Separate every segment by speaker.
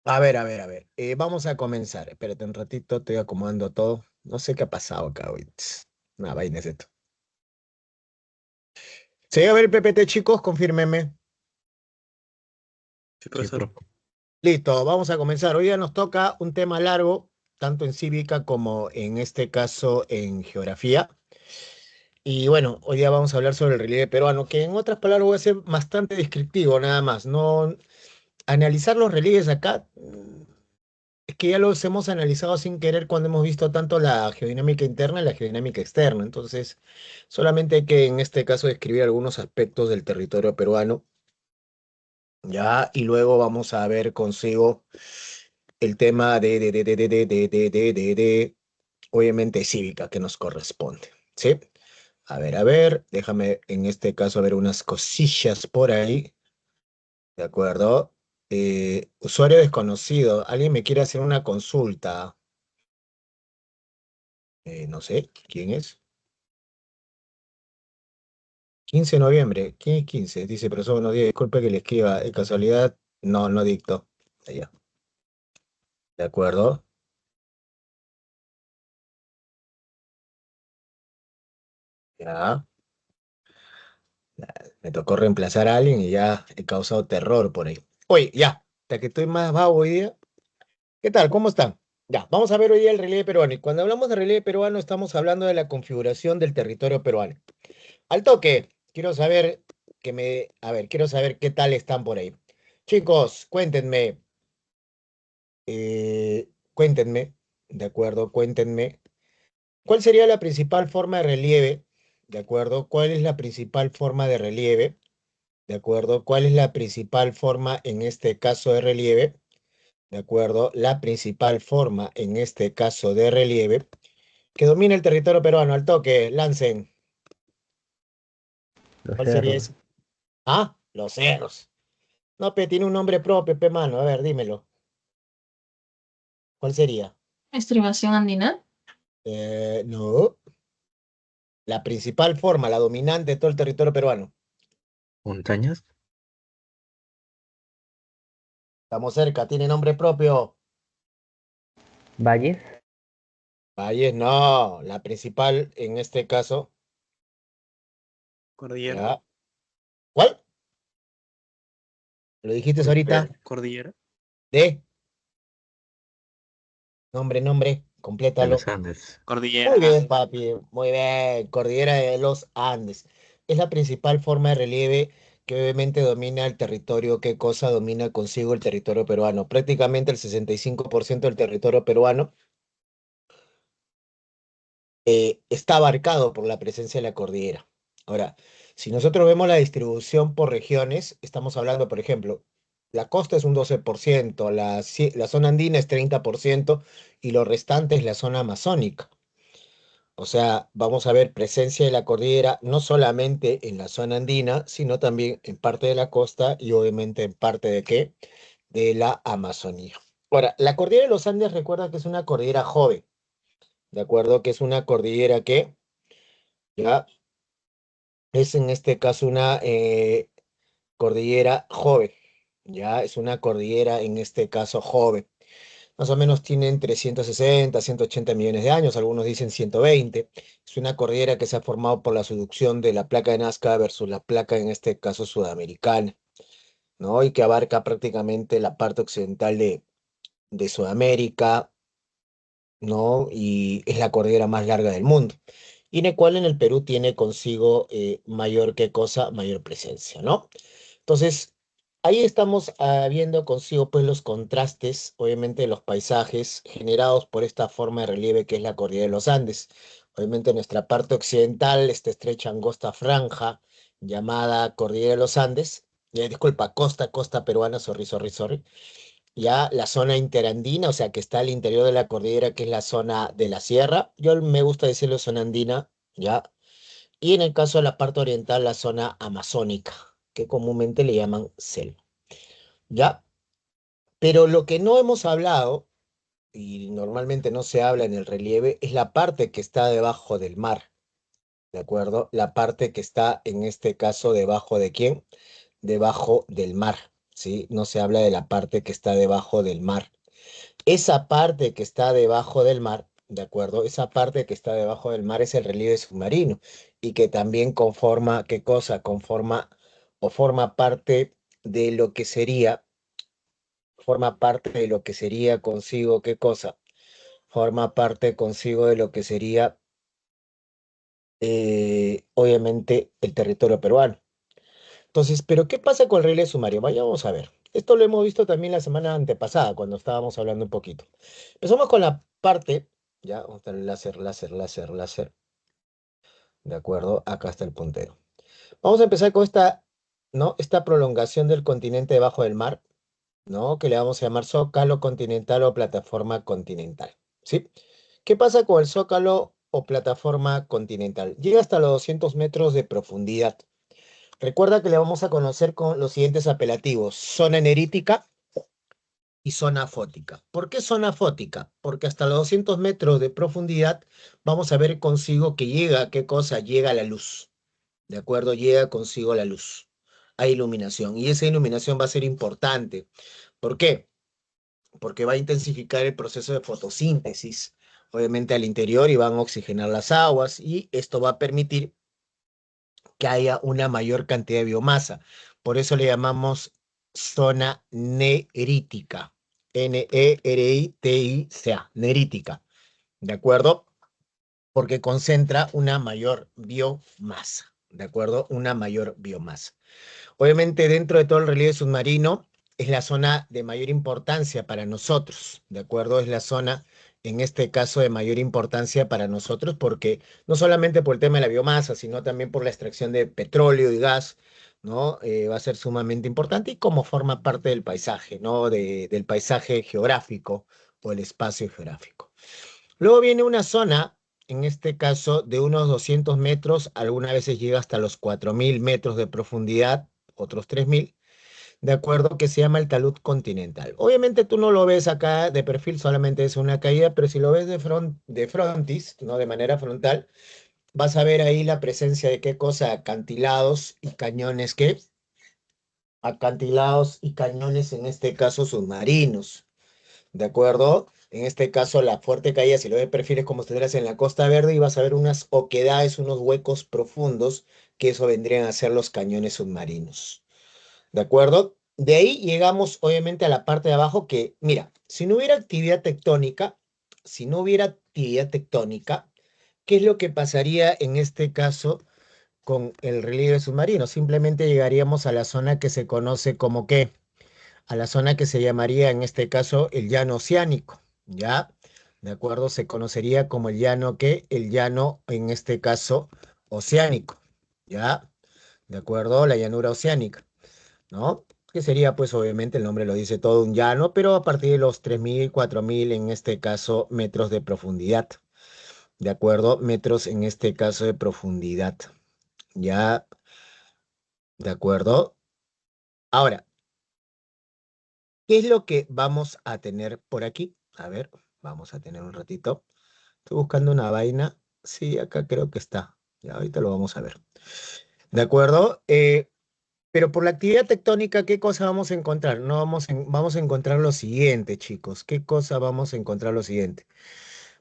Speaker 1: A ver, a ver, a ver. Vamos a comenzar. Espérate un ratito, estoy acomodando todo. No sé qué ha pasado acá hoy. Una vaina es esto. ¿Se a ver el PPT, chicos? Confírmenme.
Speaker 2: Sí,
Speaker 3: Sí,
Speaker 2: profesor.
Speaker 3: profe.
Speaker 1: Listo, vamos a comenzar. Hoy día nos toca un tema largo, tanto en cívica como en este caso en geografía. Y bueno, hoy día vamos a hablar sobre el relieve peruano, que en otras palabras voy a ser bastante descriptivo nada más. No analizar los relieves acá. Es que ya los hemos analizado sin querer cuando hemos visto tanto la geodinámica interna y la geodinámica externa. Entonces, solamente hay que en este caso describir algunos aspectos del territorio peruano, ¿ya? Y luego vamos a ver consigo el tema obviamente, cívica que nos corresponde, ¿sí? A ver, déjame en este caso ver unas cosillas por ahí, ¿de acuerdo? Usuario desconocido, alguien me quiere hacer una consulta. No sé, ¿quién es? 15 de noviembre. ¿Quién es 15? Dice, pero son unos días. Disculpe que le escriba. ¿De casualidad? No, no dicto. Ya, ¿de acuerdo? Ya. Me tocó reemplazar a alguien y ya he causado terror por ahí. Oye, ya. Hasta que estoy más vago hoy día. ¿Qué tal? ¿Cómo están? Ya, vamos a ver hoy día el relieve peruano. Y cuando hablamos de relieve peruano, estamos hablando de la configuración del territorio peruano. Al toque, quiero saber quiero saber qué tal están por ahí. Chicos, cuéntenme, ¿de acuerdo? Cuéntenme, ¿cuál sería la principal forma de relieve? ¿De acuerdo? ¿Cuál es la principal forma de relieve? ¿De acuerdo? ¿Cuál es la principal forma en este caso de relieve? ¿De acuerdo? La principal forma en este caso de relieve que domina el territorio peruano. Al toque, lancen.
Speaker 3: Los
Speaker 1: ¿Cuál sería
Speaker 3: cerros.
Speaker 1: eso? Ah, los cerros. No, pe, tiene un nombre propio, pe, mano. A ver, dímelo. ¿Cuál sería?
Speaker 4: Estribación andina.
Speaker 1: No. La principal forma, la dominante de todo el territorio peruano.
Speaker 3: Montañas.
Speaker 1: Estamos cerca, tiene nombre propio.
Speaker 3: Valles.
Speaker 1: Valles, no. La principal en este caso,
Speaker 2: Cordillera.
Speaker 1: ya. ¿Cuál? ¿Lo dijiste ahorita?
Speaker 2: Cordillera.
Speaker 1: De nombre,
Speaker 3: De los
Speaker 1: complétalo.
Speaker 3: Andes.
Speaker 1: Muy
Speaker 2: Cordillera
Speaker 1: bien,
Speaker 2: Andes.
Speaker 1: papi. Muy bien. Cordillera de los Andes. Es la principal forma de relieve que obviamente domina el territorio. ¿Qué cosa domina consigo el territorio peruano? Prácticamente el 65% del territorio peruano está abarcado por la presencia de la cordillera. Ahora, si nosotros vemos la distribución por regiones, estamos hablando, por ejemplo, la costa es un 12%, la zona andina es 30% y lo restante es la zona amazónica. O sea, vamos a ver presencia de la cordillera no solamente en la zona andina, sino también en parte de la costa y obviamente en parte de qué? De la Amazonía. Ahora, la cordillera de los Andes recuerda que es una cordillera joven, ¿de acuerdo? Que es una cordillera que ya es en este caso una cordillera joven, ya es una cordillera en este caso joven. Más o menos tiene entre 160 180 millones de años, algunos dicen 120. Es una cordillera que se ha formado por la subducción de la placa de Nazca versus la placa en este caso sudamericana, ¿no? Y que abarca prácticamente la parte occidental de Sudamérica, ¿no? Y es la cordillera más larga del mundo. Y en el cual en el Perú tiene consigo mayor que cosa, mayor presencia, ¿no? Entonces, ahí estamos viendo consigo pues los contrastes, obviamente, de los paisajes generados por esta forma de relieve que es la cordillera de los Andes. Obviamente, en nuestra parte occidental, esta estrecha angosta franja llamada cordillera de los Andes, disculpa, costa peruana, sorry. Ya la zona interandina, o sea, que está al interior de la cordillera, que es la zona de la sierra. Yo me gusta decirlo zona andina, ¿ya? Y en el caso de la parte oriental, la zona amazónica, que comúnmente le llaman selva, ¿ya? Pero lo que no hemos hablado, y normalmente no se habla en el relieve, es la parte que está debajo del mar, ¿de acuerdo? La parte que está en este caso debajo de quién? Debajo del mar. ¿sí? No se habla de la parte que está debajo del mar. Esa parte que está debajo del mar, ¿de acuerdo? Esa parte que está debajo del mar es el relieve submarino y que también conforma, ¿qué cosa? Conforma o forma parte de lo que sería consigo, ¿qué cosa? Forma parte consigo de lo que sería, obviamente, el territorio peruano. Entonces, ¿pero qué pasa con el relieve sumario? Vayamos a ver. Esto lo hemos visto también la semana antepasada, cuando estábamos hablando un poquito. Empezamos con la parte, ya, vamos a estar el láser, láser, láser, láser. De acuerdo, acá está el puntero. Vamos a empezar con esta, ¿no? Esta prolongación del continente debajo del mar, ¿no? Que le vamos a llamar zócalo continental o plataforma continental, ¿sí? ¿Qué pasa con el zócalo o plataforma continental? Llega hasta los 200 metros de profundidad. Recuerda que le vamos a conocer con los siguientes apelativos: zona nerítica y zona fótica. ¿Por qué zona fótica? Porque hasta los 200 metros de profundidad vamos a ver consigo que llega, ¿qué cosa? Llega la luz, ¿de acuerdo? Llega consigo la luz. Hay iluminación y esa iluminación va a ser importante. ¿Por qué? Porque va a intensificar el proceso de fotosíntesis, obviamente al interior, y van a oxigenar las aguas y esto va a permitir que haya una mayor cantidad de biomasa. Por eso le llamamos zona nerítica. Nerítica, nerítica. ¿De acuerdo? Porque concentra una mayor biomasa. ¿De acuerdo? Una mayor biomasa. Obviamente, dentro de todo el relieve submarino, es la zona de mayor importancia para nosotros, ¿de acuerdo? Es la zona, en este caso, de mayor importancia para nosotros, porque no solamente por el tema de la biomasa, sino también por la extracción de petróleo y gas, ¿no? Va a ser sumamente importante y como forma parte del paisaje, ¿no? Del paisaje geográfico o el espacio geográfico. Luego viene una zona, en este caso, de unos 200 metros, algunas veces llega hasta los 4.000 metros de profundidad, otros 3.000, de acuerdo, que se llama el talud continental. Obviamente tú no lo ves acá de perfil, solamente es una caída, pero si lo ves de frontis, ¿no? De manera frontal, vas a ver ahí la presencia de qué cosa: acantilados y cañones, ¿qué? Acantilados y cañones, en este caso submarinos. ¿De acuerdo? En este caso, la fuerte caída, si lo ves, prefieres como si estuvieras en la Costa Verde y vas a ver unas oquedades, unos huecos profundos, que eso vendrían a ser los cañones submarinos. ¿De acuerdo? De ahí llegamos, obviamente, a la parte de abajo que, mira, si no hubiera actividad tectónica, si no hubiera actividad tectónica, ¿qué es lo que pasaría en este caso con el relieve submarino? Simplemente llegaríamos a la zona que se conoce como ¿qué? A la zona que se llamaría en este caso el llano oceánico, ¿ya? ¿De acuerdo? Se conocería como el llano ¿qué? El llano, en este caso, oceánico, ¿ya? ¿De acuerdo? La llanura oceánica, ¿no? Que sería, pues, obviamente, el nombre lo dice todo, un llano, pero a partir de los 3.000, 4.000, en este caso, metros de profundidad, ¿de acuerdo? Metros, en este caso, de profundidad, ¿ya? ¿De acuerdo? Ahora, ¿qué es lo que vamos a tener por aquí? A ver, vamos a tener un ratito. Estoy buscando una vaina. Sí, acá creo que está. Ya, ahorita lo vamos a ver. ¿De acuerdo? Pero por la actividad tectónica, ¿qué cosa vamos a encontrar? No vamos a encontrar lo siguiente, chicos. ¿Qué cosa vamos a encontrar lo siguiente?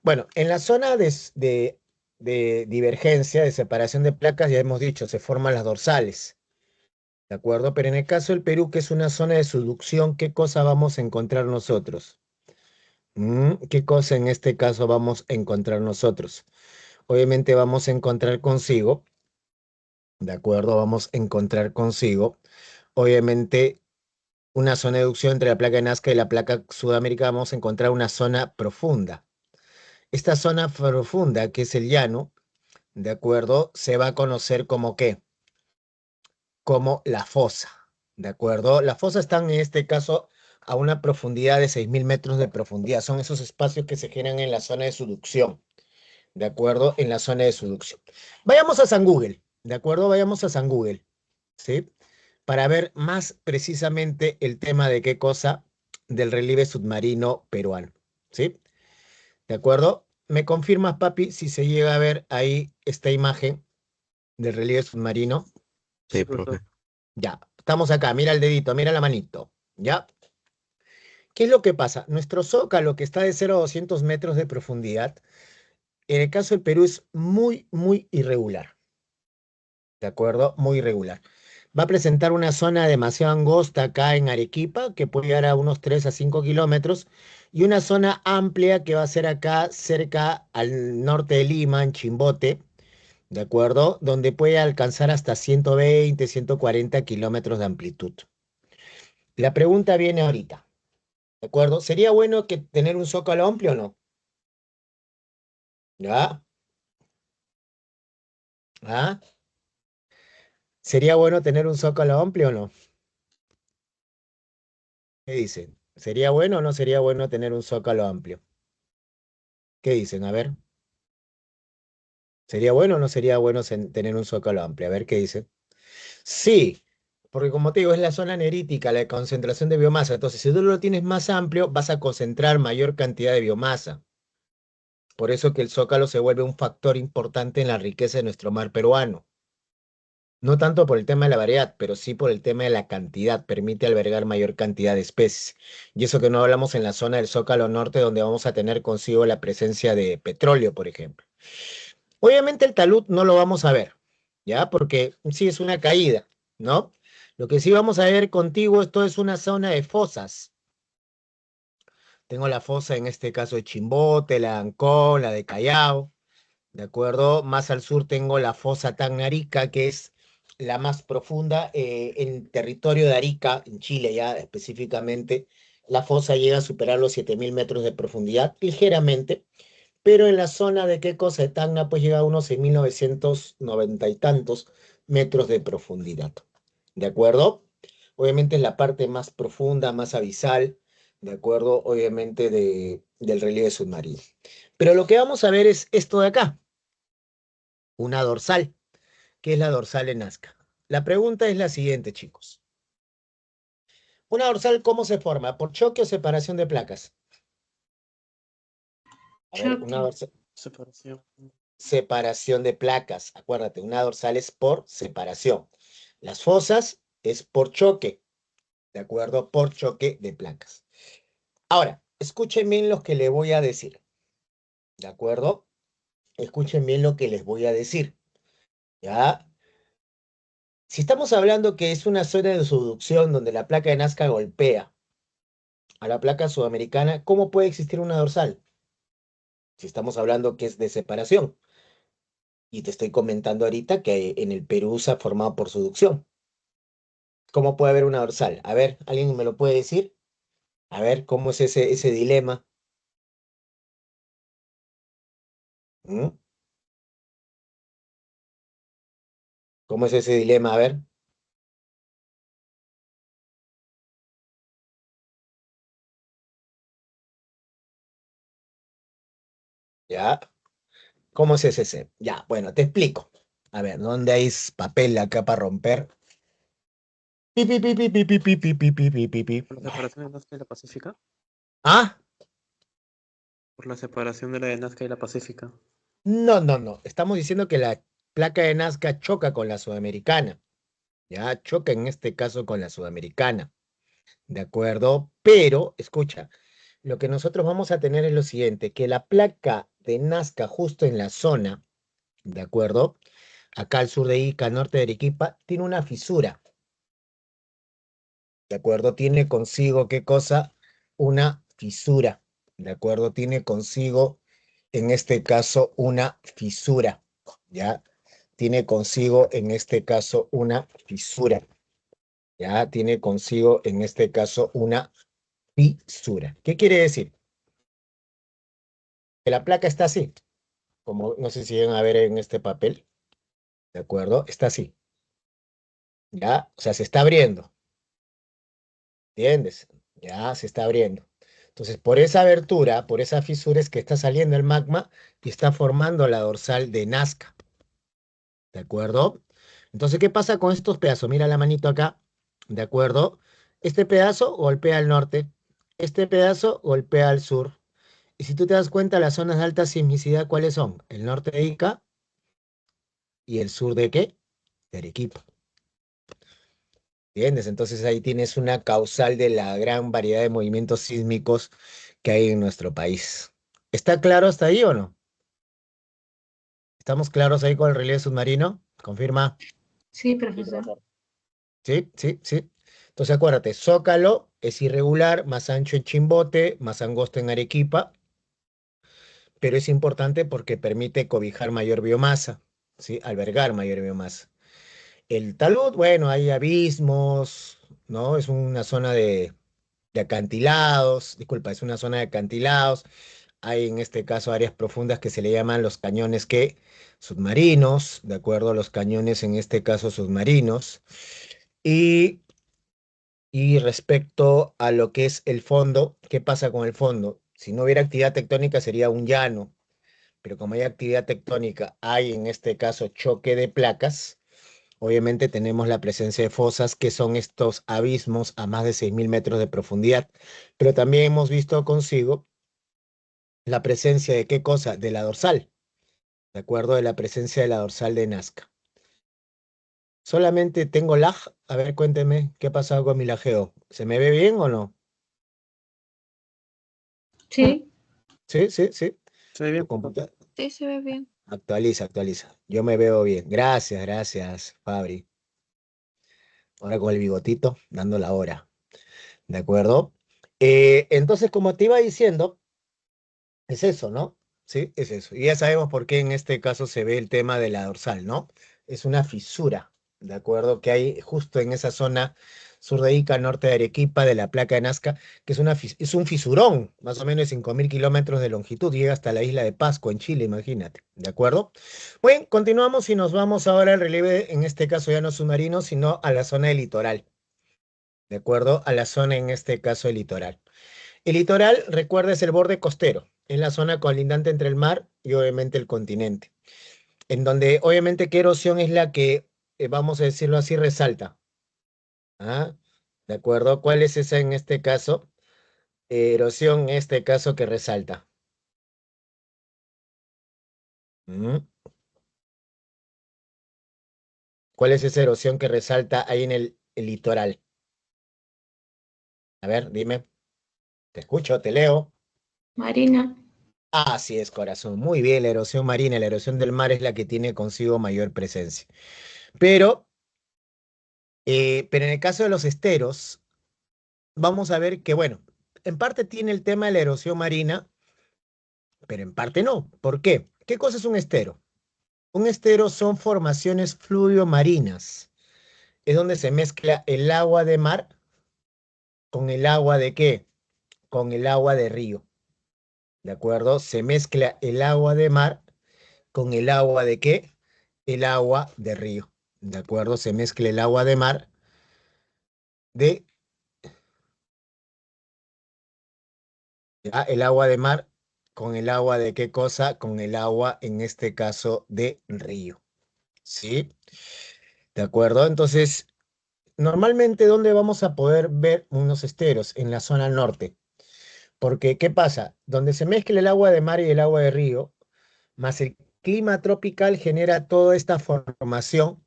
Speaker 1: Bueno, en la zona de divergencia, de separación de placas, ya hemos dicho, se forman las dorsales. ¿De acuerdo? Pero en el caso del Perú, que es una zona de subducción, ¿qué cosa vamos a encontrar nosotros? ¿Qué cosa en este caso vamos a encontrar nosotros? Obviamente vamos a encontrar consigo, ¿de acuerdo? Vamos a encontrar consigo, obviamente, una zona de ducción entre la placa de Nazca y la placa Sudamérica. Vamos a encontrar una zona profunda. Esta zona profunda, que es el llano, ¿de acuerdo? Se va a conocer como ¿qué? Como la fosa, ¿de acuerdo? La fosa está en este caso a una profundidad de 6.000 metros de profundidad. Son esos espacios que se generan en la zona de subducción. ¿De acuerdo? En la zona de subducción. Vayamos a San Google, ¿de acuerdo? Vayamos a San Google, ¿sí? Para ver más precisamente el tema de qué cosa, del relieve submarino peruano, ¿sí? ¿De acuerdo? ¿Me confirmas, papi, si se llega a ver ahí esta imagen del relieve submarino?
Speaker 3: Sí,
Speaker 2: Sí,
Speaker 3: profe.
Speaker 2: profesor.
Speaker 1: Ya. Estamos acá, mira el dedito, mira la manito, ¿ya? ¿Qué es lo que pasa? Nuestro zócalo, que está de 0 a 200 metros de profundidad, en el caso del Perú es muy, muy irregular, ¿de acuerdo? Muy irregular. Va a presentar una zona demasiado angosta acá en Arequipa, que puede llegar a unos 3 a 5 kilómetros, y una zona amplia que va a ser acá cerca al norte de Lima, en Chimbote, ¿de acuerdo? Donde puede alcanzar hasta 120, 140 kilómetros de amplitud. La pregunta viene ahorita, ¿de acuerdo? ¿Sería bueno que tener un zócalo amplio o no? ¿Ya? ¿Ah? ¿Sería bueno tener un zócalo amplio o no? ¿Qué dicen? ¿Sería bueno o no sería bueno tener un zócalo amplio? ¿Qué dicen? A ver, ¿sería bueno o no sería bueno tener un zócalo amplio? A ver, ¿qué dicen? Sí, porque como te digo, es la zona nerítica, la concentración de biomasa. Entonces, si tú lo tienes más amplio, vas a concentrar mayor cantidad de biomasa. Por eso que el zócalo se vuelve un factor importante en la riqueza de nuestro mar peruano. No tanto por el tema de la variedad, pero sí por el tema de la cantidad. Permite albergar mayor cantidad de especies. Y eso que no hablamos en la zona del Zócalo Norte, donde vamos a tener consigo la presencia de petróleo, por ejemplo. Obviamente el talud no lo vamos a ver, ¿ya? Porque sí es una caída, ¿no? Lo que sí vamos a ver contigo, esto es una zona de fosas. Tengo la fosa en este caso de Chimbote, la de Ancón, la de Callao. ¿De acuerdo? Más al sur tengo la fosa Tacna-Arica, que es la más profunda en territorio de Arica, en Chile ya específicamente. La fosa llega a superar los 7.000 metros de profundidad ligeramente, pero en la zona de qué cosa de Tacna pues llega a unos 6.990 y tantos metros de profundidad. ¿De acuerdo? Obviamente es la parte más profunda, más abisal, ¿de acuerdo? Obviamente del relieve submarino. Pero lo que vamos a ver es esto de acá, una dorsal, que es la dorsal en Nazca. La pregunta es la siguiente, chicos. ¿Una dorsal cómo se forma? ¿Por choque o separación de placas? A ver, una
Speaker 2: Choque.
Speaker 1: dorsal,
Speaker 2: Separación.
Speaker 1: separación de placas. Acuérdate, una dorsal es por separación. Las fosas es por choque, ¿de acuerdo? Por choque de placas. Ahora, escuchen bien lo que les voy a decir, ¿de acuerdo? Escuchen bien lo que les voy a decir, ¿ya? Si estamos hablando que es una zona de subducción donde la placa de Nazca golpea a la placa sudamericana, ¿cómo puede existir una dorsal? Si estamos hablando que es de separación. Y te estoy comentando ahorita que en el Perú se ha formado por subducción. ¿Cómo puede haber una dorsal? A ver, ¿alguien me lo puede decir? A ver, ¿cómo es ese dilema? ¿Mm? ¿Cómo es ese dilema? A ver, ya. ¿Cómo es ese? Ya, bueno, te explico. A ver, ¿dónde hay papel acá para romper? Pi, pi, pi, pi, pi, pi, pi, pi, pi, pi, pi, pi, pi.
Speaker 2: ¿Por la separación de Nazca y la Pacífica?
Speaker 1: Ah,
Speaker 2: Por la separación de la de Nazca y la Pacífica.
Speaker 1: no, no, no. Estamos diciendo que la placa de Nazca choca con la sudamericana. Ya choca en este caso con la sudamericana, ¿de acuerdo? Pero, escucha, lo que nosotros vamos a tener es lo siguiente, que la placa de Nazca justo en la zona, ¿de acuerdo? Acá al sur de Ica, norte de Arequipa, tiene una fisura, ¿de acuerdo? Tiene consigo, ¿qué cosa? Una fisura, ¿de acuerdo? Tiene consigo, en este caso, una fisura, ¿ya? Tiene consigo, en este caso, una fisura. Ya tiene consigo, en este caso, una fisura. ¿Qué quiere decir? Que la placa está así, como no sé si llegan a ver en este papel, ¿de acuerdo? Está así, ¿ya? O sea, se está abriendo, ¿entiendes? Ya se está abriendo. Entonces, por esa abertura, por esa fisura es que está saliendo el magma y está formando la dorsal de Nazca, ¿de acuerdo? Entonces, ¿qué pasa con estos pedazos? Mira la manito acá, ¿de acuerdo? Este pedazo golpea al norte, este pedazo golpea al sur. Y si tú te das cuenta, las zonas de alta sismicidad, ¿cuáles son? El norte de Ica y el sur de qué? De Arequipa. ¿Entiendes? Entonces ahí tienes una causal de la gran variedad de movimientos sísmicos que hay en nuestro país. ¿Está claro hasta ahí o no? ¿Estamos claros ahí con el relieve submarino? ¿Confirma?
Speaker 4: Sí, profesor.
Speaker 1: Sí, sí, sí. Entonces acuérdate, Zócalo es irregular, más ancho en Chimbote, más angosto en Arequipa, pero es importante porque permite cobijar mayor biomasa, ¿sí? Albergar mayor biomasa. El talud, bueno, hay abismos, ¿no? Es una zona de acantilados, disculpa, es una zona de acantilados. Hay en este caso áreas profundas que se le llaman los cañones que submarinos, de acuerdo a los cañones en este caso submarinos. Y, y respecto a lo que es el fondo, ¿qué pasa con el fondo? Si no hubiera actividad tectónica sería un llano, pero como hay actividad tectónica, hay en este caso choque de placas. Obviamente tenemos la presencia de fosas, que son estos abismos a más de 6.000 metros de profundidad, pero también hemos visto consigo la presencia de qué cosa, de la dorsal, de acuerdo de la presencia de la dorsal de Nazca. Solamente tengo lag, a ver, cuénteme, ¿qué ha pasado con mi lageo? ¿Se me ve bien o no?
Speaker 4: Sí,
Speaker 1: Sí, sí, sí.
Speaker 2: Se ve bien,
Speaker 1: Tu computadora.
Speaker 4: sí, se ve bien.
Speaker 1: Actualiza, actualiza. Yo me veo bien. Gracias, gracias, Fabri. Ahora con el bigotito, dando la hora. ¿De acuerdo? Entonces, como te iba diciendo, es eso, ¿no? Sí, es eso. Y ya sabemos por qué en este caso se ve el tema de la dorsal, ¿no? Es una fisura, ¿de acuerdo? Que hay justo en esa zona sur de Ica, norte de Arequipa, de la placa de Nazca, que es un fisurón, más o menos de 5.000 kilómetros de longitud, llega hasta la isla de Pascua, en Chile, imagínate, ¿de acuerdo? Bueno, continuamos y nos vamos ahora al relieve, en este caso ya no submarino, sino a la zona del litoral, ¿de acuerdo? A la zona, en este caso, del litoral. El litoral, recuerda, es el borde costero, es la zona colindante entre el mar y obviamente el continente, en donde obviamente qué erosión es la que, vamos a decirlo así, resalta. ¿Ah? ¿De acuerdo? ¿Cuál es esa en este caso? Erosión en este caso que resalta. ¿Mm? ¿Cuál es esa erosión que resalta ahí en el litoral? A ver, dime. Te escucho, te leo.
Speaker 4: Marina.
Speaker 1: Así es, corazón. Muy bien, la erosión marina, la erosión del mar es la que tiene consigo mayor presencia. Pero pero en el caso de los esteros, vamos a ver que, bueno, en parte tiene el tema de la erosión marina, pero en parte no. ¿Por qué? ¿Qué cosa es un estero? Un estero son formaciones fluvio-marinas. Es donde se mezcla el agua de mar con el agua de qué? Con el agua de río. ¿De acuerdo? Se mezcla el agua de mar con el agua de qué? El agua de río. ¿De acuerdo? Se mezcla el agua de mar de ¿ya? El agua de mar con el agua de qué cosa, con el agua, en este caso, de río. ¿Sí? ¿De acuerdo? Entonces, normalmente, ¿dónde vamos a poder ver unos esteros? En la zona norte. Porque, ¿qué pasa? Donde se mezcla el agua de mar y el agua de río, más el clima tropical genera toda esta formación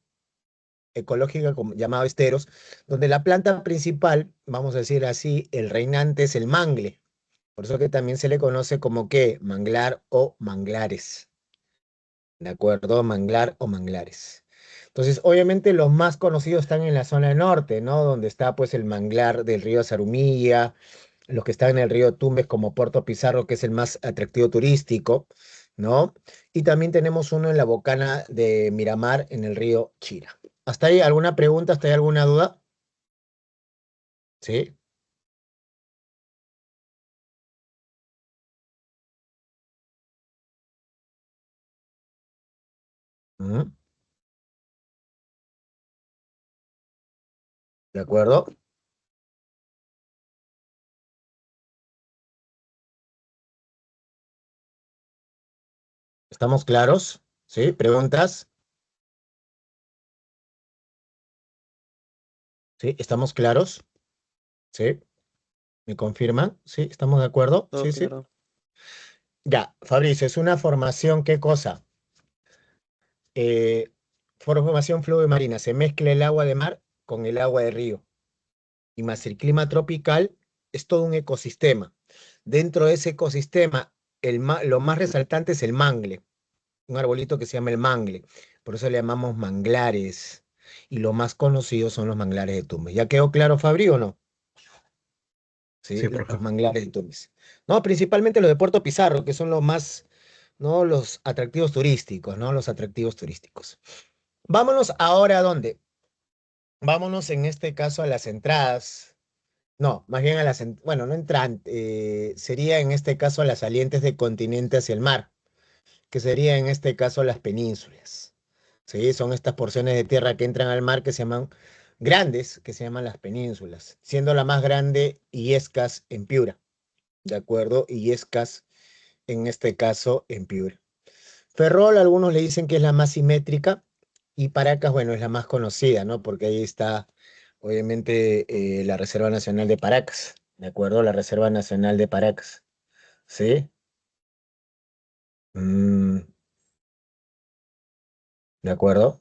Speaker 1: ecológica llamada esteros, donde la planta principal, vamos a decir así, el reinante es el mangle. Por eso que también se le conoce como que manglar o manglares. ¿De acuerdo? Manglar o manglares. Entonces, obviamente los más conocidos están en la zona norte, ¿no? Donde está pues el manglar del río Zarumilla, los que están en el río Tumbes como Puerto Pizarro, que es el más atractivo turístico, ¿no? Y también tenemos uno en la bocana de Miramar, en el río Chira. ¿Hasta ahí alguna pregunta? ¿Hasta ahí alguna duda? ¿Sí? Ujú. ¿De acuerdo? ¿Estamos claros? ¿Sí? ¿Preguntas? ¿Sí? ¿Estamos claros? ¿Sí? ¿Me confirman? ¿Sí? ¿Estamos de acuerdo?
Speaker 2: todo
Speaker 1: Sí, sí.
Speaker 2: claro.
Speaker 1: Ya, Fabricio, es una formación, ¿qué cosa? Eh, Formación fluvio marina. Se mezcla el agua de mar con el agua de río. Y más el clima tropical es todo un ecosistema. Dentro de ese ecosistema, lo más resaltante es el mangle, un arbolito que se llama el mangle. Por eso le llamamos manglares. Y lo más conocido son los manglares de Tumbes. ¿Ya quedó claro, Fabri, o no? Sí,
Speaker 3: Sí,
Speaker 1: los
Speaker 3: profe.
Speaker 1: manglares de Tumbes. No, principalmente los de Puerto Pizarro, que son los más, ¿no? Los atractivos turísticos, ¿no? Los atractivos turísticos. Vámonos ahora a dónde. Vámonos en este caso a las entradas. No, más bien a las, bueno, no entran, sería en este caso a las salientes de continente hacia el mar, que sería en este caso las penínsulas. Sí, son estas porciones de tierra que entran al mar que se llaman grandes, que se llaman las penínsulas, siendo la más grande Illescas en Piura, ¿de acuerdo? Illescas en este caso en Piura. Ferrol, algunos le dicen que es la más simétrica y Paracas, bueno, es la más conocida, ¿no? Porque ahí está, obviamente, la Reserva Nacional de Paracas, ¿de acuerdo? La Reserva Nacional de Paracas, ¿sí? Mm, ¿de acuerdo?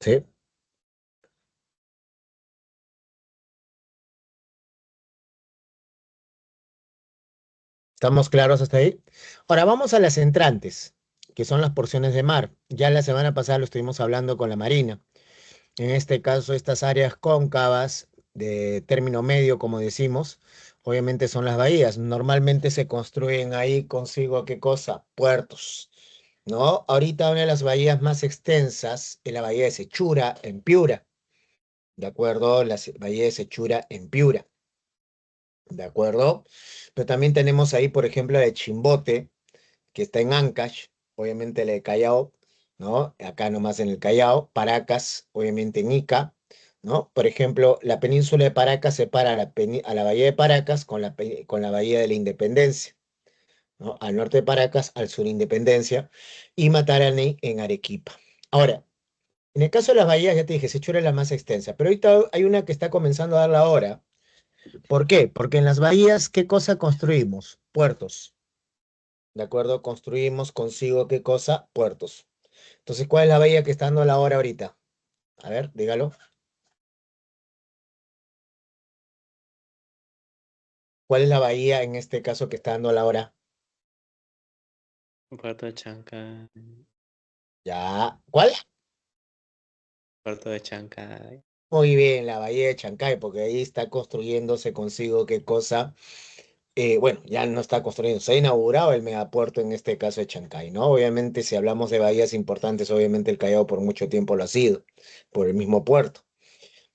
Speaker 1: ¿Sí? ¿Estamos claros hasta ahí? Ahora vamos a las entrantes, que son las porciones de mar. Ya la semana pasada lo estuvimos hablando con la Marina. En este caso, estas áreas cóncavas de término medio, como decimos, obviamente son las bahías. Normalmente se construyen ahí consigo, ¿qué cosa? Puertos, ¿no? Ahorita una de las bahías más extensas es la bahía de Sechura, en Piura, ¿de acuerdo? La bahía de Sechura en Piura, ¿de acuerdo? Pero también tenemos ahí, por ejemplo, la de Chimbote, que está en Ancash, obviamente la de Callao, ¿no? Acá nomás en el Callao, Paracas, obviamente en Ica, ¿no? Por ejemplo, la península de Paracas separa a la bahía de Paracas con la bahía de la Independencia, ¿no? Al norte de Paracas, al sur Independencia, y Matarani en Arequipa. Ahora, en el caso de las bahías, ya te dije, Sechura es la más extensa, pero ahorita hay una que está comenzando a dar la hora. ¿Por qué? Porque en las bahías, ¿qué cosa construimos? Puertos. ¿De acuerdo? Construimos consigo qué cosa? Puertos. Entonces, ¿cuál es la bahía que está dando la hora ahorita? A ver, dígalo. ¿Cuál es la bahía en este caso que está dando la hora?
Speaker 2: Puerto de Chancay.
Speaker 1: Ya. ¿Cuál?
Speaker 2: Puerto de Chancay.
Speaker 1: Muy bien, la bahía de Chancay, porque ahí está construyéndose consigo qué cosa. Bueno, ya no está construyendo, se ha inaugurado el megapuerto en este caso de Chancay, ¿no? Obviamente, si hablamos de bahías importantes, obviamente el Callao por mucho tiempo lo ha sido, por el mismo puerto.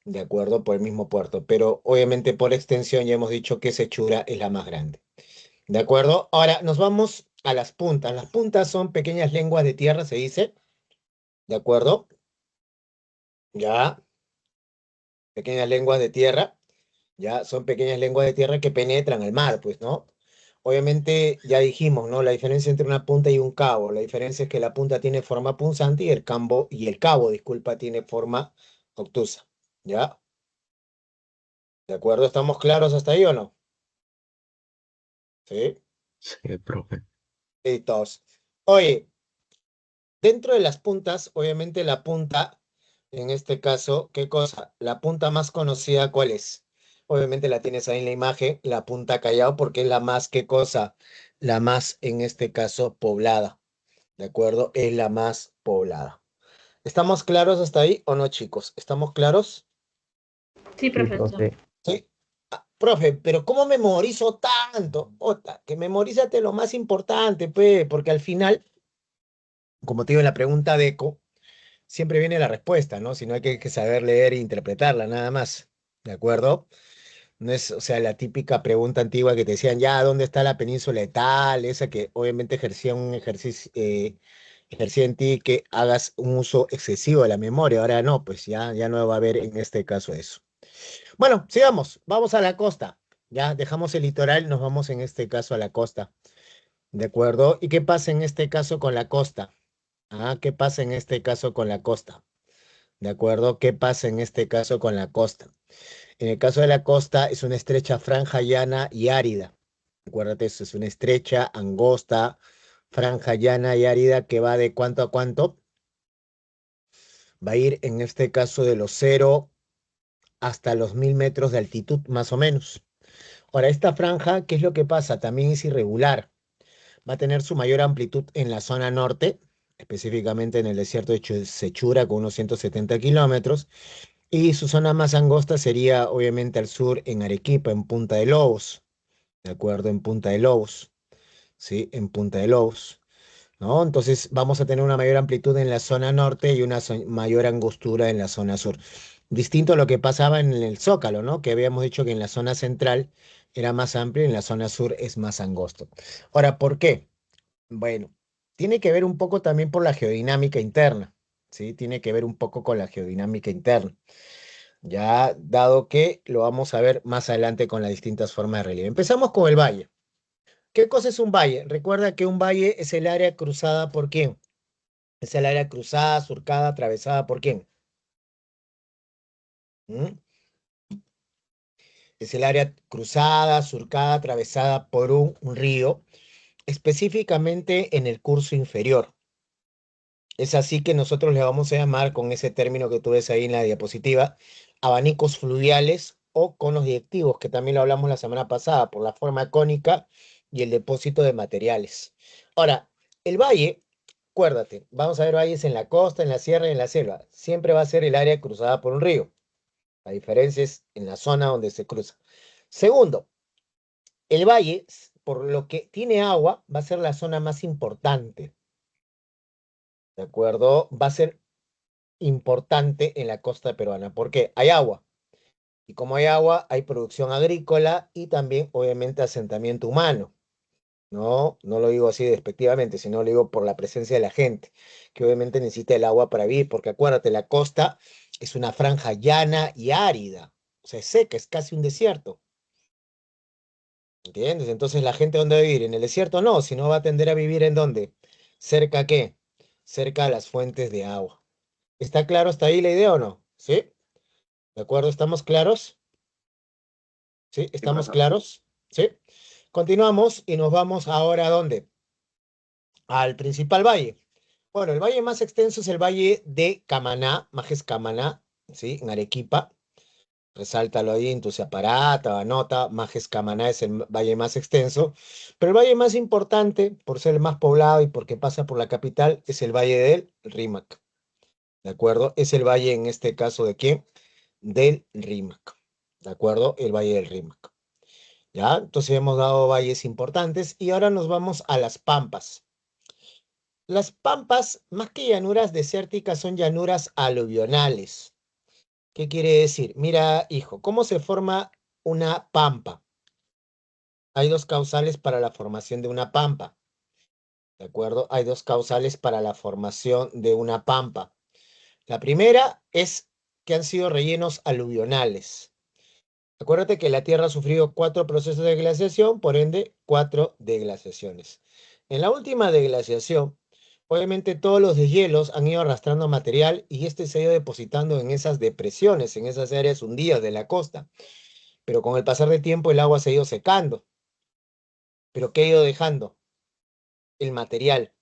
Speaker 1: De acuerdo, por el mismo puerto, pero obviamente por extensión ya hemos dicho que Sechura es la más grande. ¿De acuerdo? Ahora nos vamos a las puntas. Las puntas son pequeñas lenguas de tierra, se dice. ¿De acuerdo? Ya, pequeñas lenguas de tierra. Ya, son pequeñas lenguas de tierra que penetran el mar, pues, ¿no? Obviamente ya dijimos, ¿no? La diferencia entre una punta y un cabo. La diferencia es que la punta tiene forma punzante y el cabo, disculpa, tiene forma obtusa. ¿Ya? ¿De acuerdo? ¿Estamos claros hasta ahí o no? Sí.
Speaker 3: Sí, profe.
Speaker 1: Y todos. Oye, dentro de las puntas, obviamente la punta, en este caso, ¿qué cosa? La punta más conocida, ¿cuál es? Obviamente la tienes ahí en la imagen, la punta Callao, porque es la más, ¿qué cosa? La más, en este caso, poblada, ¿de acuerdo? Es la más poblada. ¿Estamos claros hasta ahí o no, chicos? ¿Estamos claros?
Speaker 4: Sí,
Speaker 3: Sí,
Speaker 4: profesor.
Speaker 3: profe.
Speaker 1: Sí. Ah, profe, pero ¿cómo memorizo tanto? Ota, que memorízate lo más importante, pues, porque al final, como te digo en la pregunta de Eco, siempre viene la respuesta, ¿no? Si no hay que saber leer e interpretarla, nada más. ¿De acuerdo? No es, o sea, la típica pregunta antigua que te decían, ya, ¿dónde está la península de tal? Esa que obviamente ejercía un ejercicio, ejercía en ti que hagas un uso excesivo de la memoria. Ahora no, pues ya no va a haber en este caso eso. Bueno, sigamos, vamos a la costa. Ya dejamos el litoral, nos vamos en este caso a la costa. ¿De acuerdo? ¿Y qué pasa en este caso con la costa? Ah, ¿qué pasa en este caso con la costa? ¿De acuerdo? ¿Qué pasa en este caso con la costa? En el caso de la costa es una estrecha franja llana y árida. Acuérdate, eso es una estrecha, angosta, franja llana y árida que va de cuánto a cuánto. Va a ir en este caso de los 0 hasta los 1000 metros de altitud, más o menos. Ahora, esta franja, ¿qué es lo que pasa? También es irregular. Va a tener su mayor amplitud en la zona norte, específicamente en el desierto de Sechura, con unos 170 kilómetros, y su zona más angosta sería, obviamente, al sur, en Arequipa, en Punta de Lobos, ¿de acuerdo? En Punta de Lobos, ¿sí? En Punta de Lobos. ¿No? Entonces vamos a tener una mayor amplitud en la zona norte y una mayor angostura en la zona sur. Distinto a lo que pasaba en el Zócalo, ¿no? Que habíamos dicho que en la zona central era más amplio y en la zona sur es más angosto. Ahora, ¿por qué? Bueno, tiene que ver un poco también por la geodinámica interna, ¿sí? Tiene que ver un poco con la geodinámica interna. Ya dado que lo vamos a ver más adelante con las distintas formas de relieve. Empezamos con el valle. ¿Qué cosa es un valle? Recuerda que un valle es el área cruzada por quién. Es el área cruzada, surcada, atravesada por quién. ¿Mm? Es el área cruzada, surcada, atravesada por un río, específicamente en el curso inferior. Es así que nosotros le vamos a llamar, con ese término que tú ves ahí en la diapositiva, abanicos fluviales o conos directivos, que también lo hablamos la semana pasada, por la forma cónica y el depósito de materiales. Ahora, el valle, acuérdate, vamos a ver valles en la costa, en la sierra y en la selva. Siempre va a ser el área cruzada por un río. La diferencia es en la zona donde se cruza. Segundo, el valle, por lo que tiene agua, va a ser la zona más importante. ¿De acuerdo? Va a ser importante en la costa peruana. ¿Por qué? Hay agua. Y como hay agua, hay producción agrícola y también, obviamente, asentamiento humano. No, no lo digo así despectivamente, sino lo digo por la presencia de la gente, que obviamente necesita el agua para vivir, porque acuérdate, la costa es una franja llana y árida, o sea, es seca, es casi un desierto, ¿entiendes? Entonces, ¿la gente dónde va a vivir? En el desierto no, sino va a tender a vivir ¿en dónde? ¿Cerca a qué? Cerca a las fuentes de agua. ¿Está claro hasta ahí la idea o no? ¿Sí? ¿De acuerdo? ¿Estamos claros? ¿Sí?
Speaker 2: Sí,
Speaker 1: ¿Estamos
Speaker 2: profesor.
Speaker 1: claros? ¿Sí? Continuamos y nos vamos ahora ¿a dónde? Al principal valle. Bueno, el valle más extenso es el valle de Camaná, Majes Camaná, ¿sí? En Arequipa. Resáltalo ahí en tu separata, anota, Majes Camaná es el valle más extenso. Pero el valle más importante, por ser el más poblado y porque pasa por la capital, es el valle del Rímac. ¿De acuerdo? Es el valle en este caso de quién? Del Rímac. ¿De acuerdo? El valle del Rímac. ¿Ya? Entonces hemos dado valles importantes y ahora nos vamos a las pampas. Las pampas, más que llanuras desérticas, son llanuras aluvionales. ¿Qué quiere decir? Mira, hijo, ¿cómo se forma una pampa? Hay dos causales para la formación de una pampa, ¿de acuerdo? Hay dos causales para la formación de una pampa. La primera es que han sido rellenos aluvionales. Acuérdate que la Tierra ha sufrido 4 procesos de glaciación, por ende, 4 deglaciaciones. En la última deglaciación, obviamente todos los deshielos han ido arrastrando material y este se ha ido depositando en esas depresiones, en esas áreas hundidas de la costa. Pero con el pasar del tiempo el agua se ha ido secando. ¿Pero qué ha ido dejando? El material,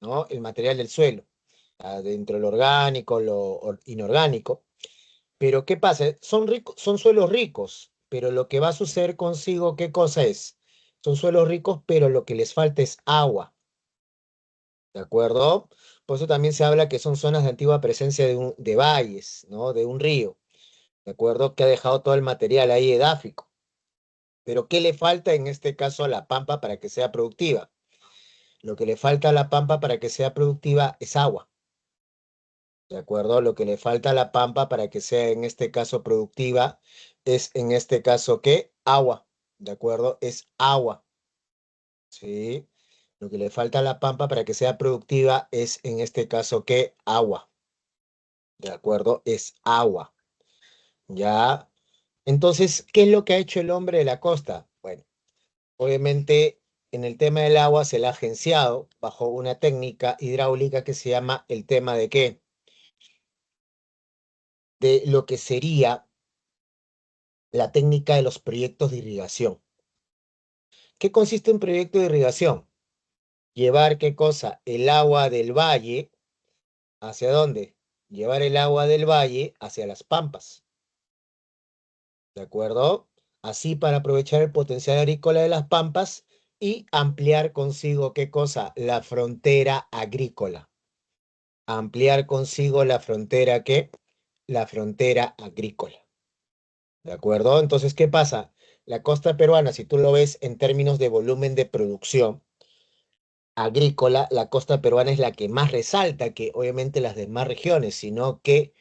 Speaker 1: ¿no? El material del suelo, dentro lo orgánico, lo inorgánico. Pero ¿qué pasa? Son ricos, son suelos ricos, pero lo que va a suceder consigo, ¿qué cosa es? Son suelos ricos, pero lo que les falta es agua, ¿de acuerdo? Por eso también se habla que son zonas de antigua presencia de valles, ¿no? De un río, ¿de acuerdo? Que ha dejado todo el material ahí edáfico. Pero ¿qué le falta en este caso a la pampa para que sea productiva? Lo que le falta a la pampa para que sea productiva es agua. ¿De acuerdo? Lo que le falta a la pampa para que sea en este caso productiva es en este caso ¿qué? Agua. ¿De acuerdo? Es agua. ¿Sí? Lo que le falta a la pampa para que sea productiva es en este caso ¿qué? Agua. ¿De acuerdo? Es agua. ¿Ya? Entonces, ¿qué es lo que ha hecho el hombre de la costa? Bueno, obviamente en el tema del agua se le ha agenciado bajo una técnica hidráulica que se llama el tema de ¿qué? De lo que sería la técnica de los proyectos de irrigación. ¿Qué consiste un proyecto de irrigación? Llevar, ¿qué cosa? El agua del valle, ¿hacia dónde? Llevar el agua del valle hacia las pampas. ¿De acuerdo? Así para aprovechar el potencial agrícola de las pampas y ampliar consigo, ¿qué cosa? La frontera agrícola. Ampliar consigo la frontera, ¿qué? La frontera agrícola. ¿De acuerdo? Entonces, ¿qué pasa? La costa peruana, si tú lo ves en términos de volumen de producción agrícola, la costa peruana es la que más resalta que obviamente las demás regiones, sino que,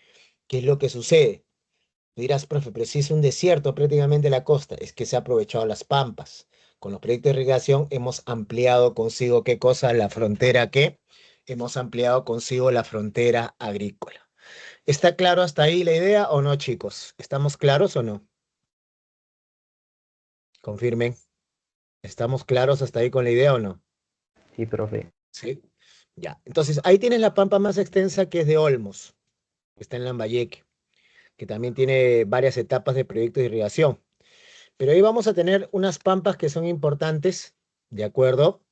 Speaker 1: ¿qué es lo que sucede? Tú dirás, profe, pero si es un desierto prácticamente la costa, es que se ha aprovechado las pampas. Con los proyectos de irrigación hemos ampliado consigo, ¿qué cosa? La frontera, ¿qué? Hemos ampliado consigo la frontera agrícola. ¿Está claro hasta ahí la idea o no, chicos? ¿Estamos claros o no? Confirmen. ¿Estamos claros hasta ahí con la idea o no?
Speaker 3: Sí, profe.
Speaker 1: Sí. Ya. Entonces, ahí tienes la pampa más extensa que es de Olmos, que está en Lambayeque, que también tiene varias etapas de proyectos de irrigación. Pero ahí vamos a tener unas pampas que son importantes, ¿de acuerdo?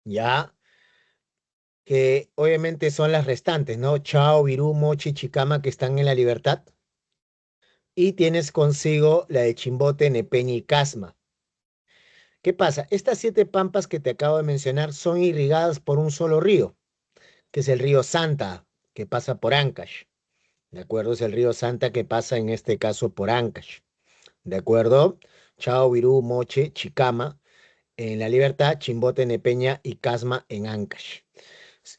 Speaker 1: Ya, que obviamente son las restantes, ¿no? Chao, Virú, Mochi, Chicama, que están en La Libertad. Y tienes consigo la de Chimbote, Nepeña y Casma. ¿Qué pasa? Estas 7 pampas que te acabo de mencionar son irrigadas por un solo río, que es el río Santa, que pasa por Ancash. ¿De acuerdo? Es el río Santa que pasa en este caso por Ancash. ¿De acuerdo? Chao, Virú, Moche, Chicama en La Libertad, Chimbote, Nepeña y Casma en Ancash.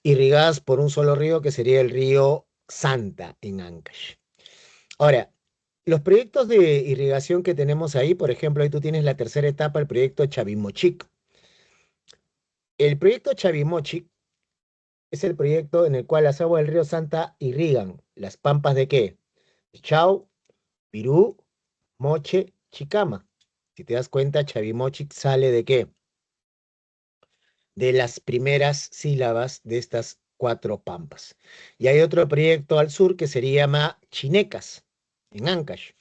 Speaker 1: Irrigadas por un solo río que sería el río Santa en Ancash. Ahora, los proyectos de irrigación que tenemos ahí, por ejemplo, ahí tú tienes la tercera etapa, el proyecto Chavimochic. El proyecto Chavimochic es el proyecto en el cual las aguas del río Santa irrigan las pampas de qué? Chao, Pirú, Moche, Chicama. Si te das cuenta, Chavimochic sale de qué? De las primeras sílabas de estas 4 pampas. Y hay otro proyecto al sur que se llama Chinecas, en Ancash,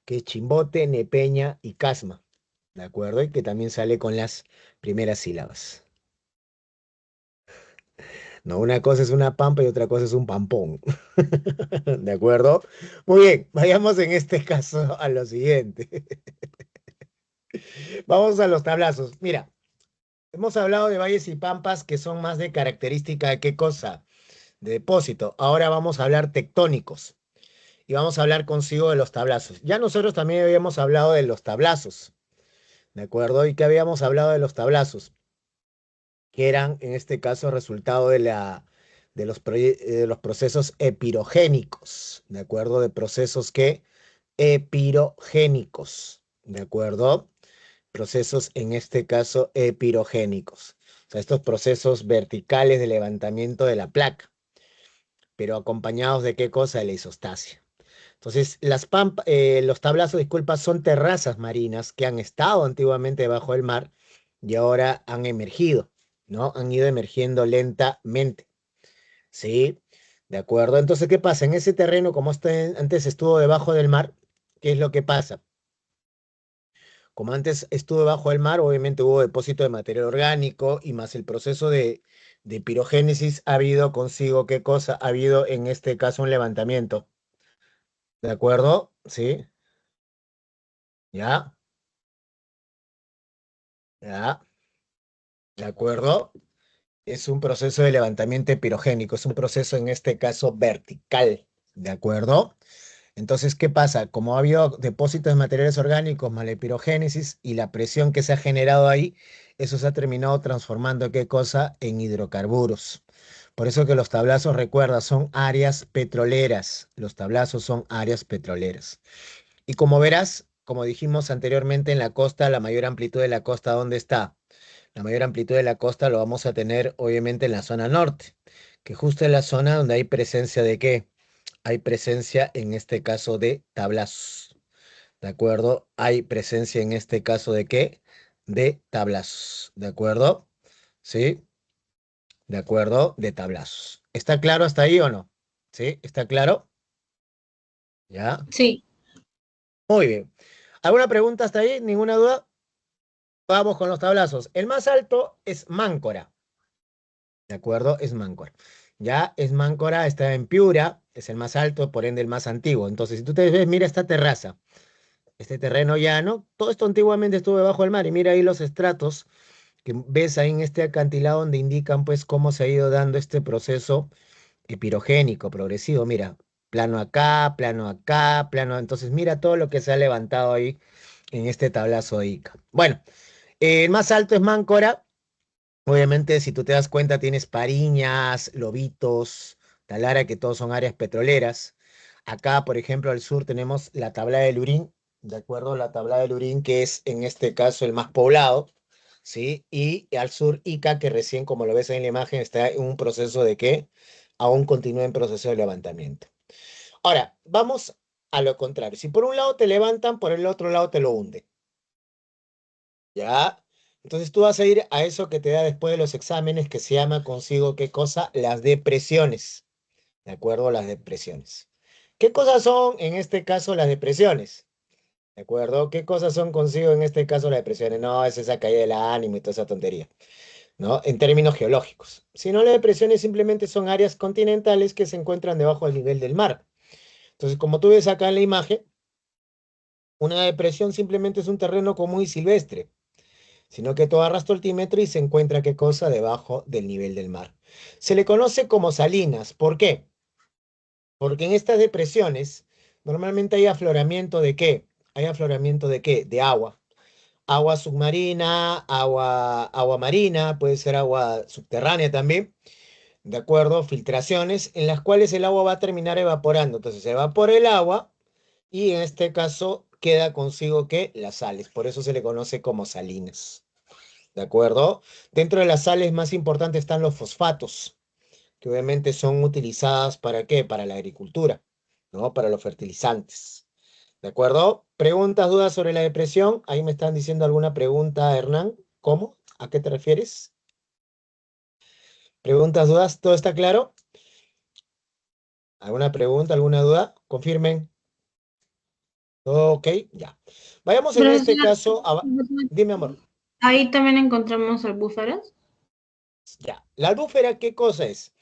Speaker 1: que es Chimbote, Nepeña y Casma, ¿de acuerdo? Y que también sale con las primeras sílabas. No, una cosa es una pampa y otra cosa es un pampón. ¿De acuerdo? Muy bien, vayamos en este caso a lo siguiente. Vamos a los tablazos. Mira, hemos hablado de valles y pampas que son más de característica de qué cosa, de depósito. Ahora vamos a hablar tectónicos y vamos a hablar consigo de los tablazos. Ya nosotros también habíamos hablado de los tablazos, ¿de acuerdo? ¿Y qué habíamos hablado de los tablazos? Que eran, en este caso, resultado de los procesos epirogénicos, ¿de acuerdo? De procesos que epirogénicos, ¿de acuerdo? Procesos, en este caso, epirogénicos. O sea, estos procesos verticales de levantamiento de la placa, pero acompañados de qué cosa? De la isostasia. Entonces, los tablazos, disculpa, son terrazas marinas que han estado antiguamente debajo del mar y ahora han emergido, ¿no? Han ido emergiendo lentamente, ¿sí? ¿De acuerdo? Entonces, ¿qué pasa? En ese terreno, como antes estuvo debajo del mar, ¿qué es lo que pasa? Como antes estuvo debajo del mar, obviamente hubo depósito de material orgánico y más el proceso de pirogénesis ha habido consigo, ¿qué cosa? Ha habido en este caso un levantamiento. ¿De acuerdo? ¿Sí? ¿Ya? ¿Ya? ¿De acuerdo? Es un proceso de levantamiento pirogénico, es un proceso en este caso vertical. ¿De acuerdo? Entonces, ¿qué pasa? Como ha habido depósitos de materiales orgánicos, más la pirogénesis y la presión que se ha generado ahí, eso se ha terminado transformando, ¿qué cosa? En hidrocarburos. Por eso que los tablazos, recuerda, son áreas petroleras. Los tablazos son áreas petroleras. Y como verás, como dijimos anteriormente, en la costa, la mayor amplitud de la costa, ¿dónde está? La mayor amplitud de la costa lo vamos a tener, obviamente, en la zona norte, que justo es la zona donde hay presencia de ¿qué? Hay presencia, en este caso, de tablazos. ¿De acuerdo? Hay presencia en este caso de ¿qué? De tablazos. ¿De acuerdo? ¿Sí? ¿De acuerdo? De tablazos. ¿Está claro hasta ahí o no? ¿Sí? ¿Está claro? ¿Ya?
Speaker 4: Sí,
Speaker 1: Muy bien. ¿Alguna pregunta hasta ahí? ¿Ninguna duda? Vamos con los tablazos. El más alto es Máncora. ¿De acuerdo? Es Máncora. Ya es Máncora, está en Piura, es el más alto, por ende el más antiguo. Entonces, si tú te ves, mira esta terraza. Este terreno llano, todo esto antiguamente estuvo debajo del mar, y mira ahí los estratos que ves ahí en este acantilado donde indican pues cómo se ha ido dando este proceso pirogénico, progresivo. Mira, plano acá, plano acá, plano. Entonces, mira todo lo que se ha levantado ahí en este tablazo de Ica. Bueno, el más alto es Máncora. Obviamente, si tú te das cuenta, tienes Pariñas, Lobitos, Talara, que todos son áreas petroleras. Acá, por ejemplo, al sur tenemos la Tablada del Lurín, ¿de acuerdo? La Tablada del Lurín, que es en este caso el más poblado, ¿sí? Y al sur Ica, que recién, como lo ves ahí en la imagen, está en un proceso de que aún continúa en proceso de levantamiento. Ahora, vamos a lo contrario. Si por un lado te levantan, por el otro lado te lo hunden. ¿Ya? Entonces tú vas a ir a eso que te da después de los exámenes, que se llama consigo, ¿qué cosa? Las depresiones. ¿De acuerdo? Las depresiones. ¿Qué cosas son en este caso las depresiones? ¿De acuerdo? ¿Qué cosas son consigo en este caso las depresiones? No, es esa caída del ánimo y toda esa tontería, ¿no? En términos geológicos. Si no, las depresiones simplemente son áreas continentales que se encuentran debajo del nivel del mar. Entonces, como tú ves acá en la imagen, una depresión simplemente es un terreno común y silvestre, sino que tú agarras tu altímetro y se encuentra qué cosa debajo del nivel del mar. Se le conoce como salinas. ¿Por qué? Porque en estas depresiones normalmente hay afloramiento de qué? ¿Hay afloramiento de qué? De agua. Agua submarina, agua marina, puede ser agua subterránea también, ¿de acuerdo? Filtraciones en las cuales el agua va a terminar evaporando. Entonces se evapora el agua y en este caso queda consigo que las sales. Por eso se le conoce como salinas. ¿De acuerdo? Dentro de las sales más importantes están los fosfatos, que obviamente son utilizadas ¿para qué? Para la agricultura, ¿no? Para los fertilizantes. ¿De acuerdo? ¿Preguntas, dudas sobre la depresión? Ahí me están diciendo alguna pregunta, Hernán. ¿Cómo? ¿A qué te refieres? ¿Preguntas, dudas? ¿Todo está claro? ¿Alguna pregunta, alguna duda? Confirmen. ¿Todo ok? Ya. Vayamos en este
Speaker 4: Profesor,
Speaker 1: caso a... Dime, amor.
Speaker 4: ahí también encontramos albúfaras.
Speaker 1: Ya. ¿La albúfera qué cosa es?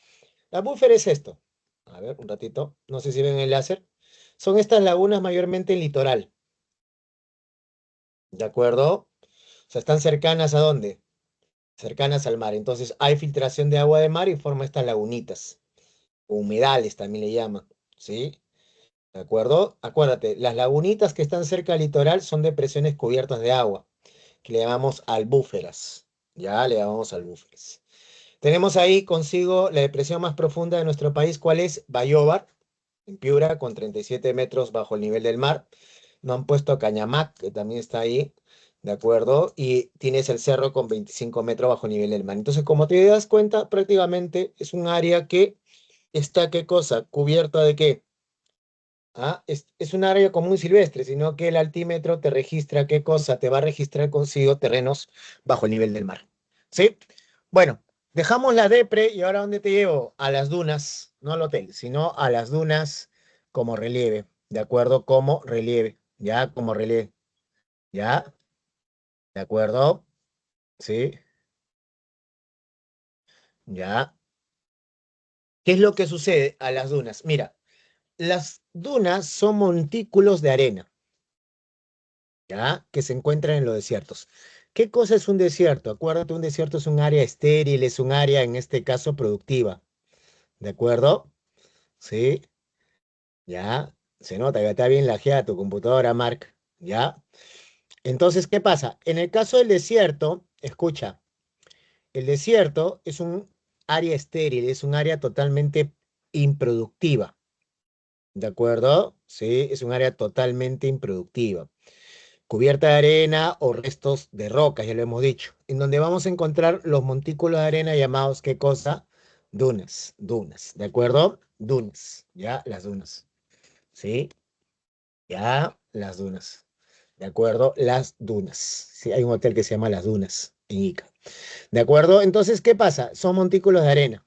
Speaker 1: La buffer es esto. A ver, un ratito. No sé si ven el láser. Son estas lagunas mayormente en litoral. ¿De acuerdo? O sea, están cercanas ¿a dónde? Cercanas al mar. Entonces hay filtración de agua de mar y forma estas lagunitas. O humedales también le llaman. ¿Sí? ¿De acuerdo? Acuérdate, las lagunitas que están cerca al litoral son depresiones cubiertas de agua, que le llamamos albúferas. Ya le llamamos albúferas. Tenemos ahí consigo la depresión más profunda de nuestro país. ¿Cuál es? Bayóvar, en Piura, con 37 metros bajo el nivel del mar. No han puesto Cañamac, que también está ahí, ¿de acuerdo? Y tienes el cerro con 25 metros bajo el nivel del mar. Entonces, como te das cuenta, prácticamente es un área que está, ¿qué cosa? ¿Cubierta de qué? Ah, es un área común silvestre, sino que el altímetro te registra qué cosa, te va a registrar consigo terrenos bajo el nivel del mar. ¿Sí? Bueno, dejamos la depre y ahora ¿dónde te llevo? A las dunas, no al hotel, sino a las dunas como relieve, ¿de acuerdo? Como relieve, ya, como relieve, ¿ya? ¿De acuerdo? Sí, ya. ¿Qué es lo que sucede a las dunas? Mira, las dunas son montículos de arena, ¿ya? Que se encuentran en los desiertos. ¿Qué cosa es un desierto? Acuérdate, un desierto es un área estéril, es un área, en este caso, productiva. ¿De acuerdo? Sí, ya. Se nota que está bien lajeada tu computadora, Mark. ¿Ya? Entonces, ¿qué pasa? En el caso del desierto, escucha, el desierto es un área estéril, es un área totalmente improductiva. ¿De acuerdo? Sí, es un área totalmente improductiva, cubierta de arena o restos de rocas, ya lo hemos dicho, en donde vamos a encontrar los montículos de arena llamados, ¿qué cosa? Dunas, dunas, ¿de acuerdo? Dunas, ya, las dunas, ¿sí? Ya, las dunas, ¿de acuerdo? Las dunas, sí, hay un hotel que se llama Las Dunas, en Ica, ¿de acuerdo? Entonces, ¿qué pasa? Son montículos de arena,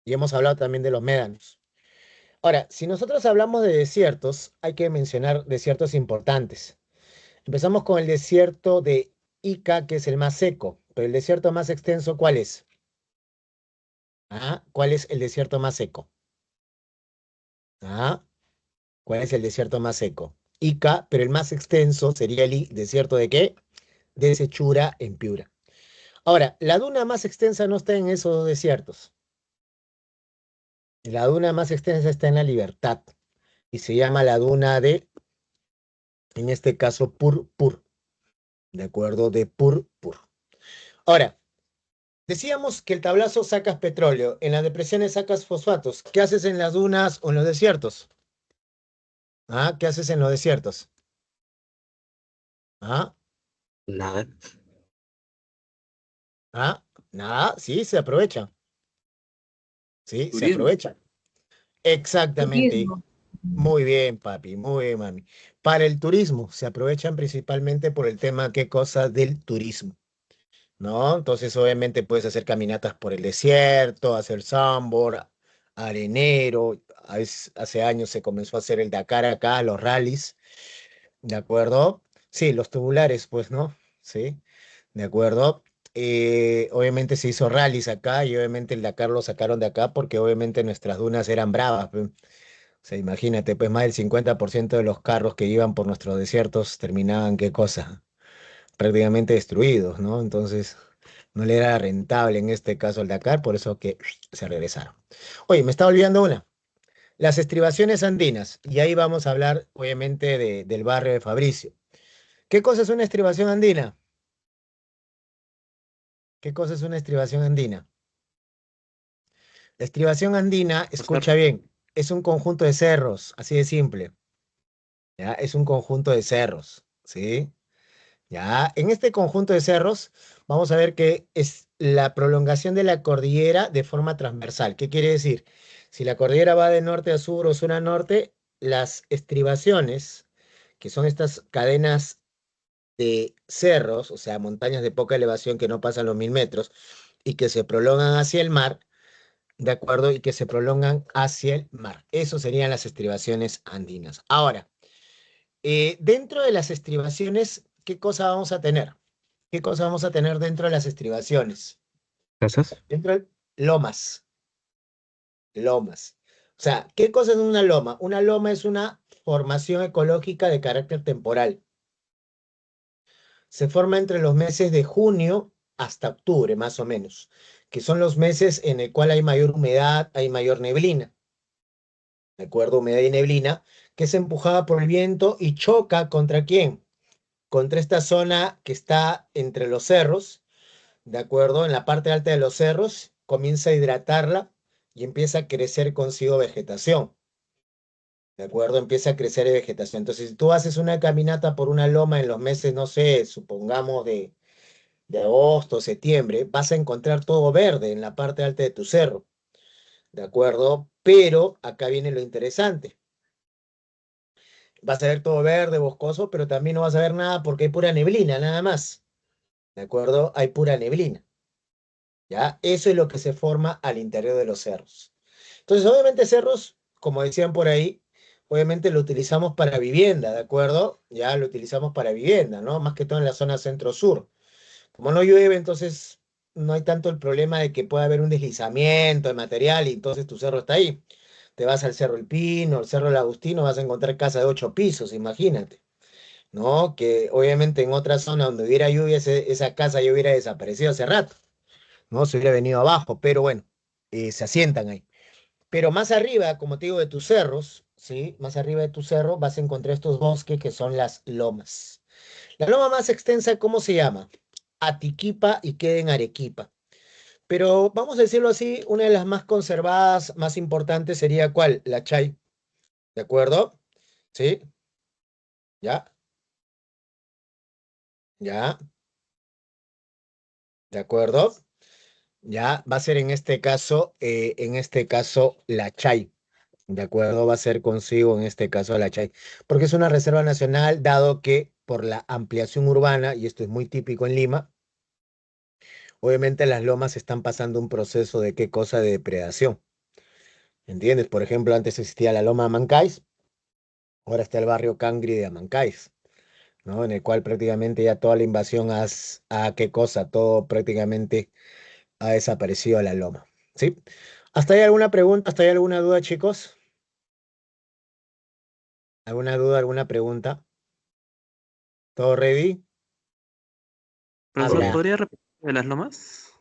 Speaker 1: y hemos hablado también de los médanos. Ahora, si nosotros hablamos de desiertos, hay que mencionar desiertos importantes. Empezamos con el desierto de Ica, que es el más seco, pero el desierto más extenso, ¿cuál es? ¿Ah? ¿Cuál es el desierto más seco? ¿Ah? ¿Cuál es el desierto más seco? Ica, pero el más extenso sería el desierto de qué? De Sechura en Piura. Ahora, la duna más extensa no está en esos desiertos. La duna más extensa está en la Libertad y se llama la duna de, en este caso, Pur, ¿de acuerdo? De Pur. Ahora, decíamos que el tablazo sacas petróleo, en las depresiones sacas fosfatos. ¿Qué haces en las dunas o en los desiertos? ¿Ah? ¿Qué haces en los desiertos? ¿Ah?
Speaker 3: Nada.
Speaker 1: ¿Ah? Nada, sí, se aprovecha. Sí, se
Speaker 2: Turismo.
Speaker 1: aprovecha. Exactamente.
Speaker 4: Turismo.
Speaker 1: Muy bien, papi, muy bien, mami. Para el turismo, se aprovechan principalmente por el tema, ¿qué cosa? Del turismo, ¿no? Entonces, obviamente, puedes hacer caminatas por el desierto, hacer sandboard, arenero. Hace años se comenzó a hacer el Dakar acá, los rallies, ¿de acuerdo? Sí, los tubulares, pues, ¿no? Sí, ¿de acuerdo? Obviamente se hizo rallies acá y obviamente el Dakar lo sacaron de acá porque obviamente nuestras dunas eran bravas, pe. O sea, imagínate, pues más del 50% de los carros que iban por nuestros desiertos terminaban, ¿qué cosa? Prácticamente destruidos, ¿no? Entonces, no le era rentable en este caso el Dakar, por eso que se regresaron. Oye, me estaba olvidando una. Las estribaciones andinas, y ahí vamos a hablar, obviamente, del barrio de Fabricio. ¿Qué cosa es una estribación andina? ¿Qué cosa es una estribación andina? La estribación andina,
Speaker 2: Oscar,
Speaker 1: escucha bien, es un conjunto de cerros, así de simple, ¿ya? Es un conjunto de cerros, ¿sí? Ya, en este conjunto de cerros vamos a ver que es la prolongación de la cordillera de forma transversal. ¿Qué quiere decir? Si la cordillera va de norte a sur o sur a norte, las estribaciones, que son estas cadenas de cerros, o sea, montañas de poca elevación que no pasan los 1000 metros y que se prolongan hacia el mar, ¿de acuerdo? Y que se prolongan hacia el mar. Eso serían las estribaciones andinas. Ahora, dentro de las estribaciones, ¿qué cosa vamos a tener? ¿Qué cosa vamos a tener dentro de las estribaciones?
Speaker 3: ¿Casas?
Speaker 1: Dentro de lomas, lomas. O sea, ¿qué cosa es una loma? Una loma es una formación ecológica de carácter temporal. Se forma entre los meses de junio hasta octubre, más o menos, que son los meses en el cual hay mayor humedad, hay mayor neblina. ¿De acuerdo? Humedad y neblina, que es empujada por el viento y choca contra quién? Contra esta zona que está entre los cerros, ¿de acuerdo? En la parte alta de los cerros, comienza a hidratarla y empieza a crecer consigo vegetación, ¿de acuerdo? Empieza a crecer vegetación. Entonces, si tú haces una caminata por una loma en los meses, no sé, supongamos de agosto, septiembre, vas a encontrar todo verde en la parte alta de tu cerro, ¿de acuerdo? Pero acá viene lo interesante. Vas a ver todo verde, boscoso, pero también no vas a ver nada porque hay pura neblina, nada más, ¿de acuerdo? Hay pura neblina. ¿Ya? Eso es lo que se forma al interior de los cerros. Entonces, obviamente cerros, como decían por ahí, obviamente lo utilizamos para vivienda, ¿de acuerdo? Ya lo utilizamos para vivienda, ¿no? Más que todo en la zona centro-sur. Como no llueve, entonces no hay tanto el problema de que pueda haber un deslizamiento de material y entonces tu cerro está ahí. Te vas al Cerro El Pino, al Cerro El Agustino, vas a encontrar casa de 8 pisos, imagínate, ¿no? Que obviamente en otra zona donde hubiera lluvia, esa casa ya hubiera desaparecido hace rato. ¿No? Se hubiera venido abajo, pero bueno, se asientan ahí. Pero más arriba, como te digo, de tus cerros, ¿sí? Más arriba de tu cerro vas a encontrar estos bosques que son las lomas. La loma más extensa, ¿cómo se llama? Atiquipa y queda en Arequipa. Pero vamos a decirlo así, una de las más conservadas, más importantes sería ¿cuál? La Chay, ¿de acuerdo? ¿Sí? ¿Ya? ¿Ya? ¿De acuerdo? Ya va a ser en este caso, la Chay. De acuerdo, va a ser consigo en este caso la Chay, porque es una reserva nacional, dado que por la ampliación urbana, y esto es muy típico en Lima, obviamente las lomas están pasando un proceso de qué cosa de depredación. ¿Entiendes? Por ejemplo, antes existía la loma de Amancáis, ahora está el barrio Cangri de Amancáis, ¿no? En el cual prácticamente ya toda la invasión a qué cosa, todo prácticamente ha desaparecido la loma. ¿Sí? ¿Hasta ahí alguna pregunta? ¿Hasta ahí alguna duda, chicos? ¿Alguna duda, alguna pregunta? ¿Todo ready?
Speaker 2: Profesor,
Speaker 1: Habla.
Speaker 2: ¿podría repetir de las lomas?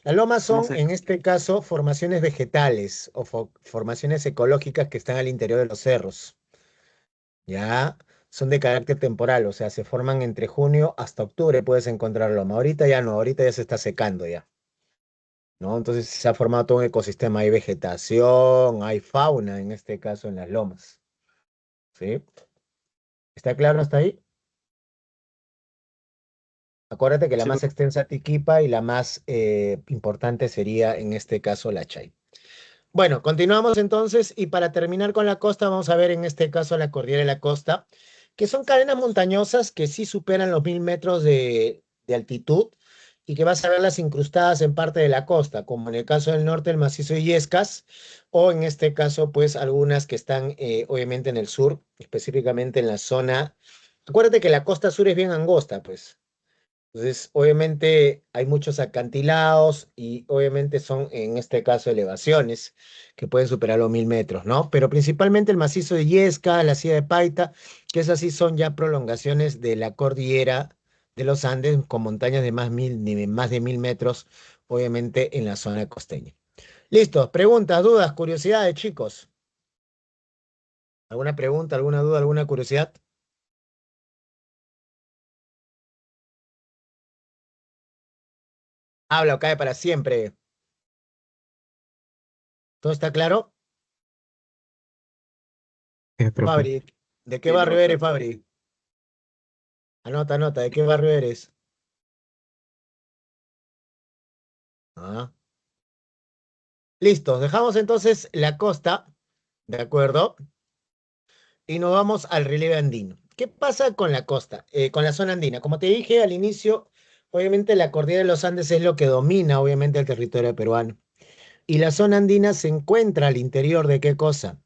Speaker 1: Las lomas
Speaker 2: ¿Cómo
Speaker 1: son,
Speaker 2: se...?
Speaker 1: en este caso, formaciones vegetales o formaciones ecológicas que están al interior de los cerros. Ya son de carácter temporal, o sea, se forman entre junio hasta octubre, puedes encontrar loma. Ahorita ya no, ahorita ya se está secando ya, ¿no? Entonces se ha formado todo un ecosistema, hay vegetación, hay fauna, en este caso en las lomas, ¿sí? ¿Está claro hasta ahí? Acuérdate que la
Speaker 2: Sí,
Speaker 1: más
Speaker 2: profesor.
Speaker 1: extensa Tiquipa y la más importante sería en este caso la Chay. Bueno, continuamos entonces y para terminar con la costa vamos a ver en este caso la cordillera de la costa, que son cadenas montañosas que sí superan los 1000 metros de altitud y que vas a verlas incrustadas en parte de la costa, como en el caso del norte, el macizo de Illescas, o en este caso, pues algunas que están obviamente en el sur, específicamente en la zona. Acuérdate que la costa sur es bien angosta, pues. Entonces, obviamente hay muchos acantilados y obviamente son, en este caso, elevaciones que pueden superar los 1000 metros, ¿no? Pero principalmente el macizo de Illesca, la Silla de Paita, que esas sí son ya prolongaciones de la cordillera de los Andes con montañas de más de 1000 metros, obviamente en la zona costeña. Listo, preguntas, dudas, curiosidades, chicos. ¿Alguna pregunta, alguna duda, alguna curiosidad? Habla o cae para siempre. ¿Todo está claro?
Speaker 3: Profe.
Speaker 1: Fabri, ¿de qué
Speaker 2: Sí,
Speaker 1: barrio eres,
Speaker 2: profesor.
Speaker 1: Fabri? Anota, anota, ¿de qué barrio eres? Ah. Listo, dejamos entonces la costa, ¿de acuerdo? Y nos vamos al relieve andino. ¿Qué pasa con la costa, con la zona andina? Como te dije al inicio, obviamente la cordillera de los Andes es lo que domina, obviamente, el territorio peruano. Y la zona andina se encuentra al interior de qué cosa?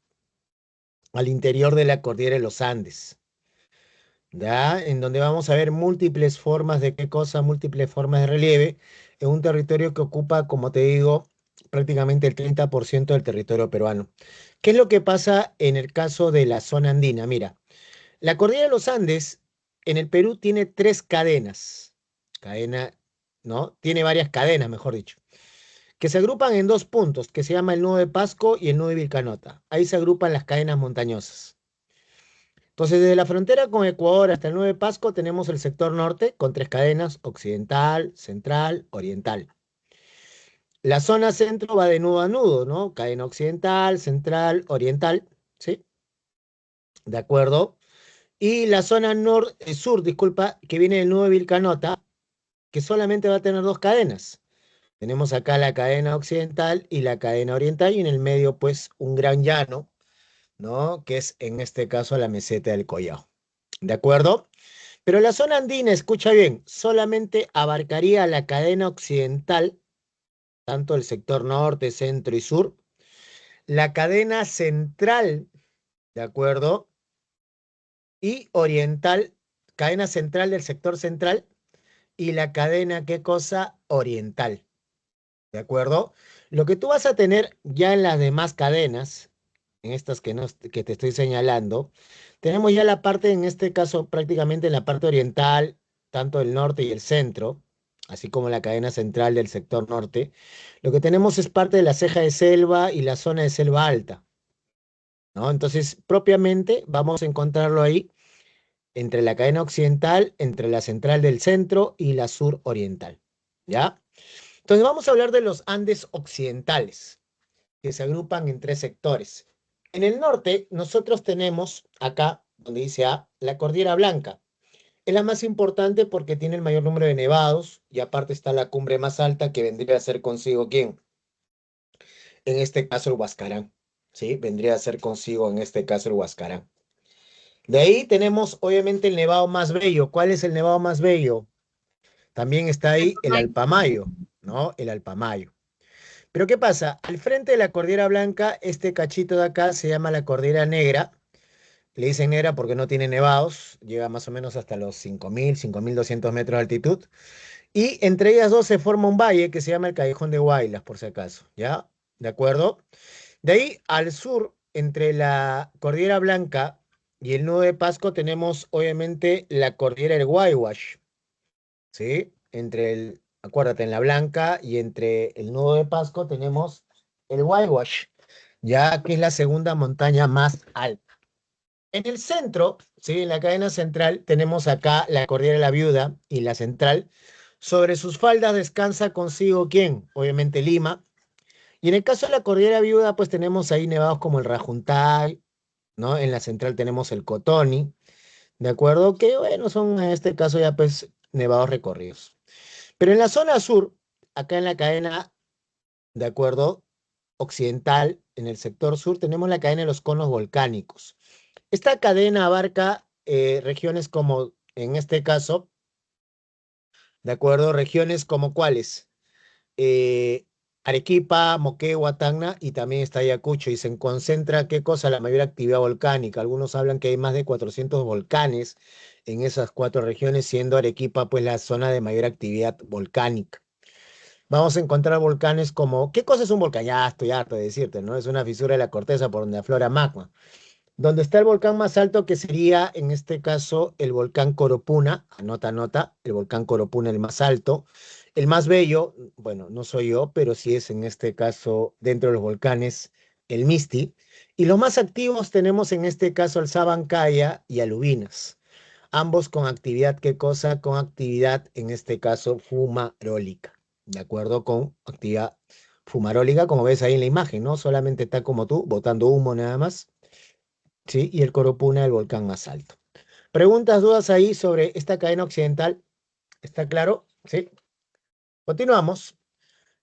Speaker 1: Al interior de la cordillera de los Andes, ¿ya? En donde vamos a ver múltiples formas de qué cosa, múltiples formas de relieve, en un territorio que ocupa, como te digo, prácticamente el 30% del territorio peruano. ¿Qué es lo que pasa en el caso de la zona andina? Mira, la cordillera de los Andes en el Perú tiene tres cadenas, cadena, ¿no? Tiene varias cadenas, mejor dicho, que se agrupan en dos puntos, que se llama el nudo de Pasco y el nudo de Vilcanota. Ahí se agrupan las cadenas montañosas. Entonces, desde la frontera con Ecuador hasta el Nueve Pasco tenemos el sector norte con tres cadenas, occidental, central, oriental. La zona centro va de nudo a nudo, ¿no? Cadena occidental, central, oriental, ¿sí? ¿De acuerdo? Y la zona sur, disculpa, que viene del nudo de Vilcanota, que solamente va a tener dos cadenas. Tenemos acá la cadena occidental y la cadena oriental y en el medio, pues, un gran llano, ¿no? Que es, en este caso, la meseta del Collao. ¿De acuerdo? Pero la zona andina, escucha bien, solamente abarcaría la cadena occidental, tanto el sector norte, centro y sur, la cadena central, ¿de acuerdo? Y oriental, cadena central del sector central y la cadena, ¿qué cosa? Oriental, ¿de acuerdo? Lo que tú vas a tener ya en las demás cadenas, en estas que, no, que te estoy señalando, tenemos ya la parte, en este caso prácticamente en la parte oriental, tanto el norte y el centro, así como la cadena central del sector norte. Lo que tenemos es parte de la ceja de selva y la zona de selva alta, ¿no? Entonces, propiamente vamos a encontrarlo ahí entre la cadena occidental, entre la central del centro y la sur oriental, ¿ya? Entonces vamos a hablar de los Andes occidentales, que se agrupan en tres sectores. En el norte, nosotros tenemos acá, donde dice A, la Cordillera Blanca. Es la más importante porque tiene el mayor número de nevados y aparte está la cumbre más alta que vendría a ser consigo ¿quién? En este caso el Huascarán, ¿sí? Vendría a ser consigo en este caso el Huascarán. De ahí tenemos obviamente el nevado más bello. ¿Cuál es el nevado más bello? También está ahí el Alpamayo, ¿no? El Alpamayo. Pero ¿qué pasa? Al frente de la Cordillera Blanca, este cachito de acá se llama la Cordillera Negra. Le dicen negra porque no tiene nevados, llega más o menos hasta los 5200 metros de altitud. Y entre ellas dos se forma un valle que se llama el Callejón de Huaylas, por si acaso, ¿ya? ¿De acuerdo? De ahí al sur, entre la Cordillera Blanca y el nudo de Pasco tenemos obviamente la cordillera del Waiwash, ¿sí? Acuérdate, en la Blanca y entre el nudo de Pasco tenemos el Waiwash, ya que es la segunda montaña más alta. En el centro, ¿sí? En la cadena central, tenemos acá la cordillera de la Viuda y la central. Sobre sus faldas descansa consigo ¿quién? Obviamente Lima. Y en el caso de la cordillera Viuda, pues tenemos ahí nevados como el Rajuntal, ¿no? En la central tenemos el Cotoni, ¿de acuerdo? Que bueno, son en este caso ya pues nevados recorridos. Pero en la zona sur, acá en la cadena, ¿de acuerdo? Occidental, en el sector sur, tenemos la cadena de los conos volcánicos. Esta cadena abarca regiones como, en este caso, ¿de acuerdo? Regiones como cuáles? eh, Arequipa, Moquegua, Tacna y también está Ayacucho y se concentra, ¿qué cosa? La mayor actividad volcánica. Algunos hablan que hay más de 400 volcanes en esas cuatro regiones, siendo Arequipa pues la zona de mayor actividad volcánica. Vamos a encontrar volcanes como, ¿qué cosa es un volcán? Ya estoy harto de decirte, ¿no? Es una fisura de la corteza por donde aflora magma. Donde está el volcán más alto, que sería en este caso el volcán Coropuna, anota, anota, el volcán Coropuna el más alto. El más bello, bueno, no soy yo, pero sí es en este caso dentro de los volcanes el Misti. Y los más activos tenemos en este caso el Sabancaya y Alubinas, ambos con actividad, ¿qué cosa? Con actividad en este caso fumarólica, ¿de acuerdo? Con actividad fumarólica, como ves ahí en la imagen, ¿no? Solamente está como tú, botando humo nada más. ¿Sí? Y el Coropuna, el volcán más alto. ¿Preguntas, dudas ahí sobre esta cadena occidental? ¿Está claro? Sí. Continuamos.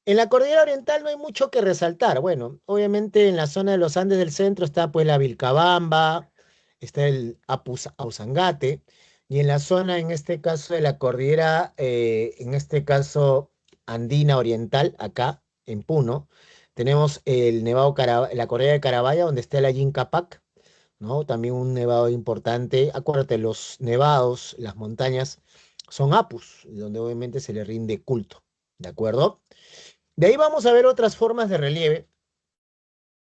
Speaker 1: En la cordillera oriental no hay mucho que resaltar. Bueno, obviamente en la zona de los Andes del centro está pues la Vilcabamba, está el Ausangate, y en la zona, en este caso, de la cordillera, en este caso andina oriental, acá en Puno, tenemos el la cordillera de Carabaya, donde está el Ayín Capac, ¿no? También un nevado importante. Acuérdate, los nevados, las montañas, son apus, donde obviamente se le rinde culto, ¿de acuerdo? De ahí vamos a ver otras formas de relieve,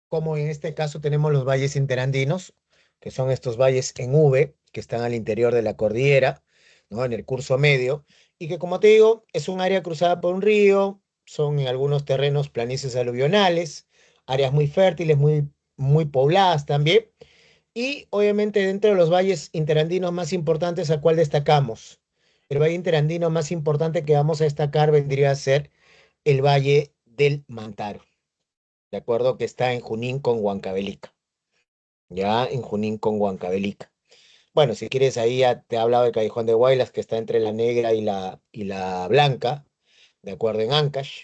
Speaker 1: como en este caso tenemos los valles interandinos, que son estos valles en V, que están al interior de la cordillera, ¿no? En el curso medio, y que como te digo, es un área cruzada por un río, son en algunos terrenos planicies aluvionales, áreas muy fértiles, muy pobladas también, y obviamente dentro de los valles interandinos más importantes, ¿a cuál destacamos? El valle interandino más importante que vamos a destacar vendría a ser el Valle del Mantaro, ¿de acuerdo? Que está en Junín con Huancavelica, ya en Junín con Huancavelica. Bueno, si quieres ahí ya te he hablado del Callejón de Huaylas, que está entre la Negra y la Blanca, ¿de acuerdo? En Ancash,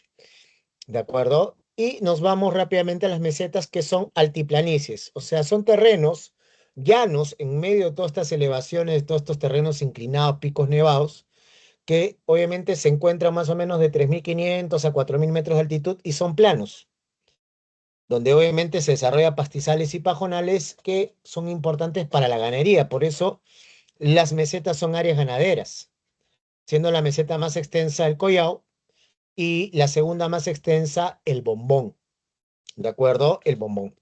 Speaker 1: ¿de acuerdo? Y nos vamos rápidamente a las mesetas, que son altiplanicies, o sea, son terrenos llanos en medio de todas estas elevaciones, de todos estos terrenos inclinados, picos nevados, que obviamente se encuentran más o menos de 3.500 a 4.000 metros de altitud y son planos, donde obviamente se desarrolla pastizales y pajonales que son importantes para la ganadería. Por eso las mesetas son áreas ganaderas, siendo la meseta más extensa el Collao y la segunda más extensa el Bombón. ¿De acuerdo? El Bombón.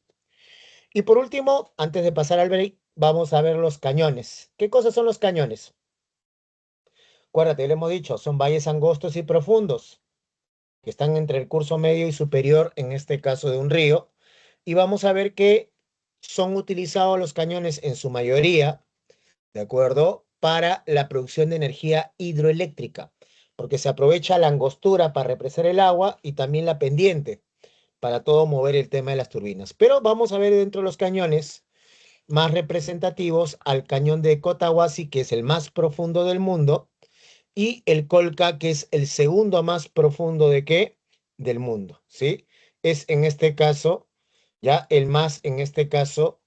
Speaker 1: Y por último, antes de pasar al break, vamos a ver los cañones. ¿Qué cosas son los cañones? Acuérdate, le hemos dicho, son valles angostos y profundos, que están entre el curso medio y superior, en este caso de un río, y vamos a ver que son utilizados los cañones en su mayoría, ¿de acuerdo? Para la producción de energía hidroeléctrica, porque se aprovecha la angostura para represar el agua y también la pendiente para todo mover el tema de las turbinas. Pero vamos a ver dentro de los cañones más representativos al cañón de Cotahuasi, que es el más profundo del mundo, y el Colca, que es el segundo más profundo de qué? Del mundo, ¿sí? Es en este caso, ya el más, en este caso,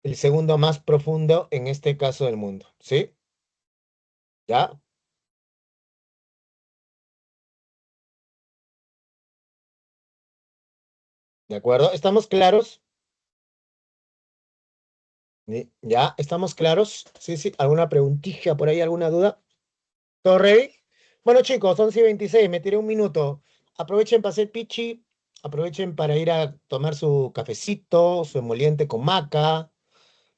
Speaker 1: el segundo más profundo en este caso del mundo, ¿sí? ¿Ya? ¿De acuerdo? ¿Estamos claros? ¿Sí? ¿Ya? ¿Estamos claros? Sí, sí. ¿Alguna preguntilla por ahí? ¿Alguna duda? ¿Todo ready? Bueno, chicos, 11:26, me tiré un minuto. Aprovechen para hacer pichi, aprovechen para ir a tomar su cafecito, su emoliente con maca,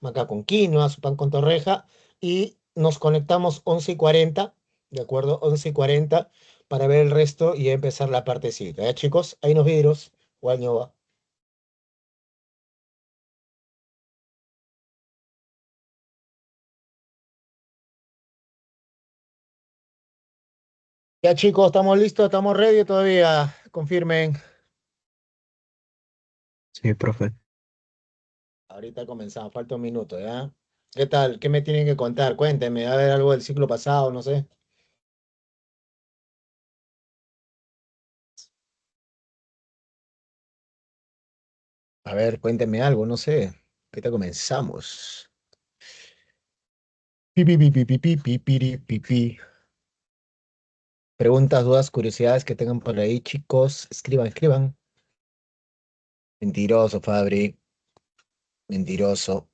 Speaker 1: maca con quinoa, su pan con torreja, y nos conectamos 11:40, ¿de acuerdo? 11:40 para ver el resto y empezar la partecita. ¿Ya, chicos? Ahí nos vidros. Guaño. Ya, chicos, estamos listos, estamos ready todavía. Confirmen.
Speaker 3: Sí, profe.
Speaker 1: Ahorita comenzamos, falta un minuto, ¿ya? ¿Qué tal? ¿Qué me tienen que contar? Cuéntenme, a ver algo del ciclo pasado, no sé. A ver, cuéntenme algo, no sé. Ahorita comenzamos. Pi, pi, pi, pi, pi, pi, pi, piri, pi, pi. Preguntas, dudas, curiosidades que tengan por ahí, chicos. Escriban, escriban. Mentiroso, Fabri. Mentiroso.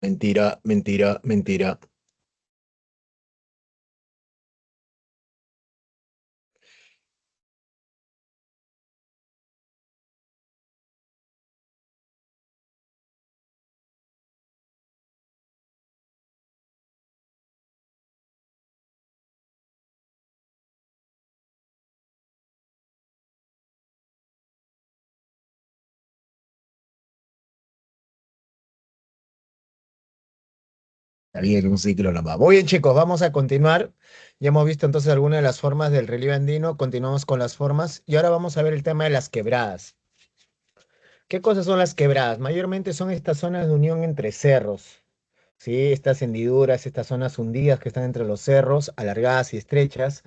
Speaker 1: Mentira, mentira, mentira. Está bien, un ciclo nomás. Muy bien, chicos, vamos a continuar. Ya hemos visto entonces algunas de las formas del relieve andino. Continuamos con las formas. Y ahora vamos a ver el tema de las quebradas. ¿Qué cosas son las quebradas? Mayormente son estas zonas de unión entre cerros. ¿Sí? Estas hendiduras, estas zonas hundidas que están entre los cerros, alargadas y estrechas,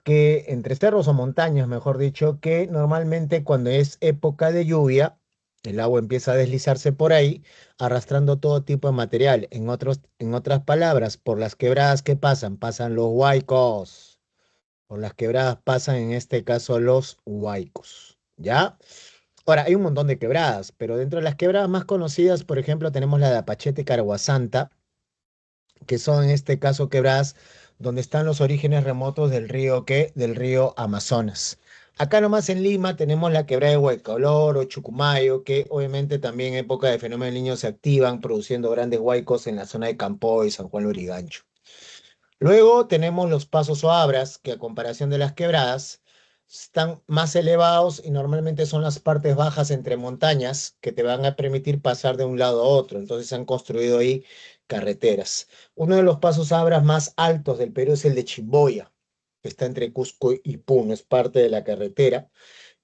Speaker 1: que entre cerros o montañas, mejor dicho, que normalmente cuando es época de lluvia, el agua empieza a deslizarse por ahí, arrastrando todo tipo de material. En otras palabras, por las quebradas que pasan, pasan los huaicos. Por las quebradas pasan en este caso los huaicos. ¿Ya? Ahora, hay un montón de quebradas, pero dentro de las quebradas más conocidas, por ejemplo, tenemos la de Apachete Caraguasanta, que son en este caso quebradas donde están los orígenes remotos del río, ¿qué? Del río Amazonas. Acá nomás en Lima tenemos la quebrada de Huaycaolor o Chucumayo, que obviamente también en época de fenómeno del Niño se activan, produciendo grandes huaicos en la zona de Campoy y San Juan Lurigancho. Luego tenemos los pasos o abras, que a comparación de las quebradas, están más elevados y normalmente son las partes bajas entre montañas que te van a permitir pasar de un lado a otro. Entonces se han construido ahí carreteras. Uno de los pasos abras más altos del Perú es el de Chimboya, que está entre Cusco y Puno, es parte de la carretera.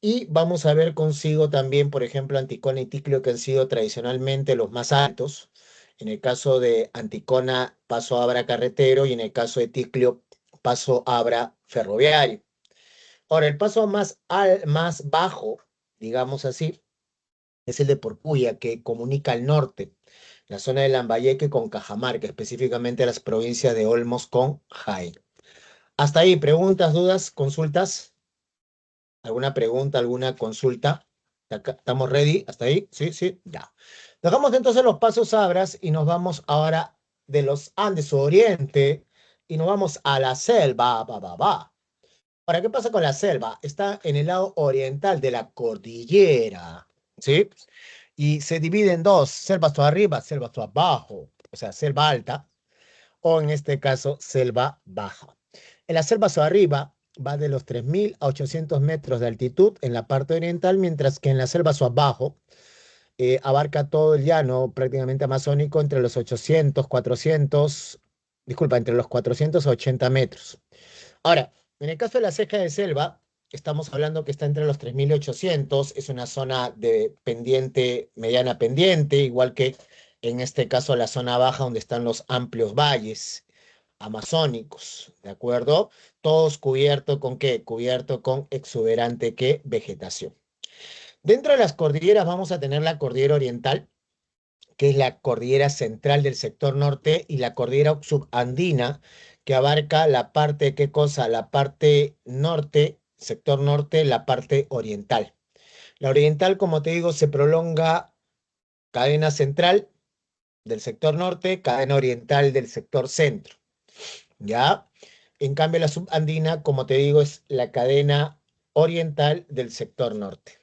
Speaker 1: Y vamos a ver consigo también, por ejemplo, Anticona y Ticlio, que han sido tradicionalmente los más altos. En el caso de Anticona, paso Abra carretero y en el caso de Ticlio, paso Abra ferroviario. Ahora, el paso más bajo, digamos así, es el de Porpuya, que comunica al norte, la zona de Lambayeque con Cajamarca, específicamente las provincias de Olmos con Jaén. Hasta ahí, preguntas, dudas, consultas. ¿Alguna pregunta, alguna consulta? ¿Estamos ready? ¿Hasta ahí? Sí, sí, ya. Dejamos entonces los pasos abras y nos vamos ahora de los Andes Oriente y nos vamos a la selva. Va. Ahora, ¿qué pasa con la selva? Está en el lado oriental de la cordillera, ¿sí? Y se divide en dos, selva hacia arriba, selva hacia abajo, o sea, selva alta, o en este caso, selva baja. En la selva hacia arriba va de los 3.000 a 800 metros de altitud en la parte oriental, mientras que en la selva hacia abajo abarca todo el llano prácticamente amazónico entre los 800, 400, disculpa, entre los 480 metros. Ahora, en el caso de la ceja de selva, estamos hablando que está entre los 3.800, es una zona de pendiente, mediana pendiente, igual que en este caso la zona baja donde están los amplios valles amazónicos, ¿de acuerdo? Todos cubiertos con ¿qué? Cubierto con exuberante ¿qué? Vegetación. Dentro de las cordilleras vamos a tener la cordillera oriental, que es la cordillera central del sector norte, y la cordillera subandina, que abarca la parte, ¿qué cosa? La parte norte, sector norte, la parte oriental. La oriental, como te digo, se prolonga cadena central del sector norte, cadena oriental del sector centro. ¿Ya? En cambio, la subandina, como te digo, es la cadena oriental del sector norte.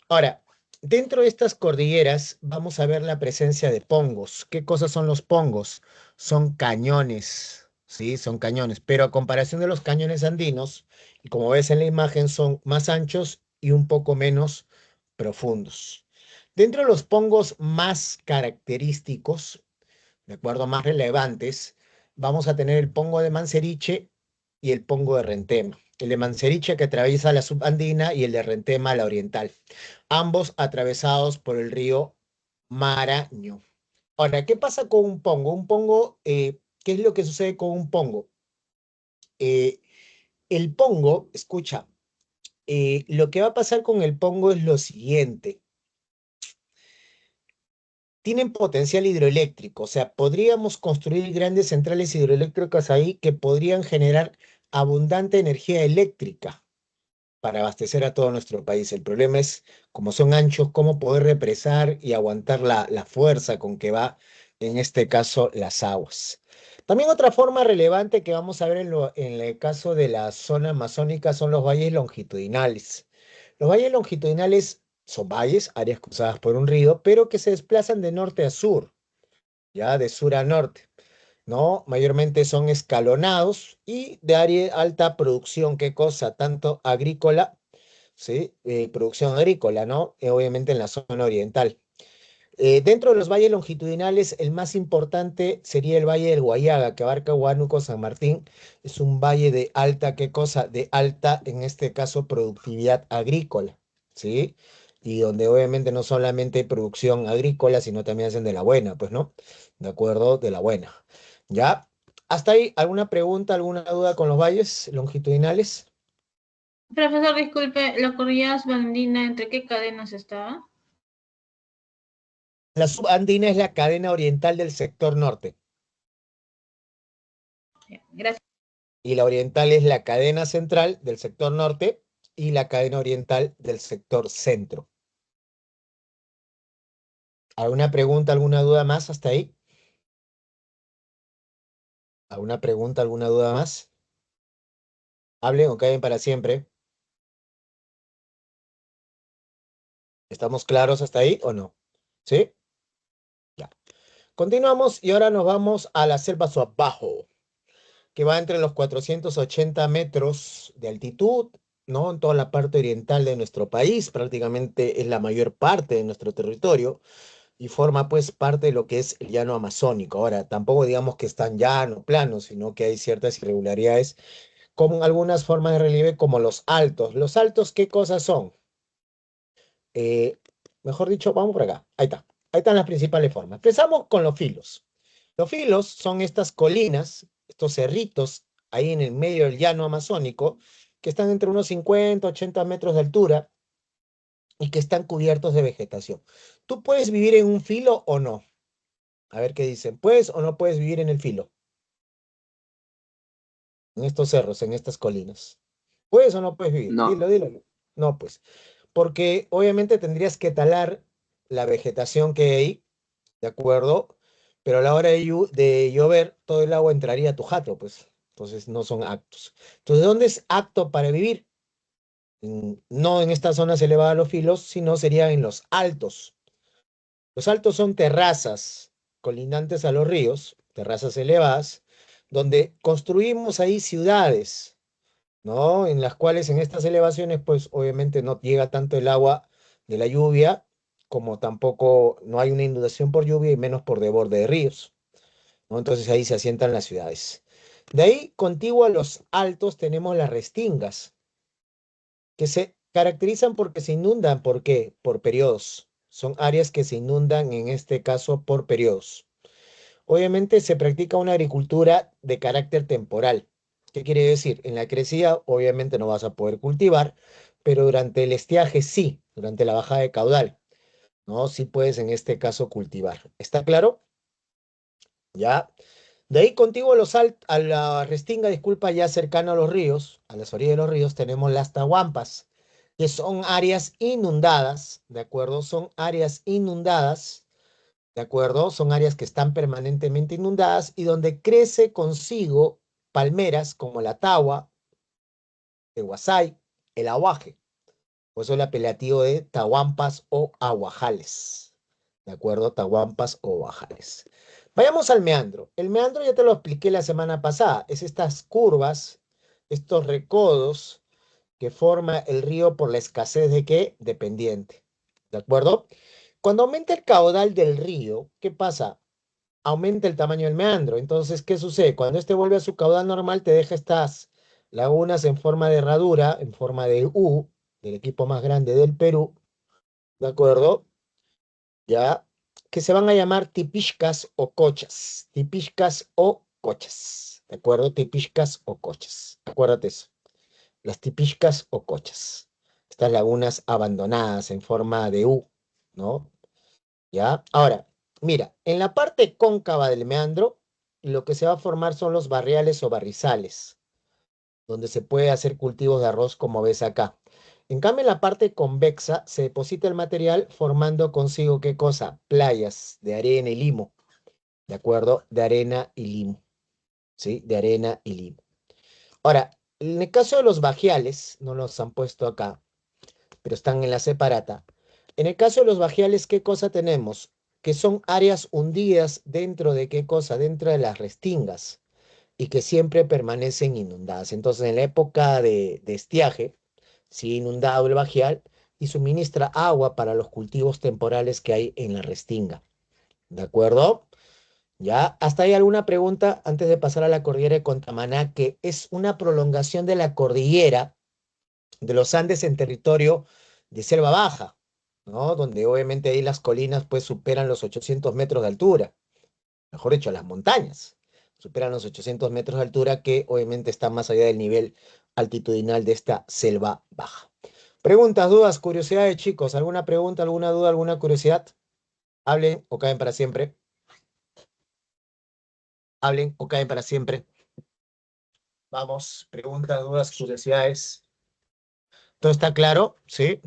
Speaker 1: Ahora, dentro de estas cordilleras vamos a ver la presencia de pongos. ¿Qué cosas son los pongos? Son cañones, ¿sí? Son cañones, pero a comparación de los cañones andinos, y como ves en la imagen, son más anchos y un poco menos profundos. Dentro de los pongos más característicos, de acuerdo, más relevantes, vamos a tener el pongo de Manseriche y el pongo de Rentema. El de Manseriche que atraviesa la subandina y el de Rentema la oriental, ambos atravesados por el río Maraño. Ahora, ¿qué pasa con un pongo? ¿Qué es lo que sucede con un pongo? Eh, el pongo, escucha, lo que va a pasar con el pongo es lo siguiente. Tienen potencial hidroeléctrico, o sea, podríamos construir grandes centrales hidroeléctricas ahí que podrían generar abundante energía eléctrica para abastecer a todo nuestro país. El problema es, como son anchos, cómo poder represar y aguantar la fuerza con que va, en este caso, las aguas. También otra forma relevante que vamos a ver en el caso de la zona amazónica son los valles longitudinales. Los valles longitudinales son valles, áreas cruzadas por un río, pero que se desplazan de norte a sur, ya de sur a norte, ¿no? Mayormente son escalonados y de área alta producción, ¿qué cosa? Tanto agrícola, ¿sí? Producción agrícola, ¿no? Obviamente en la zona oriental. Dentro de los valles longitudinales, el más importante sería el Valle del Guayaga, que abarca Huánuco, San Martín. Es un valle de alta, ¿qué cosa? De alta, en este caso, productividad agrícola, ¿sí? Y donde obviamente no solamente hay producción agrícola, sino también hacen de la buena, pues, ¿no? De acuerdo, de la buena. ¿Ya? ¿Hasta ahí alguna pregunta, alguna duda con los valles longitudinales?
Speaker 4: Profesor, disculpe, ¿la cordillera subandina entre qué cadenas estaba?
Speaker 1: La subandina es la cadena oriental del sector norte.
Speaker 4: Ya, gracias.
Speaker 1: Y la oriental es la cadena central del sector norte y la cadena oriental del sector centro. ¿Alguna pregunta, alguna duda más hasta ahí? ¿Alguna pregunta, alguna duda más? Hablen o callen para siempre. ¿Estamos claros hasta ahí o no? ¿Sí? Ya. Continuamos y ahora nos vamos a la selva Suabajo, que va entre los 480 metros de altitud, ¿no? En toda la parte oriental de nuestro país, prácticamente es la mayor parte de nuestro territorio. Y forma pues parte de lo que es el llano amazónico. Ahora, tampoco digamos que es tan llano, plano, sino que hay ciertas irregularidades, como algunas formas de relieve como los altos. ¿Los altos qué cosas son? Eh, Mejor dicho, vamos por acá. Ahí está. Ahí están las principales formas. Empezamos con los filos. Los filos son estas colinas, estos cerritos ahí en el medio del llano amazónico, que están entre unos 50, 80 metros de altura y que están cubiertos de vegetación. ¿Tú puedes vivir en un filo o no? A ver qué dicen. ¿Puedes o no puedes vivir en el filo? En estos cerros, en estas colinas. ¿Puedes o no puedes vivir?
Speaker 5: No,
Speaker 1: Dilo, dilo. No, pues. Porque obviamente tendrías que talar la vegetación que hay ahí, ¿de acuerdo? Pero a la hora de llover, todo el agua entraría a tu jato, pues. Entonces no son aptos. Entonces, ¿dónde es apto para vivir? No en estas zonas elevadas a los filos, sino sería en los altos. Los altos son terrazas colindantes a los ríos, terrazas elevadas, donde construimos ahí ciudades, ¿no? En las cuales en estas elevaciones, pues obviamente no llega tanto el agua de la lluvia, como tampoco no hay una inundación por lluvia y menos por desborde de ríos, ¿no? Entonces ahí se asientan las ciudades. De ahí, contiguo a los altos, tenemos las restingas, que se caracterizan porque se inundan. ¿Por qué? Por periodos. Son áreas que se inundan, en este caso, por periodos. Obviamente se practica una agricultura de carácter temporal. ¿Qué quiere decir? En la crecida, obviamente no vas a poder cultivar, pero durante el estiaje sí, durante la bajada de caudal, ¿no? Sí puedes en este caso cultivar. ¿Está claro? Ya. De ahí contigo a la restinga, disculpa, ya cercano a los ríos, a las orillas de los ríos, tenemos las tahuampas, que son áreas inundadas, ¿de acuerdo? Son áreas inundadas, ¿de acuerdo? Son áreas que están permanentemente inundadas y donde crece consigo palmeras como la tagua, el huasay, el aguaje. Por eso el apelativo de tahuampas o aguajales. ¿De acuerdo? Tahuampas o aguajales. Vayamos al meandro. El meandro ya te lo expliqué la semana pasada. Es estas curvas, estos recodos que forma el río por la escasez de qué? De pendiente. ¿De acuerdo? Cuando aumenta el caudal del río, ¿qué pasa? Aumenta el tamaño del meandro. Entonces, ¿qué sucede? Cuando este vuelve a su caudal normal, te deja estas lagunas en forma de herradura, en forma de U, del equipo más grande del Perú, ¿de acuerdo? Ya, que se van a llamar tipishcas o cochas. Tipishcas o cochas, ¿de acuerdo? Tipishcas o cochas. Acuérdate eso. Las tipishcas o cochas. Estas lagunas abandonadas en forma de U, ¿no? ¿Ya? Ahora, mira, en la parte cóncava del meandro, lo que se va a formar son los barriales o barrizales, donde se puede hacer cultivos de arroz como ves acá. En cambio, en la parte convexa se deposita el material formando consigo, ¿qué cosa? Playas de arena y limo, ¿de acuerdo? De arena y limo, ¿sí? De arena y limo. Ahora, en el caso de los bajiales, no los han puesto acá, pero están en la separata. En el caso de los bajiales, ¿qué cosa tenemos? Que son áreas hundidas dentro de qué cosa? Dentro de las restingas y que siempre permanecen inundadas. Entonces, en la época de estiaje, sigue inundado el bajial y suministra agua para los cultivos temporales que hay en la restinga. ¿De acuerdo? ¿Ya? ¿Hasta ahí alguna pregunta antes de pasar a la cordillera de Contamaná, que es una prolongación de la cordillera de los Andes en territorio de selva baja, ¿no? Donde obviamente ahí las colinas pues superan los 800 metros de altura, mejor dicho, las montañas superan los 800 metros de altura que obviamente están más allá del nivel altitudinal de esta selva baja. Preguntas, dudas, curiosidades, chicos. ¿Alguna pregunta, alguna duda, alguna curiosidad? Hablen o caen para siempre. Hablen o caen para siempre. Vamos, preguntas, dudas, curiosidades. ¿Todo está claro? ¿Sí?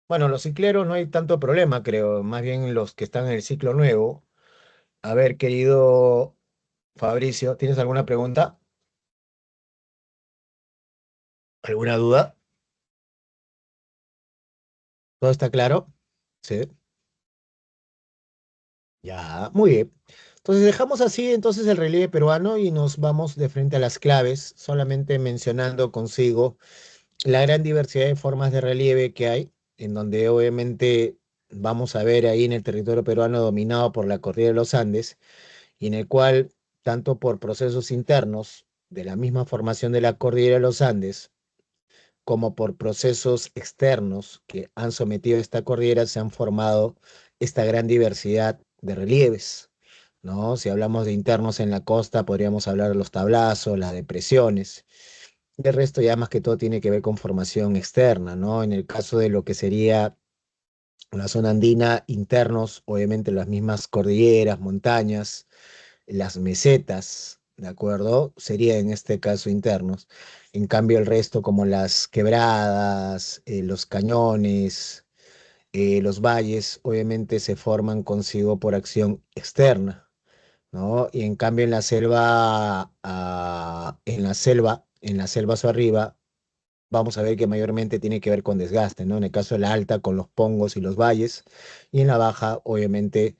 Speaker 1: Bueno, los cicleros no hay tanto problema, creo. Más bien los que están en el ciclo nuevo. A ver, querido Fabricio, ¿tienes alguna pregunta? ¿Alguna duda? ¿Todo está claro? Sí. Ya, muy bien. Entonces dejamos así entonces el relieve peruano y nos vamos de frente a las claves, solamente mencionando consigo la gran diversidad de formas de relieve que hay, en donde obviamente vamos a ver ahí en el territorio peruano dominado por la cordillera de los Andes, y en el cual, tanto por procesos internos de la misma formación de la cordillera de los Andes, como por procesos externos que han sometido a esta cordillera, se han formado esta gran diversidad de relieves, ¿no? Si hablamos de internos en la costa, podríamos hablar de los tablazos, las depresiones. El resto ya más que todo tiene que ver con formación externa, ¿no? En el caso de lo que sería la zona andina, internos, obviamente las mismas cordilleras, montañas, las mesetas, ¿de acuerdo? Sería en este caso internos. En cambio, el resto, como las quebradas, los cañones, los valles, obviamente se forman consigo por acción externa, ¿no? Y en cambio, en la selva hacia arriba, vamos a ver que mayormente tiene que ver con desgaste, ¿no? En el caso de la alta, con los pongos y los valles, y en la baja, obviamente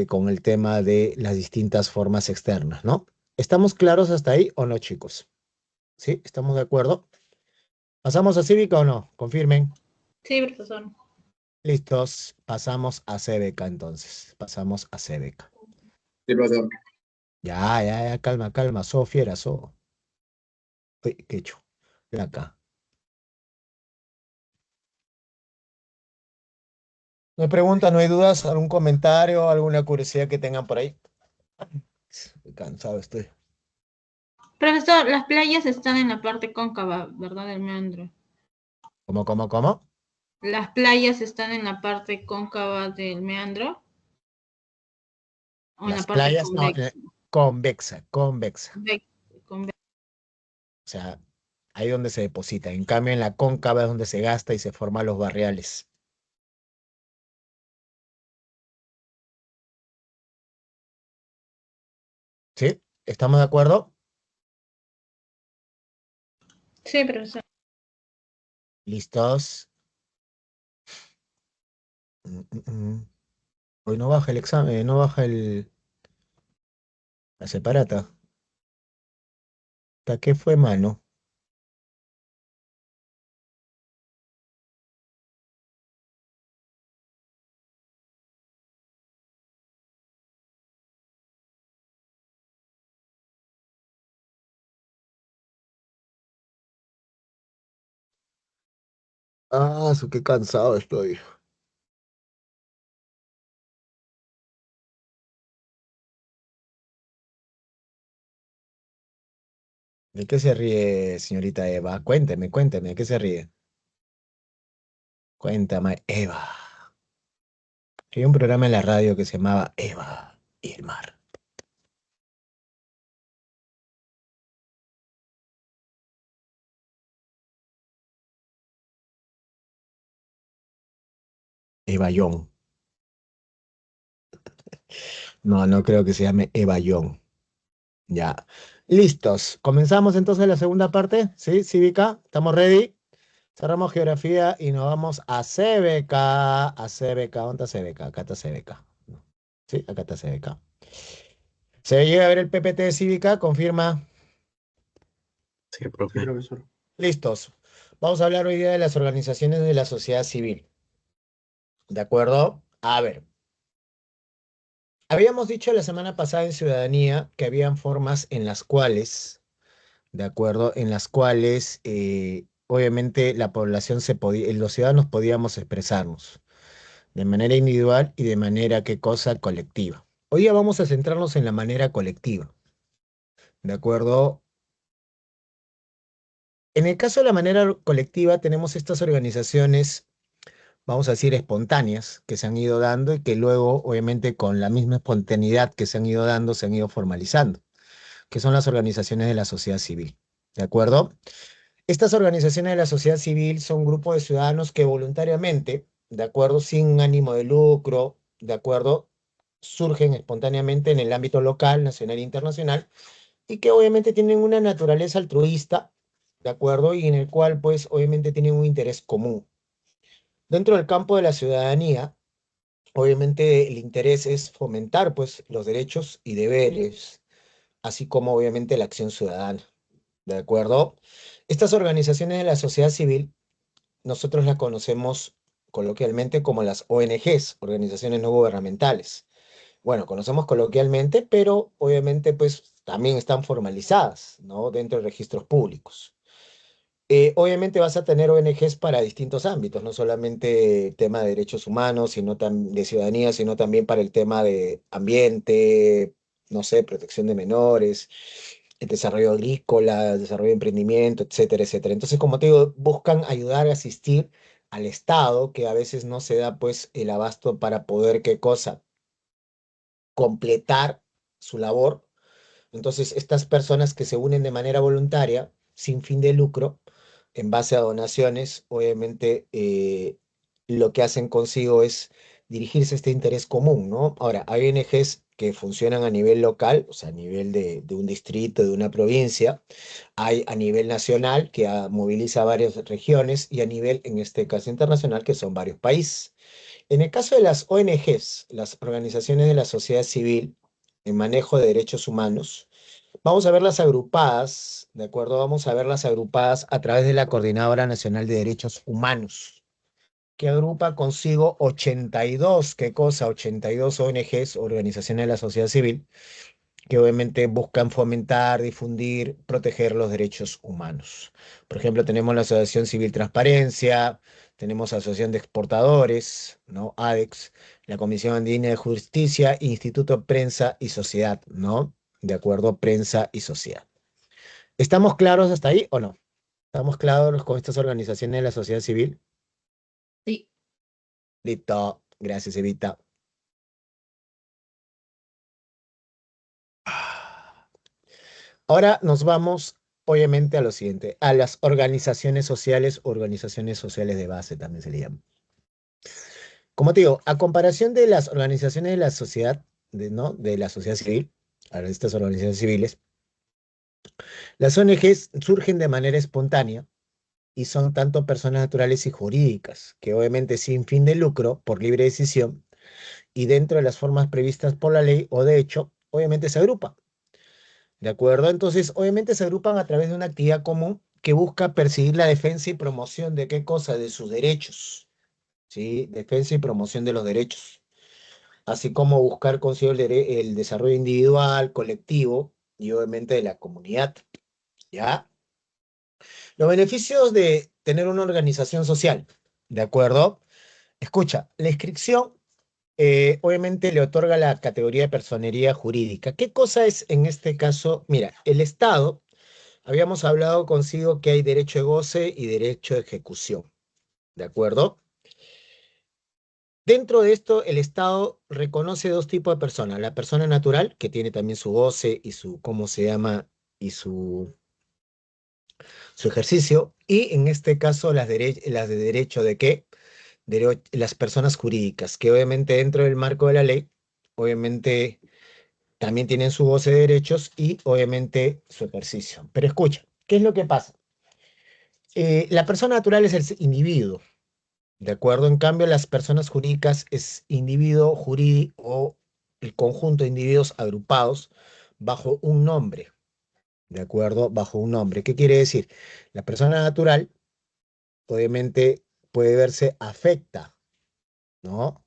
Speaker 1: con el tema de las distintas formas externas, ¿no? ¿Estamos claros hasta ahí o no, chicos? ¿Sí? ¿Estamos de acuerdo? ¿Pasamos a cívica o no? Confirmen.
Speaker 4: Sí, profesor.
Speaker 1: Listos. Pasamos a cívica entonces. Pasamos a cívica.
Speaker 5: Sí, profesor.
Speaker 1: Ya, ya, ya, calma, calma. So fiera, so. Uy, qué hecho. Ven acá. ¿No hay preguntas, no hay dudas? ¿Algún comentario, alguna curiosidad que tengan por ahí? Cansado estoy.
Speaker 4: Profesor, las playas están en la parte cóncava, ¿verdad? Del meandro.
Speaker 1: ¿Cómo?
Speaker 4: Las playas están en la parte cóncava del meandro o en la
Speaker 1: Las
Speaker 4: parte
Speaker 1: playas, no,
Speaker 4: convexa.
Speaker 1: convexa. O sea, ahí donde se deposita. En cambio, en la cóncava es donde se gasta y se forman los barriales. ¿Sí? ¿Estamos de acuerdo?
Speaker 4: Sí, profesor.
Speaker 1: ¿Listos? Mm, mm, mm. Hoy no baja el examen, no baja la separata. ¿Hasta qué fue, mano? Ah, qué cansado estoy. ¿De qué se ríe, señorita Eva? Cuénteme, cuénteme, ¿de qué se ríe? Cuéntame, Eva. Hay un programa en la radio que se llamaba Eva y el mar. Eva Young. No, no creo que se llame Eva Young. Ya. Listos. ¿Comenzamos entonces la segunda parte? ¿Sí, Cívica? ¿Estamos ready? Cerramos geografía y nos vamos a CBK. A CBK. ¿Dónde está CBK? Acá está CBK. Sí, acá está CBK. ¿Se llega a ver el PPT de Cívica? Confirma.
Speaker 3: Sí,
Speaker 2: Sí,
Speaker 3: profe.
Speaker 2: profesor.
Speaker 1: Listos. Vamos a hablar hoy día de las organizaciones de la sociedad civil. ¿De acuerdo? A ver. Habíamos dicho la semana pasada en Ciudadanía que habían formas en las cuales, ¿de acuerdo? En las cuales obviamente la población se podía, los ciudadanos podíamos expresarnos de manera individual y de manera, ¿qué cosa? Colectiva. Hoy día vamos a centrarnos en la manera colectiva, ¿de acuerdo? En el caso de la manera colectiva tenemos estas organizaciones, vamos a decir, espontáneas que se han ido dando y que luego, obviamente, con la misma espontaneidad que se han ido dando, se han ido formalizando, que son las organizaciones de la sociedad civil. ¿De acuerdo? Estas organizaciones de la sociedad civil son grupos de ciudadanos que voluntariamente, de acuerdo, sin ánimo de lucro, de acuerdo, surgen espontáneamente en el ámbito local, nacional e internacional, y que obviamente tienen una naturaleza altruista, de acuerdo, y en el cual, pues, obviamente tienen un interés común. Dentro del campo de la ciudadanía, obviamente el interés es fomentar, pues, los derechos y deberes, así como obviamente la acción ciudadana. ¿De acuerdo? Estas organizaciones de la sociedad civil, nosotros las conocemos coloquialmente como las ONGs, organizaciones no gubernamentales. Bueno, conocemos coloquialmente, pero obviamente pues también están formalizadas, ¿no? Dentro de registros públicos. Obviamente vas a tener ONGs para distintos ámbitos, no solamente tema de derechos humanos, de ciudadanía, sino también para el tema de ambiente, no sé, protección de menores, el desarrollo agrícola, el desarrollo de emprendimiento, etcétera, etcétera. Entonces, como te digo, buscan ayudar a asistir al Estado, que a veces no se da pues el abasto para poder, ¿qué cosa? Completar su labor. Entonces, estas personas que se unen de manera voluntaria, sin fin de lucro, en base a donaciones, obviamente lo que hacen consigo es dirigirse a este interés común, ¿no? Ahora, hay ONGs que funcionan a nivel local, o sea, a nivel de un distrito, de una provincia, hay a nivel nacional que moviliza varias regiones y a nivel, en este caso internacional, que son varios países. En el caso de las ONGs, las organizaciones de la sociedad civil en manejo de derechos humanos, vamos a verlas agrupadas, ¿de acuerdo? Vamos a verlas agrupadas a través de la Coordinadora Nacional de Derechos Humanos, que agrupa consigo 82, ¿qué cosa? 82 ONGs, organizaciones de la sociedad civil, que obviamente buscan fomentar, difundir, proteger los derechos humanos. Por ejemplo, tenemos la Asociación Civil Transparencia, tenemos Asociación de Exportadores, ¿no? ADEX, la Comisión Andina de Justicia, Instituto Prensa y Sociedad, ¿no? De acuerdo, Prensa y Sociedad. ¿Estamos claros hasta ahí o no? ¿Estamos claros con estas organizaciones de la sociedad civil?
Speaker 4: Sí.
Speaker 1: Listo. Gracias, Evita. Ahora nos vamos, obviamente, a lo siguiente, a las organizaciones sociales de base también se le llama. Como te digo, a comparación de las organizaciones de la sociedad, ¿no? De la sociedad civil, a estas organizaciones civiles, las ONGs surgen de manera espontánea y son tanto personas naturales y jurídicas, que obviamente sin fin de lucro, por libre decisión, y dentro de las formas previstas por la ley o de hecho, obviamente se agrupan. ¿De acuerdo? Entonces, obviamente se agrupan a través de una actividad común que busca perseguir la defensa y promoción de qué cosa, de sus derechos, ¿sí? Defensa y promoción de los derechos, así como buscar consigo el desarrollo individual, colectivo y obviamente de la comunidad, ¿ya? Los beneficios de tener una organización social, ¿de acuerdo? Escucha, la inscripción obviamente le otorga la categoría de personería jurídica. ¿Qué cosa es en este caso? Mira, el Estado, habíamos hablado consigo que hay derecho de goce y derecho de ejecución, ¿de acuerdo? Dentro de esto, el Estado reconoce dos tipos de personas. La persona natural, que tiene también su goce y su, ¿cómo se llama? Y su ejercicio. Y en este caso, las de derecho de qué? Las personas jurídicas, que obviamente dentro del marco de la ley, obviamente también tienen su goce de derechos y obviamente su ejercicio. Pero escucha, ¿qué es lo que pasa? La persona natural es el individuo, ¿de acuerdo? En cambio, las personas jurídicas es individuo jurídico o el conjunto de individuos agrupados bajo un nombre, ¿de acuerdo? Bajo un nombre. ¿Qué quiere decir? La persona natural, obviamente, puede verse afecta, ¿no?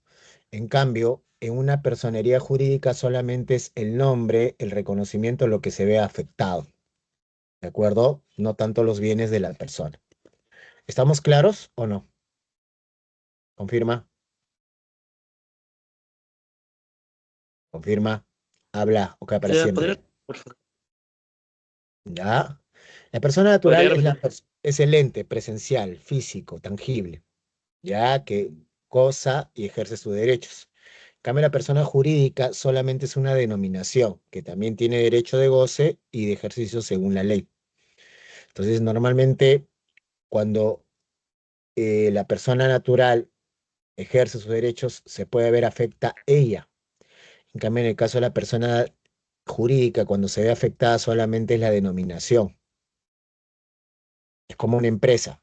Speaker 1: En cambio, en una personería jurídica solamente es el nombre, el reconocimiento, lo que se ve afectado, ¿de acuerdo? No tanto los bienes de la persona. ¿Estamos claros o no? Confirma, confirma, habla, o queda para
Speaker 2: ¿Podría,
Speaker 1: siempre.
Speaker 2: por favor?
Speaker 1: ¿Ya? La persona
Speaker 2: ¿Podría
Speaker 1: natural es,
Speaker 2: repetir?
Speaker 1: es el ente presencial, físico, tangible, ya que goza y ejerce sus derechos. En cambio, la persona jurídica solamente es una denominación que también tiene derecho de goce y de ejercicio según la ley. Entonces, normalmente, cuando la persona natural ejerce sus derechos, se puede ver afecta ella. En cambio, en el caso de la persona jurídica, cuando se ve afectada solamente es la denominación. Es como una empresa.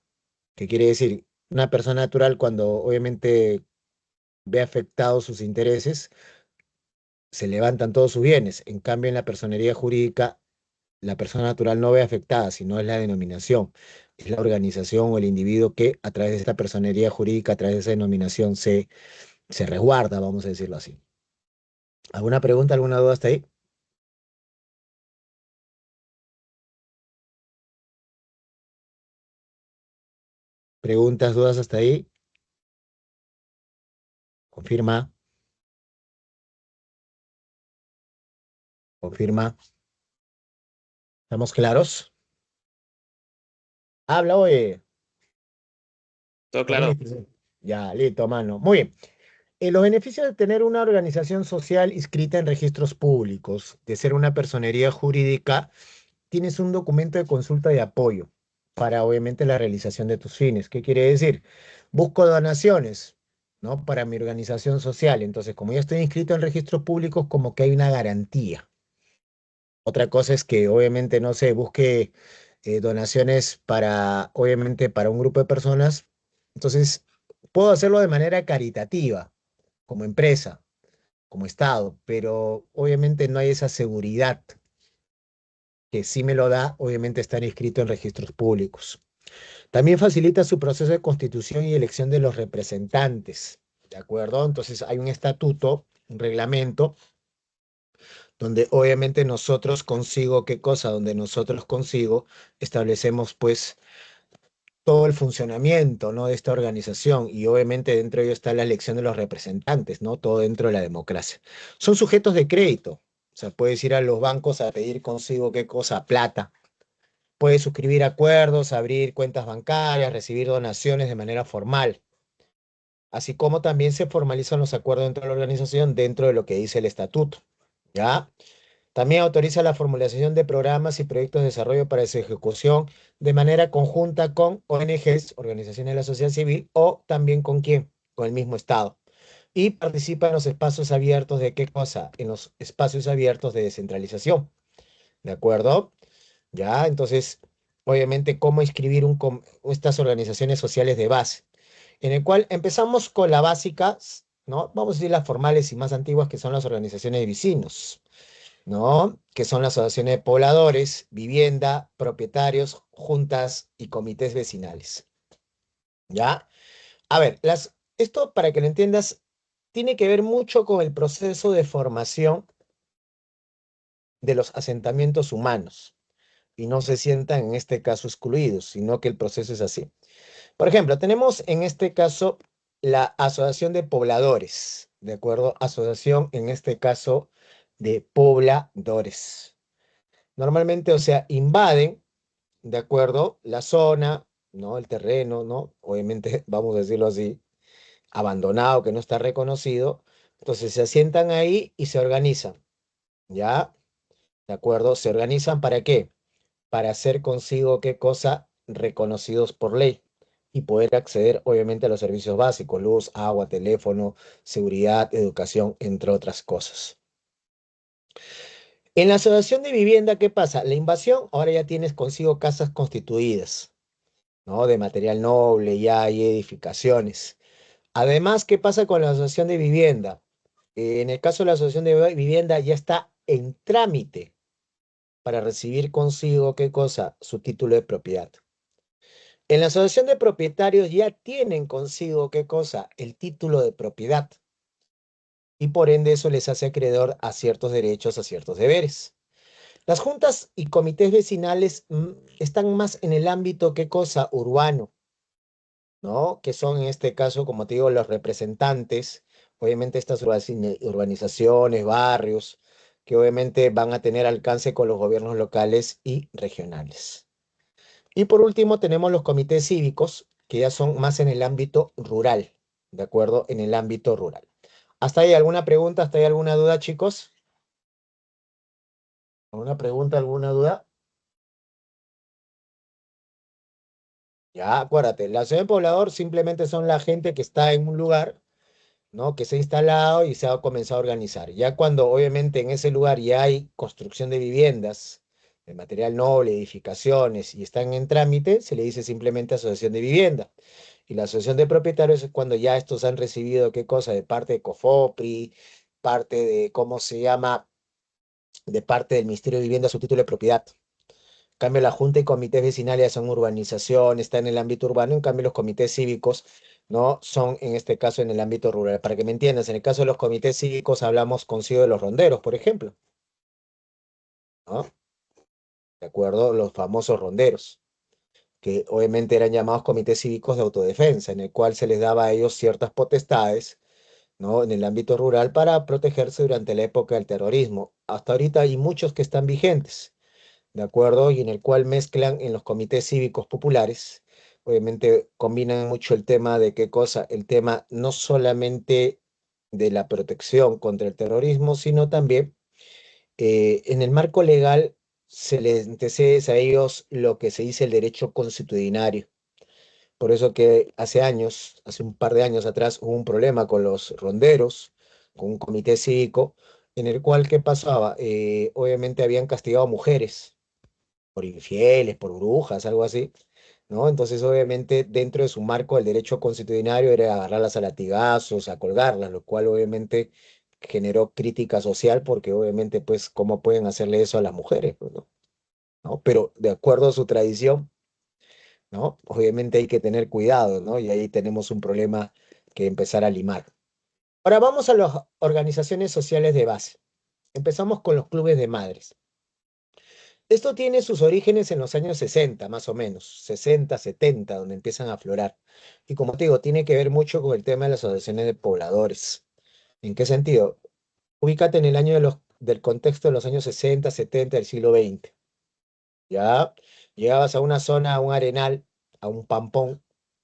Speaker 1: ¿Qué quiere decir? Una persona natural, cuando obviamente ve afectados sus intereses, se levantan todos sus bienes. En cambio, en la personería jurídica, la persona natural no ve afectada, sino es la denominación. Es la organización o el individuo que a través de esta personería jurídica, a través de esa denominación, se resguarda, vamos a decirlo así. ¿Alguna pregunta, alguna duda hasta ahí? ¿Preguntas, dudas hasta ahí? Confirma, confirma. ¿Estamos claros? Habla, oye.
Speaker 2: Todo claro.
Speaker 1: Buenísimo. Ya, listo, mano. Muy bien. Los beneficios de tener una organización social inscrita en registros públicos, de ser una personería jurídica, tienes un documento de consulta de apoyo para, obviamente, la realización de tus fines. ¿Qué quiere decir? Busco donaciones, ¿no? Para mi organización social. Entonces, como ya estoy inscrito en registros públicos, como que hay una garantía. Otra cosa es que, obviamente, no sé, busque donaciones para, obviamente, para un grupo de personas. Entonces, puedo hacerlo de manera caritativa, como empresa, como Estado, pero obviamente no hay esa seguridad que sí me lo da, obviamente, estar inscrito en registros públicos. También facilita su proceso de constitución y elección de los representantes, ¿de acuerdo? Entonces hay un estatuto, un reglamento, donde obviamente nosotros consigo, ¿qué cosa? Donde nosotros consigo establecemos pues todo el funcionamiento, ¿no? De esta organización y obviamente dentro de ello está la elección de los representantes, ¿no? Todo dentro de la democracia. Son sujetos de crédito, o sea, puedes ir a los bancos a pedir consigo qué cosa, plata. Puedes suscribir acuerdos, abrir cuentas bancarias, recibir donaciones de manera formal, así como también se formalizan los acuerdos dentro de la organización dentro de lo que dice el estatuto, ¿ya? También autoriza la formulación de programas y proyectos de desarrollo para su ejecución de manera conjunta con ONGs, organizaciones de la sociedad civil, o también con quién, con el mismo Estado. Y participa en los espacios abiertos de qué cosa, en los espacios abiertos de descentralización. ¿De acuerdo? Ya, entonces, obviamente, cómo inscribir estas organizaciones sociales de base, en el cual empezamos con la básica, ¿no? Vamos a decir las formales y más antiguas, que son las organizaciones de vecinos, ¿no? Que son las asociaciones de pobladores, vivienda, propietarios, juntas y comités vecinales, ¿ya? A ver, esto para que lo entiendas, tiene que ver mucho con el proceso de formación de los asentamientos humanos y no se sientan en este caso excluidos, sino que el proceso es así. Por ejemplo, tenemos en este caso la asociación de pobladores, ¿de acuerdo? Asociación en este caso de pobladores. Normalmente, o sea, invaden, ¿de acuerdo? La zona, ¿no? El terreno, ¿no? Obviamente, vamos a decirlo así, abandonado, que no está reconocido. Entonces se asientan ahí y se organizan, ¿ya? ¿De acuerdo? ¿Se organizan para qué? Para hacer consigo qué cosa reconocidos por ley y poder acceder obviamente a los servicios básicos, luz, agua, teléfono, seguridad, educación, entre otras cosas. En la asociación de vivienda, ¿qué pasa? La invasión, ahora ya tienes consigo casas constituidas, ¿no? De material noble, ya hay edificaciones. Además, ¿qué pasa con la asociación de vivienda? En el caso de la asociación de vivienda ya está en trámite para recibir consigo, ¿qué cosa? Su título de propiedad. En la asociación de propietarios ya tienen consigo, ¿qué cosa? El título de propiedad. Y por ende eso les hace acreedor a ciertos derechos, a ciertos deberes. Las juntas y comités vecinales están más en el ámbito, ¿qué cosa? Urbano, ¿no? Que son en este caso, como te digo, los representantes, obviamente estas urbanizaciones, barrios, que obviamente van a tener alcance con los gobiernos locales y regionales. Y por último tenemos los comités cívicos, que ya son más en el ámbito rural, ¿de acuerdo? En el ámbito rural. ¿Hasta ahí alguna pregunta? ¿Hasta ahí alguna duda, chicos? ¿Alguna pregunta, alguna duda? Ya, acuérdate, la ciudad de poblador simplemente son la gente que está en un lugar, ¿no? Que se ha instalado y se ha comenzado a organizar. Ya cuando obviamente en ese lugar ya hay construcción de viviendas, de material noble, edificaciones y están en trámite, se le dice simplemente asociación de vivienda. Y la asociación de propietarios es cuando ya estos han recibido qué cosa de parte de COFOPRI, parte de, ¿cómo se llama? De parte del Ministerio de Vivienda su título de propiedad. En cambio, la Junta y comités vecinales son urbanización, está en el ámbito urbano, en cambio los comités cívicos no son en este caso en el ámbito rural. Para que me entiendas, en el caso de los comités cívicos hablamos consigo de los ronderos, por ejemplo, ¿no? ¿De acuerdo? Los famosos ronderos, que obviamente eran llamados comités cívicos de autodefensa, en el cual se les daba a ellos ciertas potestades, ¿no? En el ámbito rural para protegerse durante la época del terrorismo. Hasta ahorita hay muchos que están vigentes, ¿de acuerdo? Y en el cual mezclan en los comités cívicos populares. Obviamente combinan mucho el tema de qué cosa, el tema no solamente de la protección contra el terrorismo, sino también en el marco legal se les antecede a ellos lo que se dice el derecho consuetudinario. Por eso que hace años, hace un par de años atrás, hubo un problema con los ronderos, con un comité cívico, en el cual, ¿qué pasaba? Obviamente habían castigado a mujeres por infieles, por brujas, algo así, ¿no? Entonces, obviamente, dentro de su marco, el derecho constitucionario era agarrarlas a latigazos, a colgarlas, lo cual obviamente generó crítica social, porque obviamente, pues, ¿cómo pueden hacerle eso a las mujeres? Pues, ¿no? ¿No? Pero de acuerdo a su tradición, ¿no? Obviamente hay que tener cuidado, ¿no? Y ahí tenemos un problema que empezar a limar. Ahora vamos a las organizaciones sociales de base. Empezamos con los clubes de madres. Esto tiene sus orígenes en los años 60, más o menos, 60, 70, donde empiezan a aflorar. Y como te digo, tiene que ver mucho con el tema de las asociaciones de pobladores. ¿En qué sentido? Ubícate en el año del contexto de los años 60, 70 del siglo XX. Ya llegabas a una zona, a un arenal, a un pampón,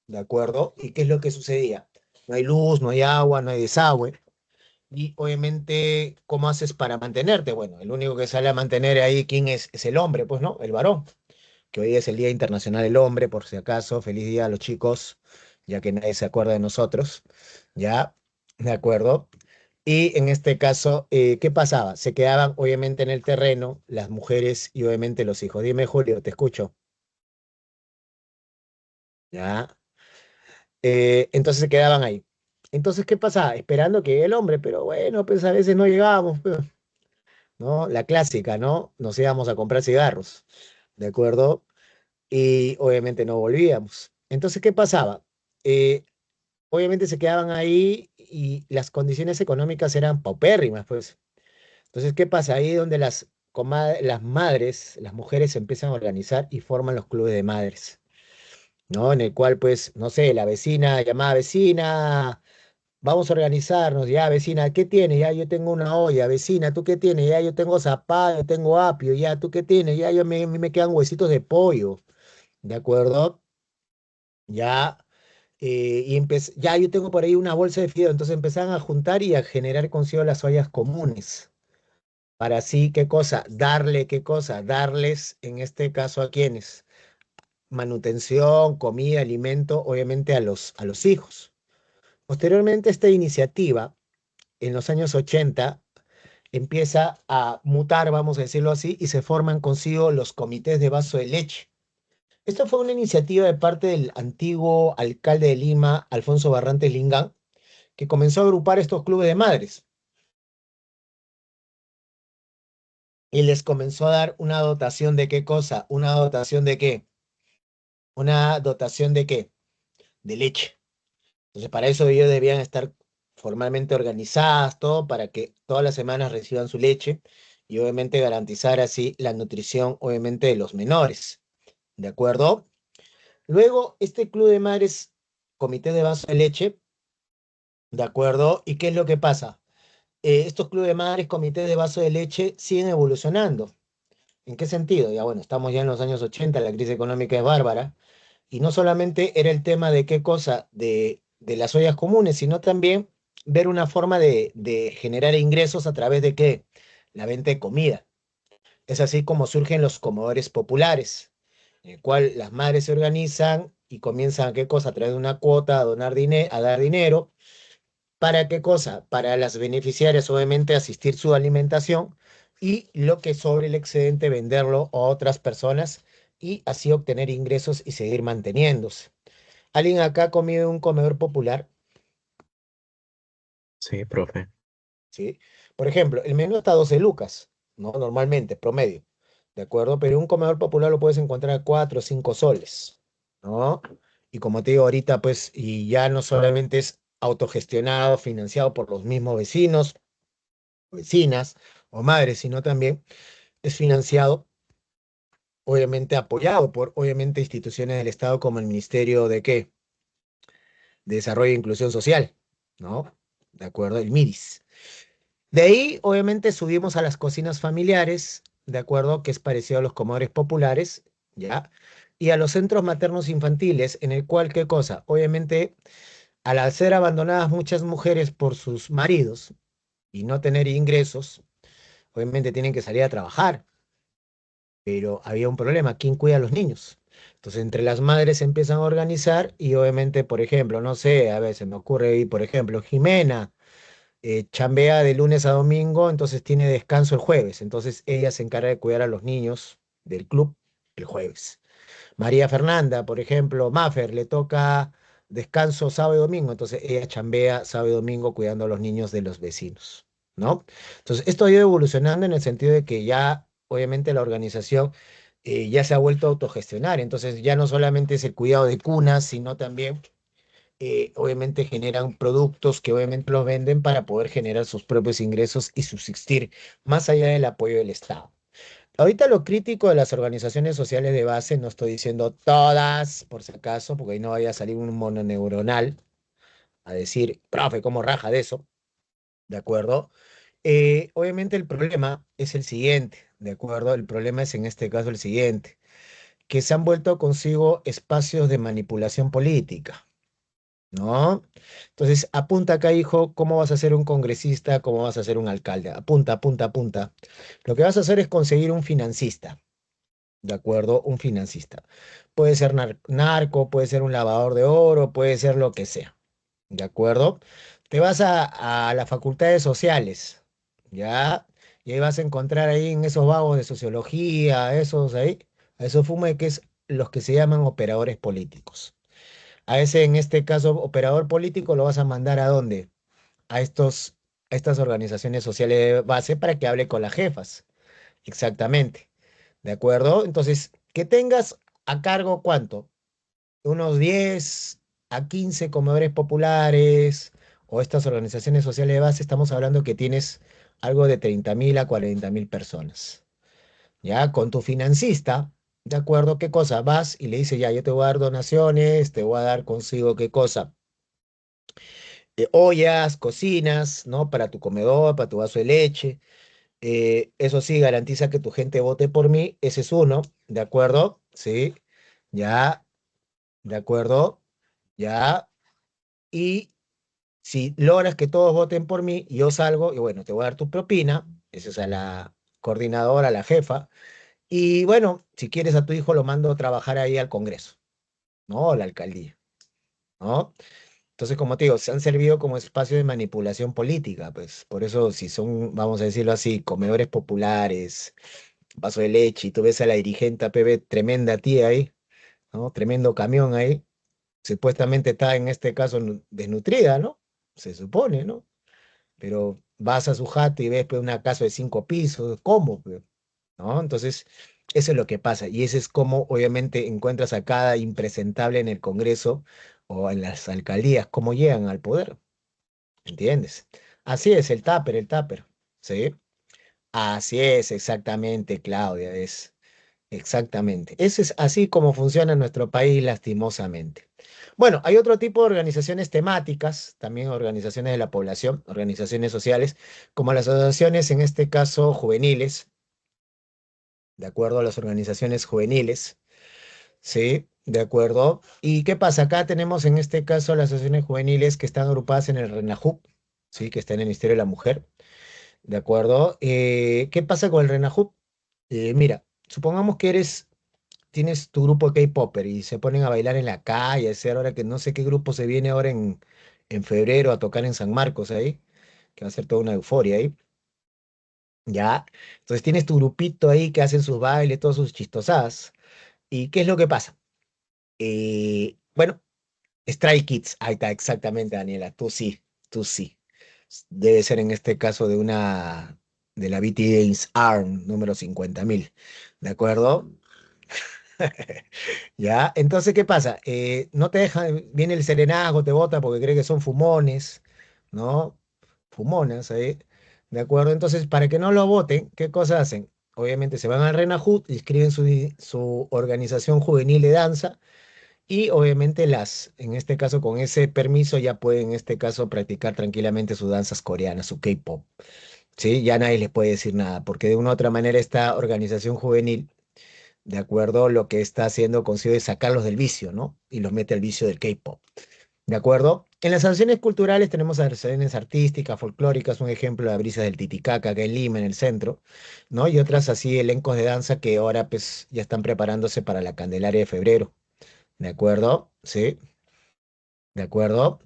Speaker 1: ¿de acuerdo? ¿Y qué es lo que sucedía? No hay luz, no hay agua, no hay desagüe. Y obviamente, ¿cómo haces para mantenerte? Bueno, el único que sale a mantener ahí, ¿quién es? Es el hombre, pues, ¿no? El varón, que hoy es el Día Internacional del Hombre, por si acaso. Feliz día a los chicos, ya que nadie se acuerda de nosotros. ¿Ya? ¿De acuerdo? Y en este caso, ¿qué pasaba? Se quedaban obviamente en el terreno las mujeres y obviamente los hijos. Dime, Julio, te escucho. ¿ya? Entonces se quedaban ahí. Entonces, ¿qué pasaba? Esperando que llegue el hombre, pero bueno, pues a veces no llegábamos, pues, ¿no? La clásica, ¿no? Nos íbamos a comprar cigarros, ¿de acuerdo? Y obviamente no volvíamos. Entonces, ¿qué pasaba? Eh, Obviamente se quedaban ahí y las condiciones económicas eran paupérrimas, pues. Entonces, ¿qué pasa? Ahí donde las madres, las mujeres se empiezan a organizar y forman los clubes de madres, ¿no? En el cual, pues, no sé, la vecina llamada vecina, vamos a organizarnos, ya, vecina, ¿qué tienes? Ya, yo tengo una olla, vecina, ¿tú qué tienes? Ya, yo tengo zapallo, tengo apio, ya, ¿tú qué tienes? Ya, a mí me quedan huesitos de pollo, ¿de acuerdo? Ya, ya yo tengo por ahí una bolsa de fideo, entonces empezaban a juntar y a generar consigo las ollas comunes. Para así, ¿qué cosa? Darle, ¿qué cosa? Darles, en este caso, ¿a quiénes? Manutención, comida, alimento, obviamente a los hijos. Posteriormente, esta iniciativa, en los años 80 empieza a mutar, vamos a decirlo así, y se forman consigo los comités de vaso de leche. Esto fue una iniciativa de parte del antiguo alcalde de Lima, Alfonso Barrantes Lingán, que comenzó a agrupar estos clubes de madres y les comenzó a dar una dotación de qué cosa, una dotación de qué, una dotación de qué, de leche. Entonces, para eso ellos debían estar formalmente organizadas, todo, para que todas las semanas reciban su leche y obviamente garantizar así la nutrición, obviamente, de los menores. ¿De acuerdo? Luego, este club de madres, comité de vaso de leche, ¿de acuerdo? ¿Y qué es lo que pasa? Estos clubes de madres, comités de vaso de leche, siguen evolucionando. ¿En qué sentido? Ya bueno, estamos ya en los años 80, la crisis económica es bárbara, y no solamente era el tema de qué cosa, de las ollas comunes, sino también ver una forma de generar ingresos a través de qué, la venta de comida. Es así como surgen los comedores populares, en el cual las madres se organizan y comienzan a qué cosa, a través de una cuota, a a dar dinero. ¿Para qué cosa? Para las beneficiarias, obviamente, asistir su alimentación y lo que sobre el excedente venderlo a otras personas y así obtener ingresos y seguir manteniéndose. ¿Alguien acá ha comido en un comedor popular?
Speaker 3: Sí, profe.
Speaker 1: ¿Sí? Por ejemplo, el menú está a 12 lucas, ¿no? Normalmente, promedio, ¿de acuerdo? Pero un comedor popular lo puedes encontrar a 4 o 5 soles, ¿no? Y como te digo ahorita, pues, y ya no solamente es autogestionado, financiado por los mismos vecinos, vecinas o madres, sino también es financiado, obviamente apoyado por, obviamente, instituciones del Estado como el Ministerio de ¿qué? De Desarrollo e Inclusión Social, ¿no? ¿De acuerdo? El MIDIS. De ahí, obviamente, subimos a las cocinas familiares, ¿de acuerdo? Que es parecido a los comedores populares, ¿ya? Y a los centros maternos infantiles, en el cual, ¿qué cosa? Obviamente, al ser abandonadas muchas mujeres por sus maridos y no tener ingresos, obviamente tienen que salir a trabajar, pero había un problema, ¿quién cuida a los niños? Entonces, entre las madres se empiezan a organizar y obviamente, por ejemplo, no sé, a veces me ocurre ahí, por ejemplo, Jimena chambea de lunes a domingo, entonces tiene descanso el jueves, entonces ella se encarga de cuidar a los niños del club el jueves. María Fernanda, por ejemplo, Maffer, le toca descanso sábado y domingo, entonces ella chambea sábado y domingo cuidando a los niños de los vecinos, ¿no? Entonces, esto ha ido evolucionando en el sentido de que ya, obviamente, la organización ya se ha vuelto a autogestionar, entonces ya no solamente es el cuidado de cunas, sino también, obviamente, generan productos que obviamente los venden para poder generar sus propios ingresos y subsistir más allá del apoyo del Estado. Ahorita lo crítico de las organizaciones sociales de base, no estoy diciendo todas, por si acaso, porque ahí no vaya a salir un mono neuronal a decir, profe, ¿cómo raja de eso? ¿De acuerdo? Obviamente el problema es el siguiente, ¿de acuerdo? El problema es en este caso el siguiente, que se han vuelto consigo espacios de manipulación política, ¿no? Entonces, apunta acá, hijo, ¿cómo vas a ser un congresista? ¿Cómo vas a ser un alcalde? Apunta, apunta, apunta. Lo que vas a hacer es conseguir un financista. ¿De acuerdo? Un financista. Puede ser narco, puede ser un lavador de oro, puede ser lo que sea. ¿De acuerdo? Te vas a las facultades sociales, ¿ya? Y ahí vas a encontrar ahí en esos vagos de sociología, esos ahí, a esos fumes que es los que se llaman operadores políticos. A ese, en este caso, operador político, lo vas a mandar ¿a dónde? A a estas organizaciones sociales de base para que hable con las jefas. Exactamente. ¿De acuerdo? Entonces, que tengas a cargo ¿cuánto? Unos 10 a 15 comedores populares o estas organizaciones sociales de base, estamos hablando que tienes algo de 30.000 a 40.000 personas. Ya, con tu financista, ¿de acuerdo? ¿Qué cosa? Vas y le dices, ya, yo te voy a dar donaciones, te voy a dar consigo, ¿qué cosa? Ollas, cocinas, ¿no? Para tu comedor, para tu vaso de leche. Eso sí, garantiza que tu gente vote por mí, ese es uno, ¿de acuerdo? Sí, ya, ¿de acuerdo? Ya. Y si logras que todos voten por mí, yo salgo y bueno, te voy a dar tu propina, esa es a la coordinadora, a la jefa. Y bueno, si quieres a tu hijo lo mando a trabajar ahí al Congreso, ¿no? A la alcaldía, ¿no? Entonces, como te digo, se han servido como espacio de manipulación política, pues por eso si son, vamos a decirlo así, comedores populares, vaso de leche, y tú ves a la dirigente PB, tremenda tía ahí, ¿no? Tremendo camión ahí, supuestamente está en este caso desnutrida, ¿no? Se supone, ¿no? Pero vas a su jato y ves pues, una casa de 5 pisos, ¿cómo, pues? ¿No? Entonces, eso es lo que pasa. Y ese es como, obviamente, encuentras a cada impresentable en el Congreso o en las alcaldías, cómo llegan al poder, ¿entiendes? Así es, el tupper, ¿sí? Así es, exactamente, Claudia, es exactamente. Eso es así como funciona nuestro país, lastimosamente. Bueno, hay otro tipo de organizaciones temáticas, también organizaciones de la población, organizaciones sociales, como las asociaciones, en este caso, juveniles, de acuerdo a las organizaciones juveniles, ¿sí? De acuerdo. ¿Y qué pasa? Acá tenemos en este caso las asociaciones juveniles que están agrupadas en el RENAJUP, ¿sí? Que está en el Ministerio de la Mujer, ¿de acuerdo? ¿Qué pasa con el RENAJUP? Mira, supongamos que tienes tu grupo de K-Popper y se ponen a bailar en la calle, a hacer ahora que no sé qué grupo se viene ahora en febrero a tocar en San Marcos ahí, que va a ser toda una euforia ahí, ¿ya? Entonces tienes tu grupito ahí que hacen sus bailes, todas sus chistosadas. ¿Y qué es lo que pasa? Bueno, Stray Kids, ahí está, exactamente, Daniela, tú sí, tú sí. Debe ser en este caso de la BTS ARM número 50.000, ¿de acuerdo? Ya, entonces, ¿qué pasa? No te deja, viene el serenazgo, te vota porque cree que son fumones, ¿no? Fumonas, ahí, ¿de acuerdo? Entonces, para que no lo voten, ¿qué cosa hacen? Obviamente se van al RENAJUT, inscriben su organización juvenil de danza y obviamente en este caso, con ese permiso ya pueden, en este caso, practicar tranquilamente sus danzas coreanas, su K-pop, ¿sí? Ya nadie les puede decir nada, porque de una u otra manera esta organización juvenil, de acuerdo, lo que está haciendo consigo es sacarlos del vicio, ¿no? Y los mete al vicio del K-pop, ¿de acuerdo? En las asociaciones culturales tenemos asociaciones artísticas, folclóricas, un ejemplo, la Brisa del Titicaca, acá en Lima, en el centro, ¿no? Y otras así, elencos de danza que ahora pues ya están preparándose para la Candelaria de febrero, ¿de acuerdo? Sí, ¿de acuerdo?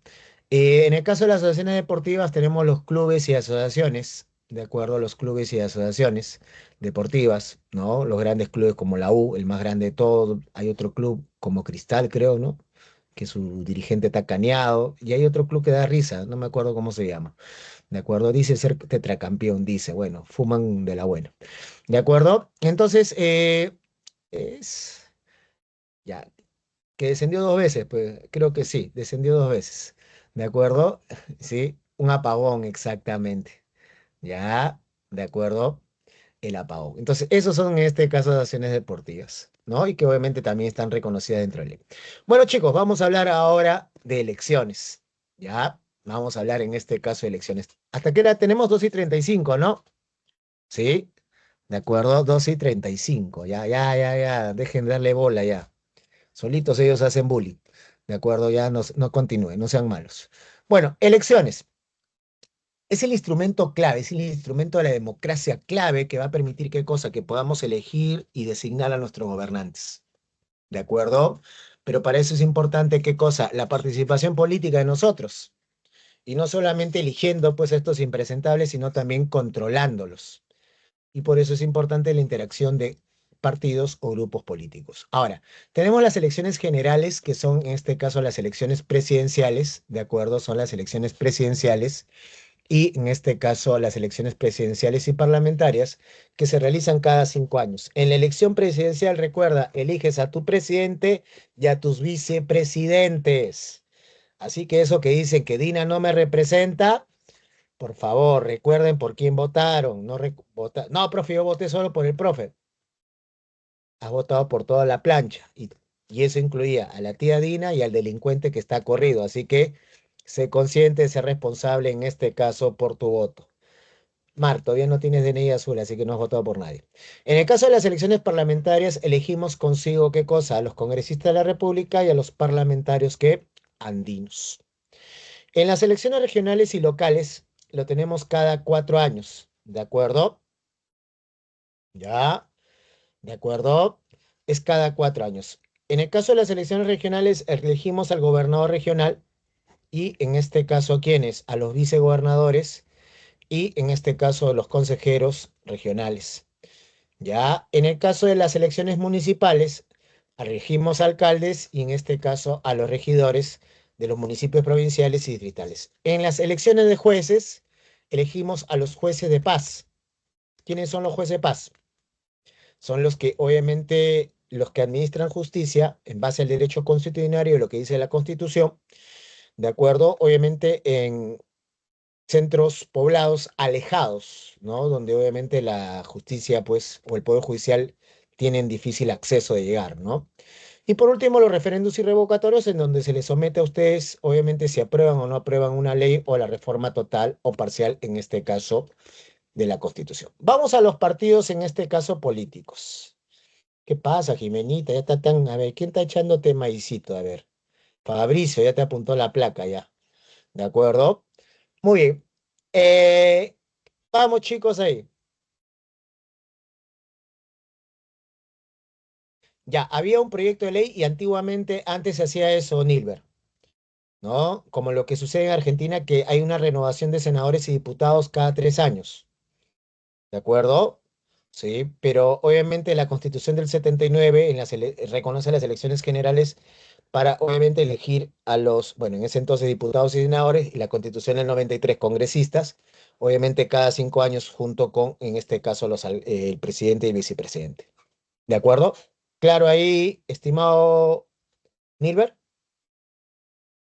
Speaker 1: En el caso de las asociaciones deportivas tenemos los clubes y asociaciones, ¿de acuerdo? Los clubes y asociaciones deportivas, ¿no? Los grandes clubes como la U, el más grande de todos. Hay otro club como Cristal, creo, ¿no? Que su dirigente está caneado. Y hay otro club que da risa, no me acuerdo cómo se llama. ¿De acuerdo? Dice ser tetracampeón, dice, bueno, fuman de la buena. ¿De acuerdo? Entonces, es... Ya, que descendió 2 veces, pues creo que sí, descendió 2 veces. ¿De acuerdo? Sí, un apagón exactamente. Ya, ¿de acuerdo? El apagón. Entonces, esos son en este caso de acciones deportivas, ¿no? Y que obviamente también están reconocidas dentro de la ley. Bueno, chicos, vamos a hablar ahora de elecciones. Ya, vamos a hablar en este caso de elecciones. ¿Hasta qué hora tenemos? 2:35, ¿no? Sí, de acuerdo, 2:35. Ya, ya, ya, ya. Dejen de darle bola ya. Solitos ellos hacen bullying. De acuerdo, ya no, no continúen, no sean malos. Bueno, elecciones. Es el instrumento clave, es el instrumento de la democracia clave que va a permitir qué cosa, que podamos elegir y designar a nuestros gobernantes. ¿De acuerdo? Pero para eso es importante qué cosa, la participación política de nosotros. Y no solamente eligiendo pues a estos impresentables, sino también controlándolos. Y por eso es importante la interacción de partidos o grupos políticos. Ahora, tenemos las elecciones generales, que son en este caso las elecciones presidenciales, ¿de acuerdo? Son las elecciones presidenciales y en este caso las elecciones presidenciales y parlamentarias que se realizan cada 5 años. En la elección presidencial, recuerda, eliges a tu presidente y a tus vicepresidentes. Así que eso que dicen que Dina no me representa, por favor, recuerden por quién votaron. No, profe, yo voté solo por el profe. Has votado por toda la plancha. Y eso incluía a la tía Dina y al delincuente que está corrido. Así que sé consciente, sé responsable en este caso por tu voto. Mar, todavía no tienes DNI azul, así que no has votado por nadie. En el caso de las elecciones parlamentarias, elegimos consigo qué cosa, a los congresistas de la República y a los parlamentarios que andinos. En las elecciones regionales y locales lo tenemos cada 4 años, ¿de acuerdo? Ya, ¿de acuerdo? Es cada 4 años. En el caso de las elecciones regionales, elegimos al gobernador regional y en este caso, ¿quiénes? A los vicegobernadores y en este caso los consejeros regionales. Ya en el caso de las elecciones municipales, elegimos alcaldes y en este caso a los regidores de los municipios provinciales y distritales. En las elecciones de jueces, elegimos a los jueces de paz. ¿Quiénes son los jueces de paz? Son los que obviamente los que administran justicia en base al derecho constitucional y lo que dice la Constitución, de acuerdo, obviamente en centros poblados alejados, ¿no? Donde obviamente la justicia, pues, o el Poder Judicial tienen difícil acceso de llegar, ¿no? Y por último, los referendos y revocatorios, en donde se les somete a ustedes, obviamente, si aprueban o no aprueban una ley o la reforma total o parcial, en este caso, de la Constitución. Vamos a los partidos, en este caso, políticos. ¿Qué pasa, Jimenita? Ya está tan... A ver, ¿quién está echándote maicito? A ver, Fabricio, ya te apuntó la placa, ya. ¿De acuerdo? Muy bien. Eh, Vamos, chicos, ahí. Ya, había un proyecto de ley y antiguamente, antes se hacía eso, Nilber, ¿no? Como lo que sucede en Argentina, que hay una renovación de senadores y diputados cada 3 años, ¿de acuerdo? Sí, pero obviamente la Constitución del 79 reconoce las elecciones generales para obviamente elegir a los, bueno, en ese entonces diputados y senadores, y la Constitución del 93 congresistas, obviamente cada 5 años junto con, en este caso, el presidente y el vicepresidente. ¿De acuerdo? Claro, ahí, estimado Nilber,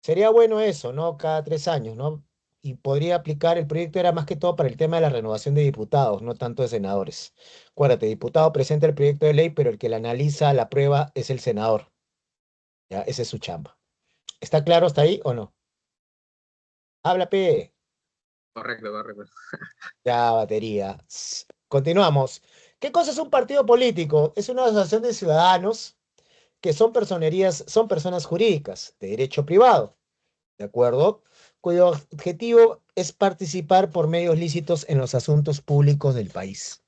Speaker 1: sería bueno eso, ¿no? Cada 3 años, ¿no? Y podría aplicar, el proyecto era más que todo para el tema de la renovación de diputados, no tanto de senadores. Acuérdate, diputado presenta el proyecto de ley, pero el que la analiza, la prueba, es el senador. ¿Ya? Esa es su chamba. ¿Está claro hasta ahí o no? Habla, P.
Speaker 3: Correcto, correcto.
Speaker 1: Ya, batería. Continuamos. ¿Qué cosa es un partido político? Es una asociación de ciudadanos que son personerías, son personas jurídicas de derecho privado, ¿de acuerdo? Cuyo objetivo es participar por medios lícitos en los asuntos públicos del país,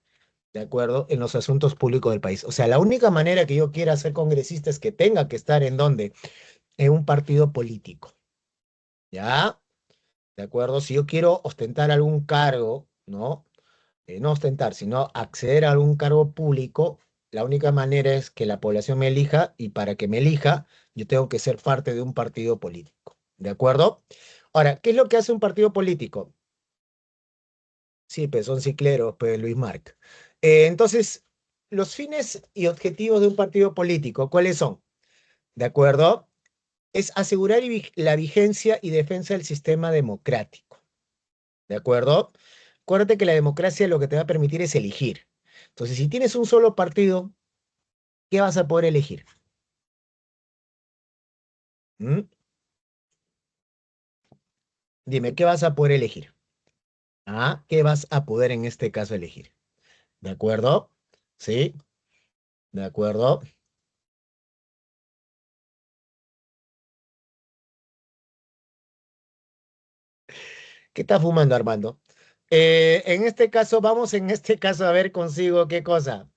Speaker 1: ¿de acuerdo? En los asuntos públicos del país. O sea, la única manera que yo quiera ser congresista es que tenga que estar en donde, en un partido político, ¿ya? ¿De acuerdo? Si yo quiero ostentar algún cargo, ¿no? No ostentar, sino acceder a algún cargo público, la única manera es que la población me elija y para que me elija, yo tengo que ser parte de un partido político. ¿De acuerdo? Ahora, ¿qué es lo que hace un partido político? Sí, pues son cicleros, pues Luis Marc. Entonces, los fines y objetivos de un partido político, ¿cuáles son? ¿De acuerdo? Es asegurar la vigencia y defensa del sistema democrático. ¿De acuerdo? Acuérdate que la democracia lo que te va a permitir es elegir. Entonces, si tienes un solo partido, ¿qué vas a poder elegir? ¿Mm? Dime, ¿qué vas a poder elegir? ¿Ah? ¿Qué vas a poder en este caso elegir? ¿De acuerdo? ¿Sí? ¿De acuerdo? ¿Qué está fumando, Armando? En este caso, vamos en este caso a ver consigo qué cosa.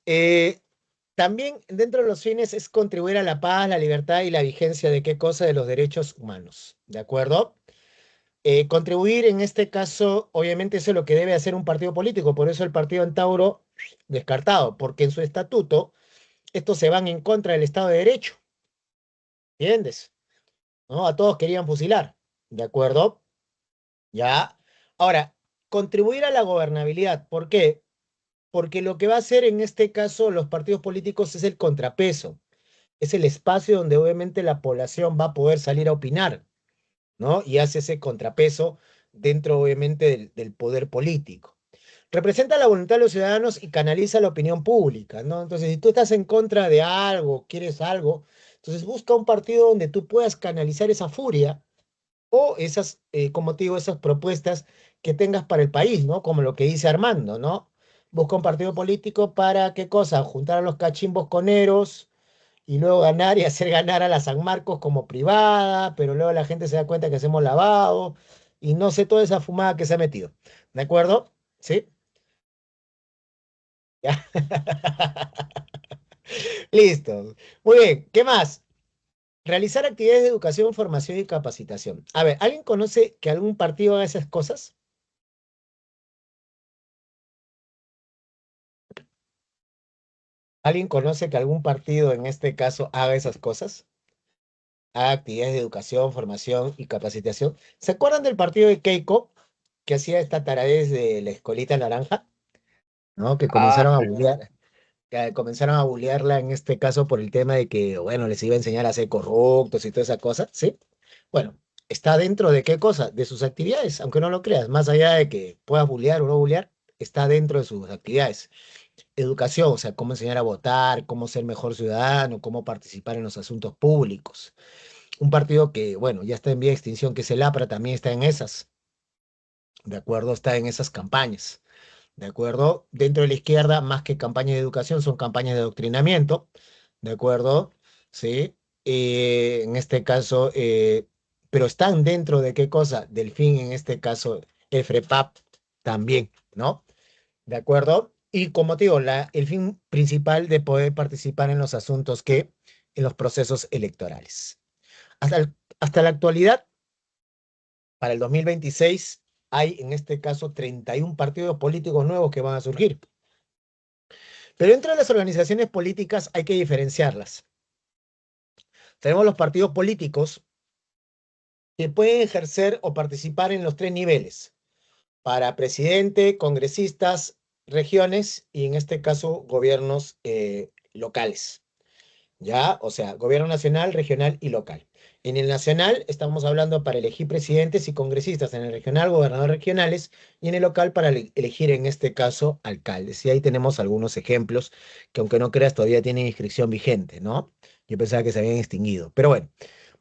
Speaker 1: Eh, También dentro de los fines es contribuir a la paz, la libertad y la vigencia de qué cosa de los derechos humanos. ¿De acuerdo? Contribuir en este caso, obviamente eso es lo que debe hacer un partido político, por eso el partido Antauro descartado, porque en su estatuto estos se van en contra del Estado de Derecho, ¿entiendes? ¿No? A todos querían fusilar, ¿de acuerdo? Ya. Ahora, contribuir a la gobernabilidad, ¿por qué? Porque lo que va a hacer en este caso los partidos políticos es el contrapeso, es el espacio donde obviamente la población va a poder salir a opinar, ¿no? Y hace ese contrapeso dentro obviamente del poder político. Representa la voluntad de los ciudadanos y canaliza la opinión pública, ¿no? Entonces, si tú estás en contra de algo, quieres algo, entonces busca un partido donde tú puedas canalizar esa furia o esas, como te digo, esas propuestas que tengas para el país, ¿no? Como lo que dice Armando, ¿no? Busca un partido político para, ¿qué cosa? Juntar a los cachimbos coneros y luego ganar y hacer ganar a la San Marcos como privada, pero luego la gente se da cuenta que hacemos lavado y no sé toda esa fumada que se ha metido. ¿De acuerdo? ¿Sí? Ya. Listo. Muy bien. ¿Qué más? Realizar actividades de educación, formación y capacitación. A ver, ¿alguien conoce que algún partido haga esas cosas? ¿Alguien conoce que algún partido en este caso haga esas cosas? Haga actividades de educación, formación y capacitación. ¿Se acuerdan del partido de Keiko que hacía esta taradez de la escolita naranja? ¿No? Que
Speaker 3: Ah,
Speaker 1: comenzaron a
Speaker 3: sí.
Speaker 1: bullear, que comenzaron a bullearla en este caso por el tema de que, bueno, les iba a enseñar a ser corruptos y toda esa cosa, ¿sí? Bueno, está dentro de qué cosa, de sus actividades, aunque no lo creas, más allá de que puedas bullear o no bullear, está dentro de sus actividades. Educación, o sea, cómo enseñar a votar, cómo ser mejor ciudadano, cómo participar en los asuntos públicos. Un partido que, bueno, ya está en vía de extinción, que es el APRA, también está en esas, ¿de acuerdo? Está en esas campañas. ¿De acuerdo? Dentro de la izquierda, más que campañas de educación, son campañas de adoctrinamiento, ¿de acuerdo? Sí. En este caso, pero están dentro de qué cosa? Del fin, en este caso, el FREPAP también, ¿no? ¿De acuerdo? Y como te digo, el fin principal de poder participar en los asuntos que, en los procesos electorales. Hasta la actualidad, para el 2026, hay en este caso 31 partidos políticos nuevos que van a surgir. Pero entre las organizaciones políticas hay que diferenciarlas. Tenemos los partidos políticos que pueden ejercer o participar en los tres niveles, para presidente, congresistas, regiones y en este caso gobiernos locales. ¿Ya? O sea, gobierno nacional, regional y local. En el nacional estamos hablando para elegir presidentes y congresistas, en el regional, gobernadores regionales, y en el local para elegir, en este caso, alcaldes. Y ahí tenemos algunos ejemplos que, aunque no creas, todavía tienen inscripción vigente, ¿no? Yo pensaba que se habían extinguido. Pero bueno,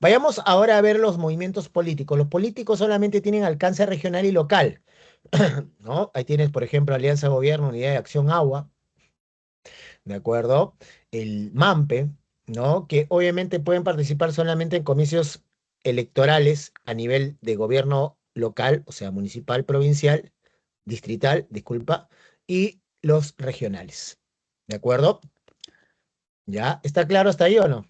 Speaker 1: vayamos ahora a ver los movimientos políticos. Los políticos solamente tienen alcance regional y local, ¿no? Ahí tienes, por ejemplo, Alianza Gobierno, Unidad de Acción Agua, ¿de acuerdo? El MAMPE, ¿no? Que obviamente pueden participar solamente en comicios electorales a nivel de gobierno local, o sea, municipal, provincial, distrital, disculpa, y los regionales, ¿de acuerdo? ¿Ya? ¿Está claro hasta ahí o no?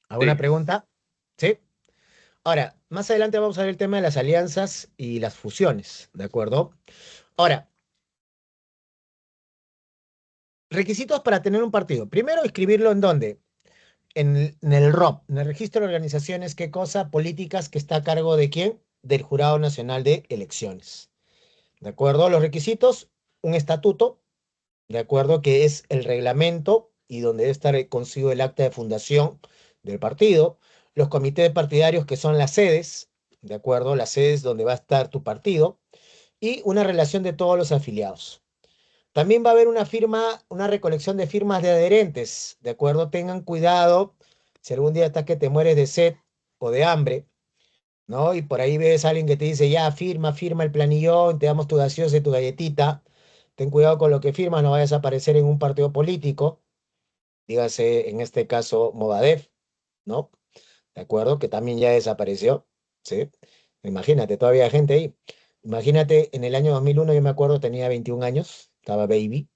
Speaker 1: ¿Alguna
Speaker 3: Sí.
Speaker 1: pregunta? ¿Sí? Ahora, más adelante vamos a ver el tema de las alianzas y las fusiones, ¿de acuerdo? Ahora, requisitos para tener un partido. Primero, inscribirlo en dónde? En el ROP, en el Registro de Organizaciones, ¿qué cosa? Políticas que está a cargo de quién? Del Jurado Nacional de Elecciones. ¿De acuerdo? Los requisitos, un estatuto, ¿de acuerdo? Que es el reglamento y donde debe estar consigo el acta de fundación del partido. Los comités partidarios, que son las sedes, ¿de acuerdo? Las sedes donde va a estar tu partido. Y una relación de todos los afiliados. También va a haber una firma, una recolección de firmas de adherentes, ¿de acuerdo? Tengan cuidado, si algún día estás que te mueres de sed o de hambre, ¿no? Y por ahí ves a alguien que te dice, ya, firma, firma el planillón, te damos tu gaseosa y tu galletita. Ten cuidado con lo que firmas, no vayas a aparecer en un partido político, dígase en este caso Movadef, ¿no? ¿De acuerdo? Que también ya desapareció, ¿sí? Imagínate, todavía hay gente ahí. Imagínate, en el año 2001, yo me acuerdo, tenía 21 años, estaba baby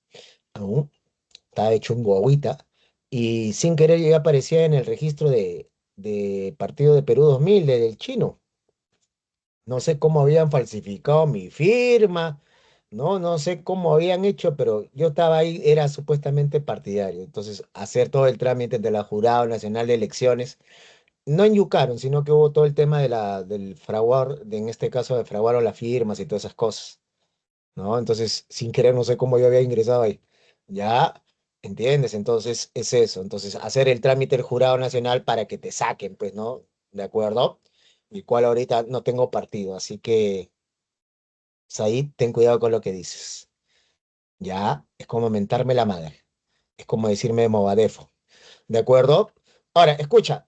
Speaker 1: aún, estaba hecho un guaguita, y sin querer yo ya aparecía en el registro de Partido de Perú 2000, del chino, No sé cómo habían falsificado mi firma, no sé cómo habían hecho, pero yo estaba ahí, era supuestamente partidario. Entonces, hacer todo el trámite de la Jurado Nacional de Elecciones, no enyucaron, sino que hubo todo el tema del fraguar, en este caso de fraguaron las firmas y todas esas cosas, ¿no? Entonces, sin querer, no sé cómo yo había ingresado ahí. Ya, ¿entiendes? Entonces, es eso. Entonces, hacer el trámite del Jurado Nacional para que te saquen, pues, ¿no? ¿De acuerdo? Y cual ahorita no tengo partido, así que, Said, ten cuidado con lo que dices. Ya, es como mentarme la madre. Es como decirme Movadefo. ¿De acuerdo? Ahora, escucha,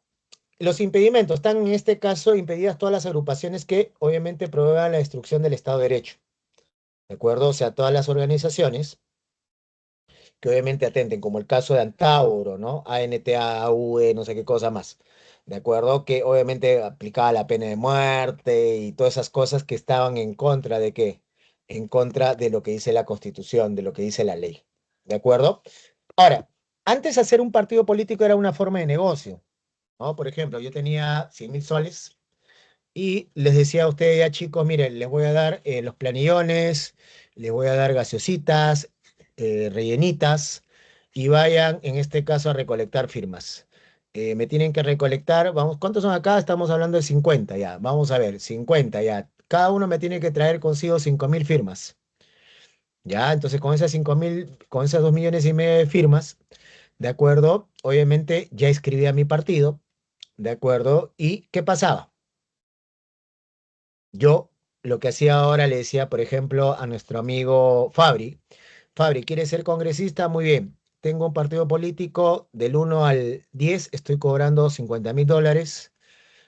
Speaker 1: los impedimentos están en este caso impedidas todas las agrupaciones que obviamente promuevan la destrucción del Estado de Derecho. ¿De acuerdo? O sea, todas las organizaciones que obviamente atenten, como el caso de Antauro, ¿no? ANTA, AUE, no sé qué cosa más. ¿De acuerdo? Que obviamente aplicaba la pena de muerte y todas esas cosas que estaban en contra de qué? En contra de lo que dice la Constitución, de lo que dice la ley. ¿De acuerdo? Ahora, antes hacer un partido político era una forma de negocio, ¿no? Por ejemplo, yo tenía 100.000 soles y les decía a ustedes ya chicos, miren, les voy a dar los planillones, les voy a dar gaseositas, rellenitas, y vayan en este caso a recolectar firmas. Me tienen que recolectar, vamos, ¿cuántos son acá? Estamos hablando de 50 ya, vamos a ver, 50 ya. Cada uno me tiene que traer consigo 5.000 firmas. Ya, entonces con esas 5.000, con esas 2,5 millones de firmas, ¿de acuerdo? Obviamente ya inscribí a mi partido, ¿de acuerdo? ¿Y qué pasaba? Yo lo que hacía ahora le decía, por ejemplo, a nuestro amigo Fabri, Fabri, ¿quieres ser congresista? Muy bien. Tengo un partido político del 1 al 10, estoy cobrando $50.000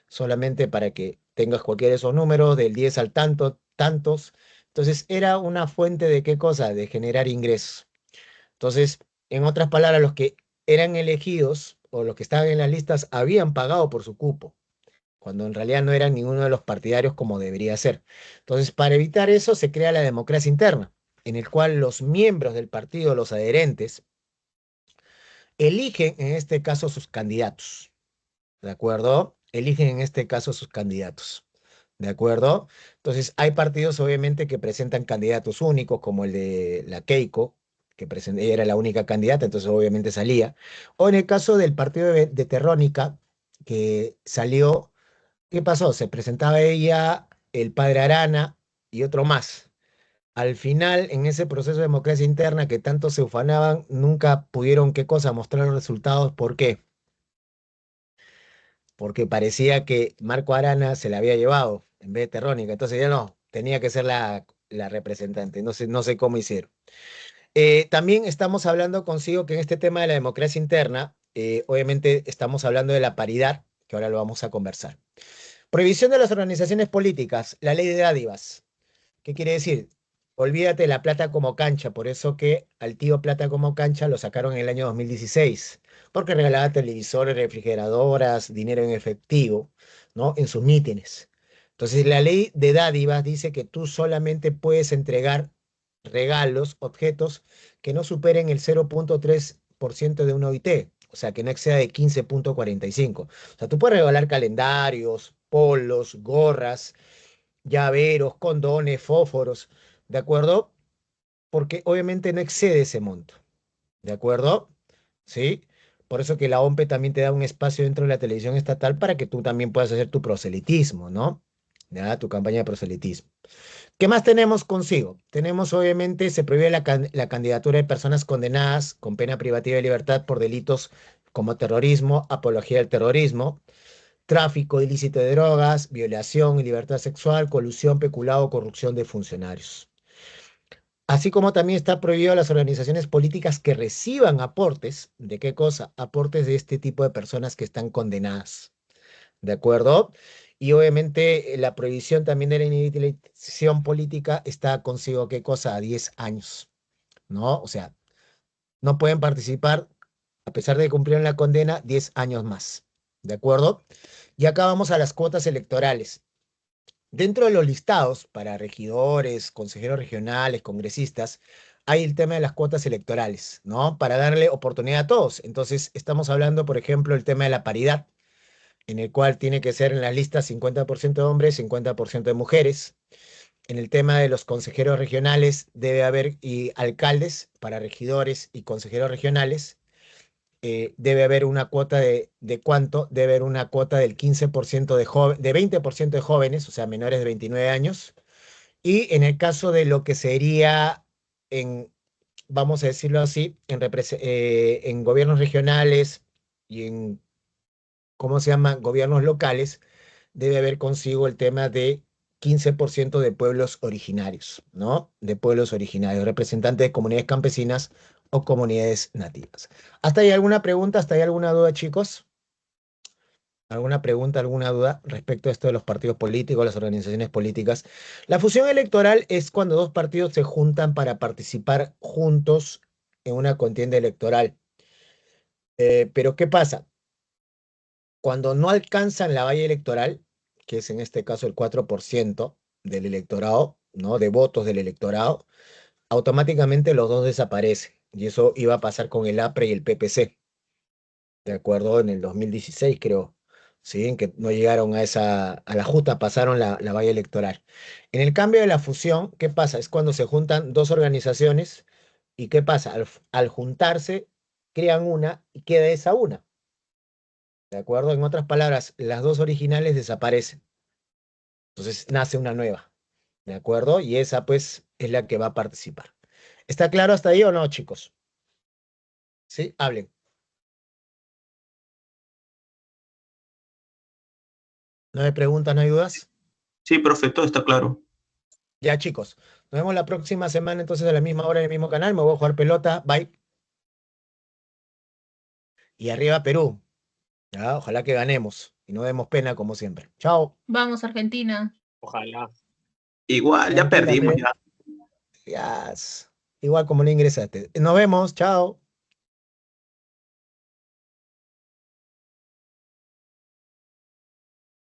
Speaker 1: solamente para que tengas cualquiera de esos números, del 10 al tanto, tantos. Entonces era una fuente de qué cosa, de generar ingresos. Entonces, en otras palabras, los que eran elegidos o los que estaban en las listas habían pagado por su cupo cuando en realidad no eran ninguno de los partidarios como debería ser. Entonces, para evitar eso, se crea la democracia interna, en el cual los miembros del partido, los adherentes, eligen en este caso sus candidatos, ¿de acuerdo? Eligen en este caso sus candidatos, ¿de acuerdo? Entonces, hay partidos obviamente que presentan candidatos únicos, como el de la Keiko, que ella era la única candidata, entonces obviamente salía. O en el caso del partido de Terrónica, que salió. ¿Qué pasó? Se presentaba ella, el padre Arana y otro más. Al final, en ese proceso de democracia interna que tanto se ufanaban, nunca pudieron, ¿qué cosa? Mostrar los resultados. ¿Por qué? Porque parecía que Marco Arana se la había llevado en vez de Terrónica. Entonces ya no, tenía que ser la representante. No sé cómo hicieron. También estamos hablando consigo que en este tema de la democracia interna, obviamente estamos hablando de la paridad, que ahora lo vamos a conversar. Prohibición de las organizaciones políticas, la ley de dádivas. ¿Qué quiere decir? Olvídate la plata como cancha, por eso que al tío plata como cancha lo sacaron en el año 2016, porque regalaba televisores, refrigeradoras, dinero en efectivo, ¿no? En sus mítines. Entonces, la ley de dádivas dice que tú solamente puedes entregar regalos, objetos que no superen el 0,3% de un OIT, o sea, que no exceda de 15,45. O sea, tú puedes regalar calendarios, polos, gorras, llaveros, condones, fósforos, ¿de acuerdo? Porque obviamente no excede ese monto, ¿de acuerdo? ¿Sí? Por eso que la OMPE también te da un espacio dentro de la televisión estatal para que tú también puedas hacer tu proselitismo, ¿no? ¿Ya? Tu campaña de proselitismo. ¿Qué más tenemos consigo? Tenemos, obviamente, se prohíbe la candidatura de personas condenadas con pena privativa de libertad por delitos como terrorismo, apología del terrorismo, tráfico ilícito de drogas, violación y libertad sexual, colusión, peculado o corrupción de funcionarios. Así como también está prohibido las organizaciones políticas que reciban aportes, ¿de qué cosa? Aportes de este tipo de personas que están condenadas, ¿de acuerdo? Y obviamente la prohibición también de la inhabilitación política está consigo, ¿qué cosa? A 10 años, ¿no? O sea, no pueden participar, a pesar de que cumplieron la condena, 10 años más, ¿de acuerdo? Y acá vamos a las cuotas electorales. Dentro de los listados para regidores, consejeros regionales, congresistas, hay el tema de las cuotas electorales, ¿no? Para darle oportunidad a todos. Entonces, estamos hablando, por ejemplo, el tema de la paridad. en el cual tiene que ser en las listas 50% de hombres, 50% de mujeres. En el tema de los consejeros regionales debe haber y alcaldes para regidores y consejeros regionales. Debe haber una cuota de cuánto, debe haber una cuota del 15% de 20% de jóvenes, o sea, menores de 29 años. Y en el caso de lo que sería en, vamos a decirlo así, en gobiernos regionales y en, ¿cómo se llama? Gobiernos locales, debe haber consigo el tema de 15% de pueblos originarios, ¿no? De pueblos originarios, representantes de comunidades campesinas o comunidades nativas. ¿Hasta ahí alguna pregunta? ¿Hasta ahí alguna duda, chicos? ¿Alguna pregunta, alguna duda respecto a esto de los partidos políticos, las organizaciones políticas? La fusión electoral es cuando dos partidos se juntan para participar juntos en una contienda electoral. Pero ¿qué pasa? Cuando no alcanzan la valla electoral, que es en este caso el 4% del electorado, ¿no? De votos del electorado, automáticamente los dos desaparecen. Y eso iba a pasar con el APRE y el PPC, de acuerdo, en el 2016, creo, ¿sí? En que no llegaron a la justa, pasaron la valla electoral. En el cambio de la fusión, ¿qué pasa? Es cuando se juntan dos organizaciones y ¿qué pasa? Al juntarse, crean una y queda esa una. ¿De acuerdo? En otras palabras, las dos originales desaparecen. Entonces nace una nueva. ¿De acuerdo? Y esa pues es la que va a participar. ¿Está claro hasta ahí o no, chicos? ¿Sí? Hablen. ¿No hay preguntas, no hay dudas?
Speaker 5: Sí, profe, todo está claro.
Speaker 1: Ya, chicos. Nos vemos la próxima semana entonces a la misma hora en el mismo canal. Me voy a jugar pelota. Bye. Y arriba Perú. Ya, ojalá que ganemos y no demos pena como siempre. Chao.
Speaker 4: Vamos, Argentina.
Speaker 3: Ojalá.
Speaker 5: Igual, ya perdimos
Speaker 1: Tranquilamente.
Speaker 5: ya.
Speaker 1: Ya. Igual como no ingresaste. Nos vemos. Chao.